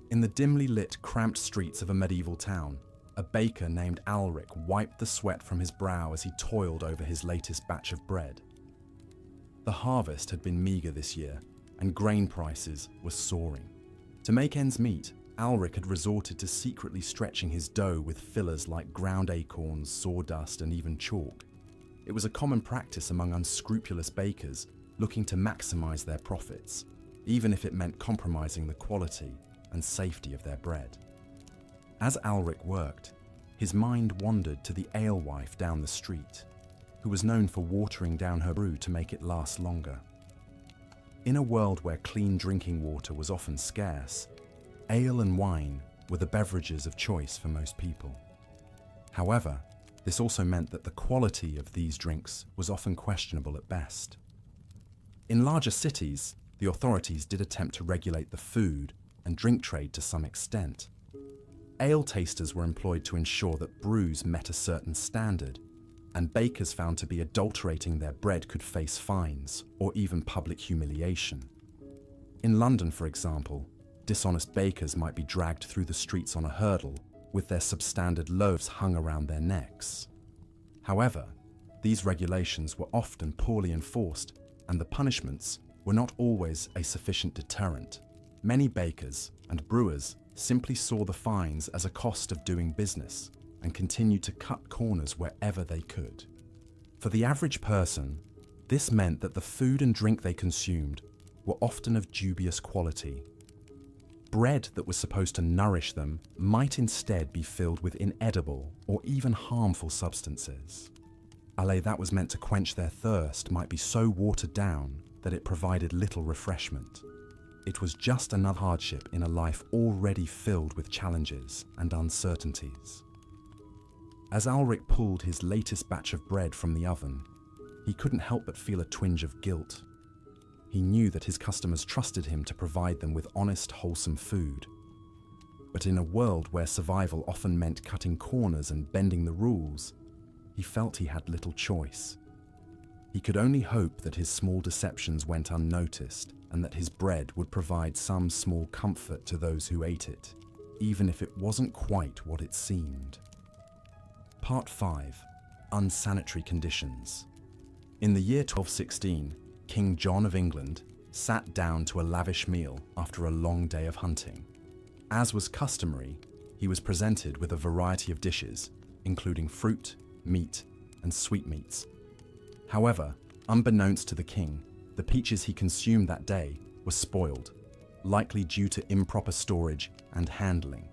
In the dimly lit, cramped streets of a medieval town, a baker named Alric wiped the sweat from his brow as he toiled over his latest batch of bread. The harvest had been meager this year, and grain prices were soaring. To make ends meet, Alric had resorted to secretly stretching his dough with fillers like ground acorns, sawdust, and even chalk. It was a common practice among unscrupulous bakers looking to maximize their profits, even if it meant compromising the quality and safety of their bread. As Alric worked, his mind wandered to the alewife down the street, who was known for watering down her brew to make it last longer. In a world where clean drinking water was often scarce, ale and wine were the beverages of choice for most people. However, this also meant that the quality of these drinks was often questionable at best. In larger cities, the authorities did attempt to regulate the food and drink trade to some extent. Ale tasters were employed to ensure that brews met a certain standard, and bakers found to be adulterating their bread could face fines or even public humiliation. In London, for example, dishonest bakers might be dragged through the streets on a hurdle with their substandard loaves hung around their necks. However, these regulations were often poorly enforced, and the punishments were not always a sufficient deterrent. Many bakers and brewers simply saw the fines as a cost of doing business and continued to cut corners wherever they could. For the average person, this meant that the food and drink they consumed were often of dubious quality. Bread that was supposed to nourish them might instead be filled with inedible or even harmful substances. Ale that was meant to quench their thirst might be so watered down that it provided little refreshment. It was just another hardship in a life already filled with challenges and uncertainties. As Ulrich pulled his latest batch of bread from the oven, he couldn't help but feel a twinge of guilt. He knew that his customers trusted him to provide them with honest, wholesome food. But in a world where survival often meant cutting corners and bending the rules, he felt he had little choice. He could only hope that his small deceptions went unnoticed and that his bread would provide some small comfort to those who ate it, even if it wasn't quite what it seemed. Part 5. Unsanitary Conditions. In the year 1216, King John of England sat down to a lavish meal after a long day of hunting. As was customary, he was presented with a variety of dishes, including fruit, meat, and sweetmeats. However, unbeknownst to the king, the peaches he consumed that day were spoiled, likely due to improper storage and handling.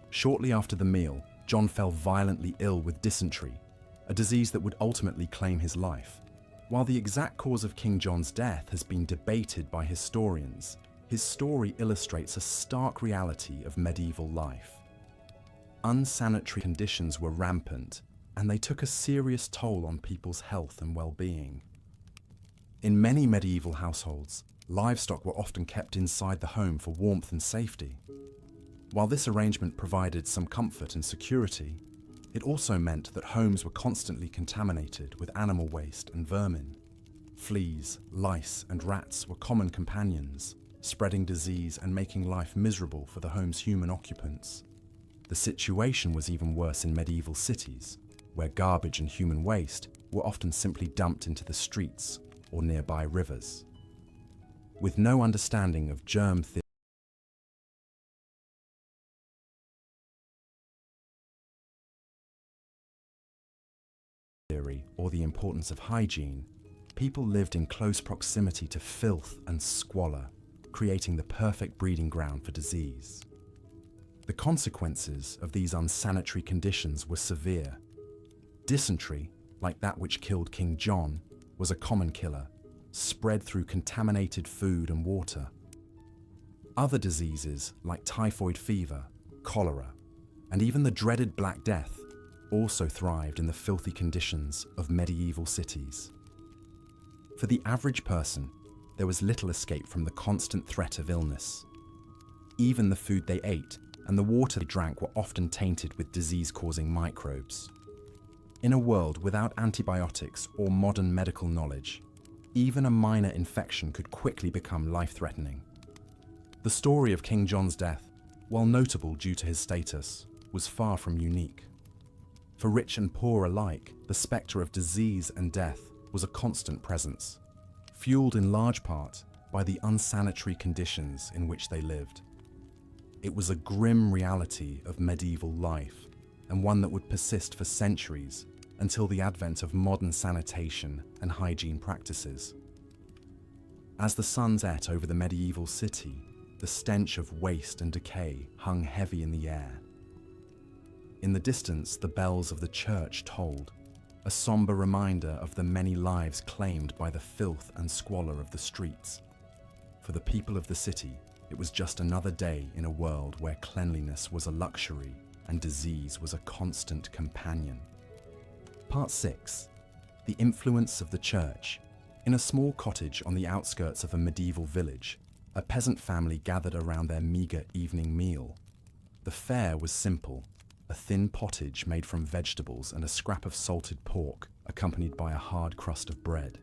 Shortly after the meal, John fell violently ill with dysentery, a disease that would ultimately claim his life. While the exact cause of King John's death has been debated by historians, his story illustrates a stark reality of medieval life. Unsanitary conditions were rampant, and they took a serious toll on people's health and well-being. In many medieval households, livestock were often kept inside the home for warmth and safety. While this arrangement provided some comfort and security, it also meant that homes were constantly contaminated with animal waste and vermin. Fleas, lice, and rats were common companions, spreading disease and making life miserable for the home's human occupants. The situation was even worse in medieval cities, where garbage and human waste were often simply dumped into the streets or nearby rivers. With no understanding of germ theory or the importance of hygiene, people lived in close proximity to filth and squalor, creating the perfect breeding ground for disease. The consequences of these unsanitary conditions were severe. Dysentery, like that which killed King John, was a common killer, spread through contaminated food and water. Other diseases like typhoid fever, cholera, and even the dreaded Black Death also thrived in the filthy conditions of medieval cities. For the average person, there was little escape from the constant threat of illness. Even the food they ate and the water they drank were often tainted with disease-causing microbes. In a world without antibiotics or modern medical knowledge, even a minor infection could quickly become life-threatening. The story of King John's death, while notable due to his status, was far from unique. For rich and poor alike, the spectre of disease and death was a constant presence, fueled in large part by the unsanitary conditions in which they lived. It was a grim reality of medieval life, and one that would persist for centuries until the advent of modern sanitation and hygiene practices. As the sun set over the medieval city, the stench of waste and decay hung heavy in the air. In the distance, the bells of the church tolled, a somber reminder of the many lives claimed by the filth and squalor of the streets. For the people of the city, it was just another day in a world where cleanliness was a luxury and disease was a constant companion. Part 6. The influence of the church. In a small cottage on the outskirts of a medieval village, a peasant family gathered around their meager evening meal. The fare was simple, a thin pottage made from vegetables and a scrap of salted pork, accompanied by a hard crust of bread.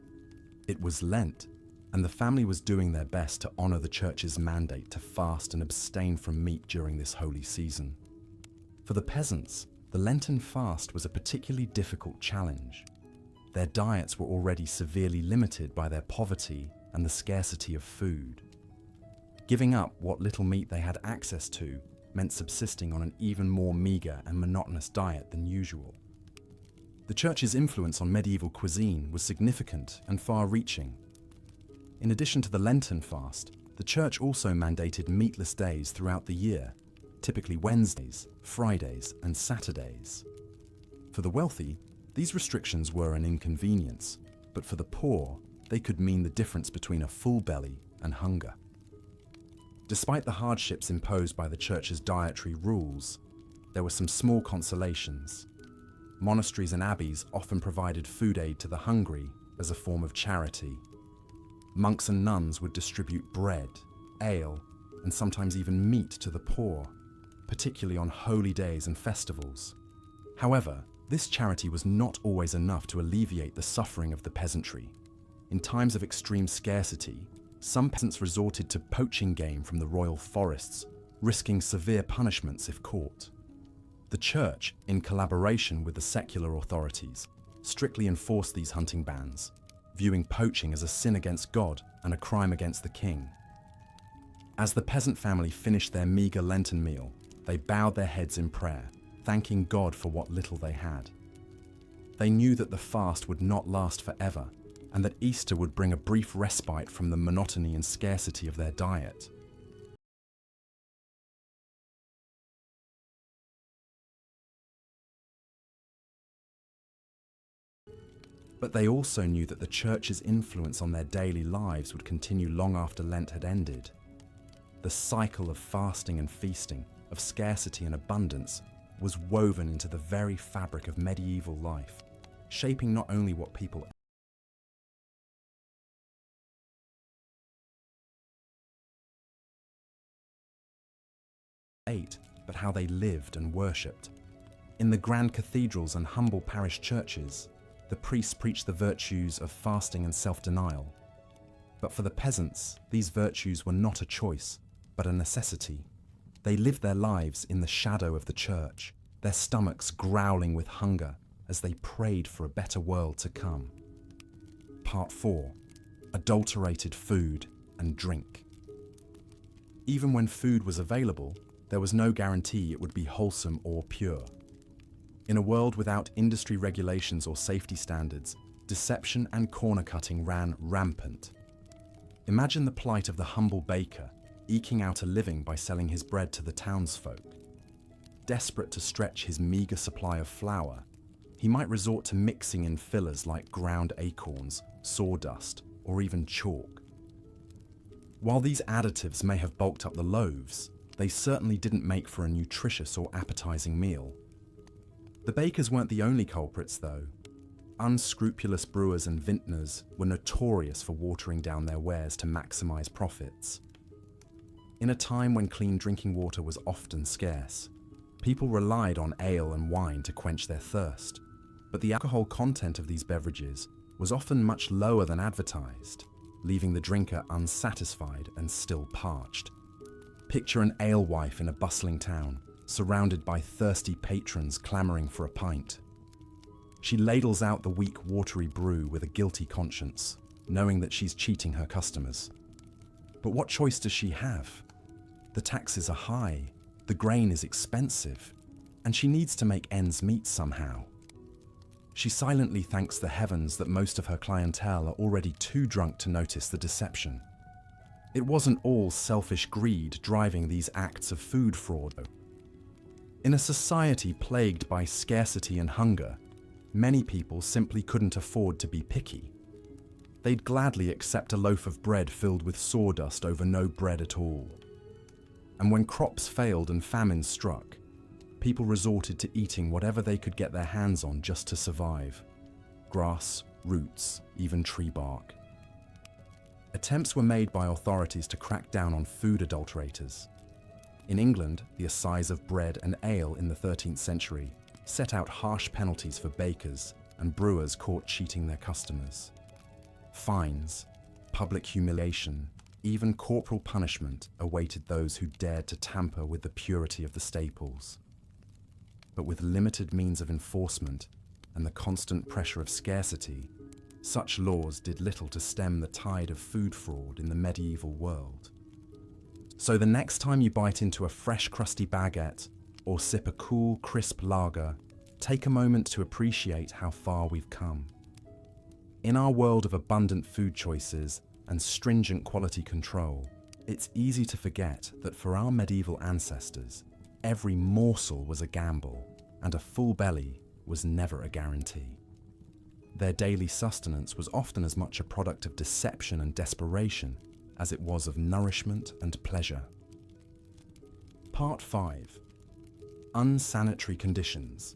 It was Lent, and the family was doing their best to honor the church's mandate to fast and abstain from meat during this holy season. For the peasants, the Lenten fast was a particularly difficult challenge. Their diets were already severely limited by their poverty and the scarcity of food. Giving up what little meat they had access to meant subsisting on an even more meager and monotonous diet than usual. The church's influence on medieval cuisine was significant and far-reaching. In addition to the Lenten fast, the church also mandated meatless days throughout the year, typically Wednesdays, Fridays, and Saturdays. For the wealthy, These restrictions were an inconvenience, but for the poor, they could mean the difference between a full belly and hunger. Despite the hardships imposed by the church's dietary rules, there were some small consolations. Monasteries and abbeys often provided food aid to the hungry as a form of charity. Monks and nuns would distribute bread, ale, and sometimes even meat to the poor, particularly on holy days and festivals. However, this charity was not always enough to alleviate the suffering of the peasantry. In times of extreme scarcity, some peasants resorted to poaching game from the royal forests, risking severe punishments if caught. The church, in collaboration with the secular authorities, strictly enforced these hunting bans, viewing poaching as a sin against God and a crime against the king. As the peasant family finished their meager Lenten meal, they bowed their heads in prayer, thanking God for what little they had. They knew that the fast would not last forever, and that Easter would bring a brief respite from the monotony and scarcity of their diet. But they also knew that the church's influence on their daily lives would continue long after Lent had ended. The cycle of fasting and feasting, of scarcity and abundance, was woven into the very fabric of medieval life, shaping not only what people ate, but how they lived and worshipped. In the grand cathedrals and humble parish churches, the priests preached the virtues of fasting and self-denial. But for the peasants, these virtues were not a choice, but a necessity. They lived their lives in the shadow of the church, their stomachs growling with hunger as they prayed for a better world to come. Part 4. Adulterated food and drink. Even when food was available, there was no guarantee it would be wholesome or pure. In a world without industry regulations or safety standards, deception and corner cutting ran rampant. Imagine the plight of the humble baker, eking out a living by selling his bread to the townsfolk. Desperate to stretch his meager supply of flour, he might resort to mixing in fillers like ground acorns, sawdust, or even chalk. While these additives may have bulked up the loaves, they certainly didn't make for a nutritious or appetizing meal. The bakers weren't the only culprits, though. Unscrupulous brewers and vintners were notorious for watering down their wares to maximize profits. In a time when clean drinking water was often scarce, people relied on ale and wine to quench their thirst, but the alcohol content of these beverages was often much lower than advertised, leaving the drinker unsatisfied and still parched. Picture an alewife in a bustling town, surrounded by thirsty patrons clamoring for a pint. She ladles out the weak, watery brew with a guilty conscience, knowing that she's cheating her customers. But what choice does she have? The taxes are high, the grain is expensive, and she needs to make ends meet somehow. She silently thanks the heavens that most of her clientele are already too drunk to notice the deception. It wasn't all selfish greed driving these acts of food fraud. In a society plagued by scarcity and hunger, many people simply couldn't afford to be picky. They'd gladly accept a loaf of bread filled with sawdust over no bread at all. And when crops failed and famine struck, people resorted to eating whatever they could get their hands on just to survive. Grass, roots, even tree bark. Attempts were made by authorities to crack down on food adulterators. In England, the Assize of Bread and Ale in the 13th century set out harsh penalties for bakers and brewers caught cheating their customers. Fines, public humiliation, even corporal punishment awaited those who dared to tamper with the purity of the staples. But with limited means of enforcement and the constant pressure of scarcity, such laws did little to stem the tide of food fraud in the medieval world. So the next time you bite into a fresh, crusty baguette or sip a cool, crisp lager, take a moment to appreciate how far we've come. In our world of abundant food choices and stringent quality control, it's easy to forget that for our medieval ancestors, every morsel was a gamble, and a full belly was never a guarantee. Their daily sustenance was often as much a product of deception and desperation as it was of nourishment and pleasure. Part 5. Unsanitary conditions.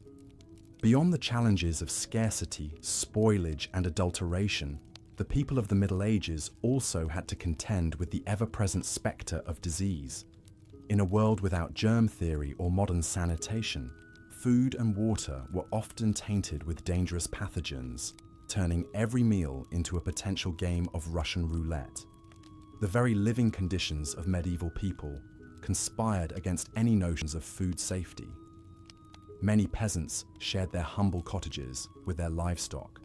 Beyond the challenges of scarcity, spoilage, and adulteration, the people of the Middle Ages also had to contend with the ever-present spectre of disease. In a world without germ theory or modern sanitation, food and water were often tainted with dangerous pathogens, turning every meal into a potential game of Russian roulette. The very living conditions of medieval people conspired against any notions of food safety. Many peasants shared their humble cottages with their livestock,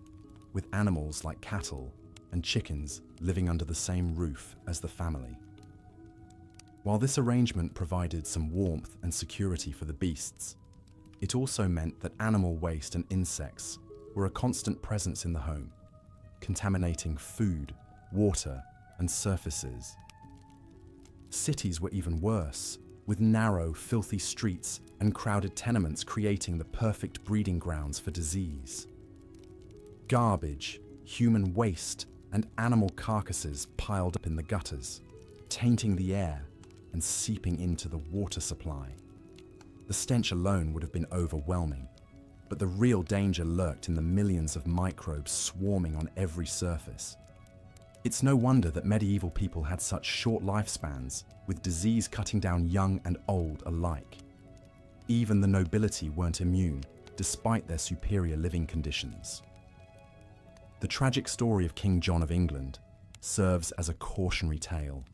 with animals like cattle and chickens living under the same roof as the family. While this arrangement provided some warmth and security for the beasts, it also meant that animal waste and insects were a constant presence in the home, contaminating food, water, and surfaces. Cities were even worse, with narrow, filthy streets and crowded tenements creating the perfect breeding grounds for disease. Garbage, human waste, and animal carcasses piled up in the gutters, tainting the air and seeping into the water supply. The stench alone would have been overwhelming, but the real danger lurked in the millions of microbes swarming on every surface. It's no wonder that medieval people had such short lifespans, with disease cutting down young and old alike. Even the nobility weren't immune, despite their superior living conditions. The tragic story of King John of England serves as a cautionary tale.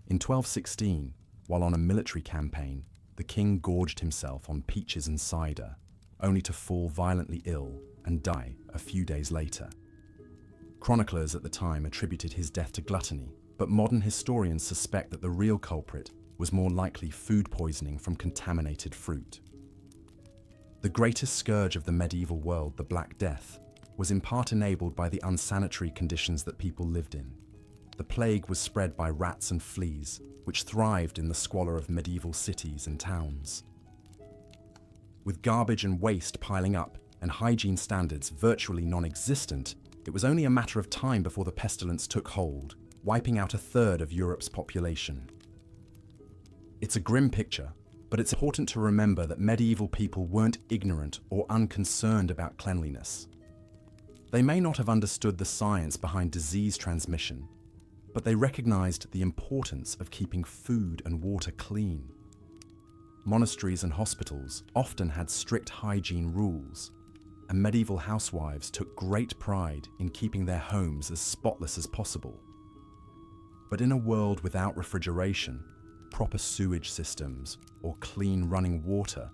In 1216, while on a military campaign, the king gorged himself on peaches and cider, only to fall violently ill and die a few days later. Chroniclers at the time attributed his death to gluttony, but modern historians suspect that the real culprit was more likely food poisoning from contaminated fruit. The greatest scourge of the medieval world, the Black Death, was in part enabled by the unsanitary conditions that people lived in. The plague was spread by rats and fleas, which thrived in the squalor of medieval cities and towns. With garbage and waste piling up and hygiene standards virtually non-existent, it was only a matter of time before the pestilence took hold, wiping out a third of Europe's population. It's a grim picture, but it's important to remember that medieval people weren't ignorant or unconcerned about cleanliness. They may not have understood the science behind disease transmission, but they recognized the importance of keeping food and water clean. Monasteries and hospitals often had strict hygiene rules, and medieval housewives took great pride in keeping their homes as spotless as possible. But in a world without refrigeration, proper sewage systems, or clean running water,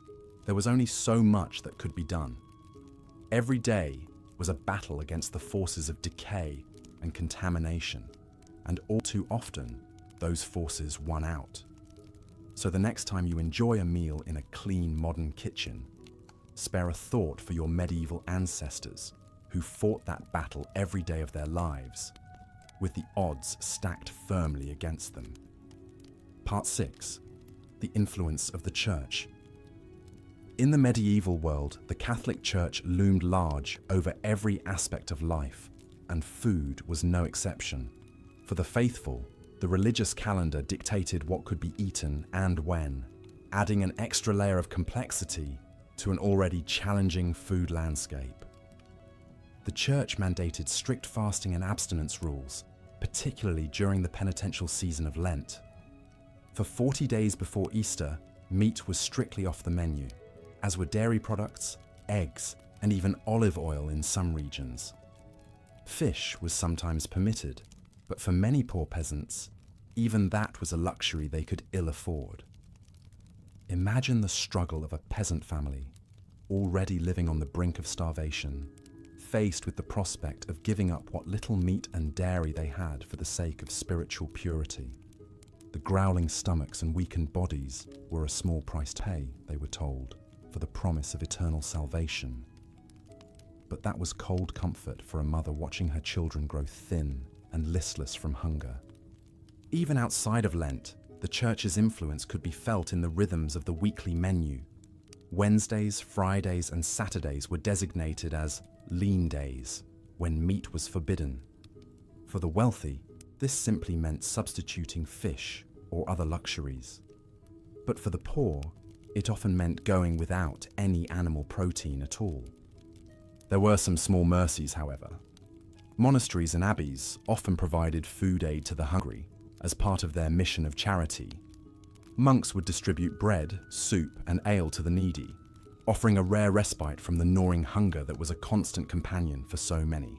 there was only so much that could be done. Every day was a battle against the forces of decay and contamination, and all too often, those forces won out. So the next time you enjoy a meal in a clean modern kitchen, spare a thought for your medieval ancestors who fought that battle every day of their lives, with the odds stacked firmly against them. Part 6. The influence of the Church. In the medieval world, the Catholic Church loomed large over every aspect of life, and food was no exception. For the faithful, the religious calendar dictated what could be eaten and when, adding an extra layer of complexity to an already challenging food landscape. The Church mandated strict fasting and abstinence rules, particularly during the penitential season of Lent. For 40 days before Easter, meat was strictly off the menu, as were dairy products, eggs, and even olive oil in some regions. Fish was sometimes permitted, but for many poor peasants, even that was a luxury they could ill afford. Imagine the struggle of a peasant family, already living on the brink of starvation, faced with the prospect of giving up what little meat and dairy they had for the sake of spiritual purity. The growling stomachs and weakened bodies were a small price to pay, they were told, for the promise of eternal salvation. But that was cold comfort for a mother watching her children grow thin and listless from hunger. Even outside of Lent, the Church's influence could be felt in the rhythms of the weekly menu. Wednesdays, Fridays, and Saturdays were designated as lean days, when meat was forbidden. For the wealthy, this simply meant substituting fish or other luxuries. But for the poor, it often meant going without any animal protein at all. There were some small mercies, however. Monasteries and abbeys often provided food aid to the hungry as part of their mission of charity. Monks would distribute bread, soup, and ale to the needy, offering a rare respite from the gnawing hunger that was a constant companion for so many.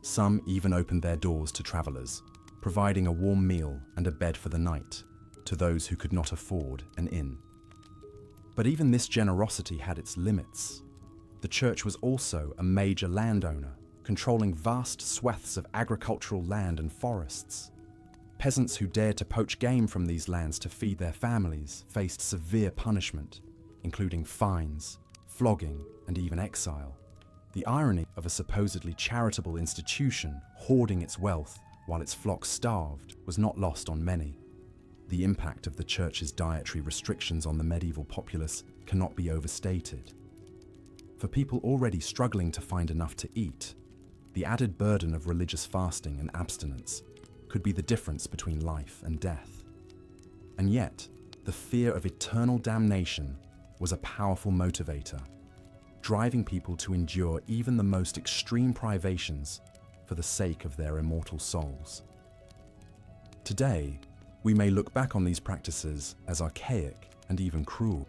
Some even opened their doors to travelers, providing a warm meal and a bed for the night to those who could not afford an inn. But even this generosity had its limits. The church was also a major landowner, controlling vast swaths of agricultural land and forests. Peasants who dared to poach game from these lands to feed their families faced severe punishment, including fines, flogging, and even exile. The irony of a supposedly charitable institution hoarding its wealth while its flock starved was not lost on many. The impact of the church's dietary restrictions on the medieval populace cannot be overstated. For people already struggling to find enough to eat, the added burden of religious fasting and abstinence could be the difference between life and death. And yet, the fear of eternal damnation was a powerful motivator, driving people to endure even the most extreme privations for the sake of their immortal souls. Today, we may look back on these practices as archaic and even cruel,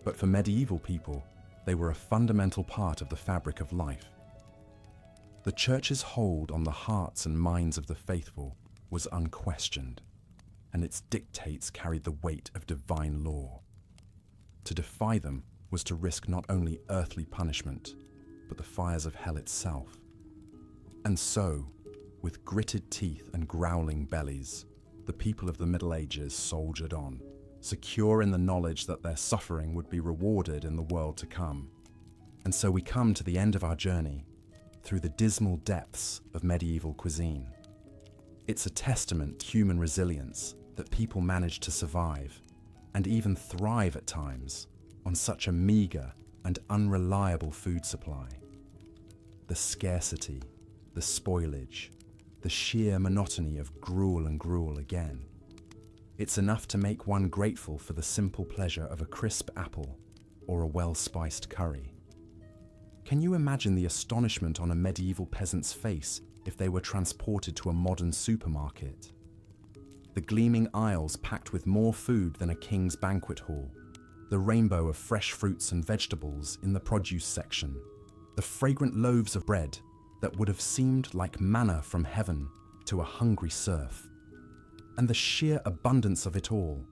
but for medieval people, they were a fundamental part of the fabric of life. The church's hold on the hearts and minds of the faithful was unquestioned, and its dictates carried the weight of divine law. To defy them was to risk not only earthly punishment, but the fires of hell itself. And so, with gritted teeth and growling bellies, the people of the Middle Ages soldiered on, secure in the knowledge that their suffering would be rewarded in the world to come. And so we come to the end of our journey through the dismal depths of medieval cuisine. It's a testament to human resilience that people managed to survive and even thrive at times on such a meager and unreliable food supply. The scarcity, the spoilage, the sheer monotony of gruel and gruel again. It's enough to make one grateful for the simple pleasure of a crisp apple or a well-spiced curry. Can you imagine the astonishment on a medieval peasant's face if they were transported to a modern supermarket? The gleaming aisles packed with more food than a king's banquet hall, the rainbow of fresh fruits and vegetables in the produce section, the fragrant loaves of bread that would have seemed like manna from heaven to a hungry serf, and the sheer abundance of it all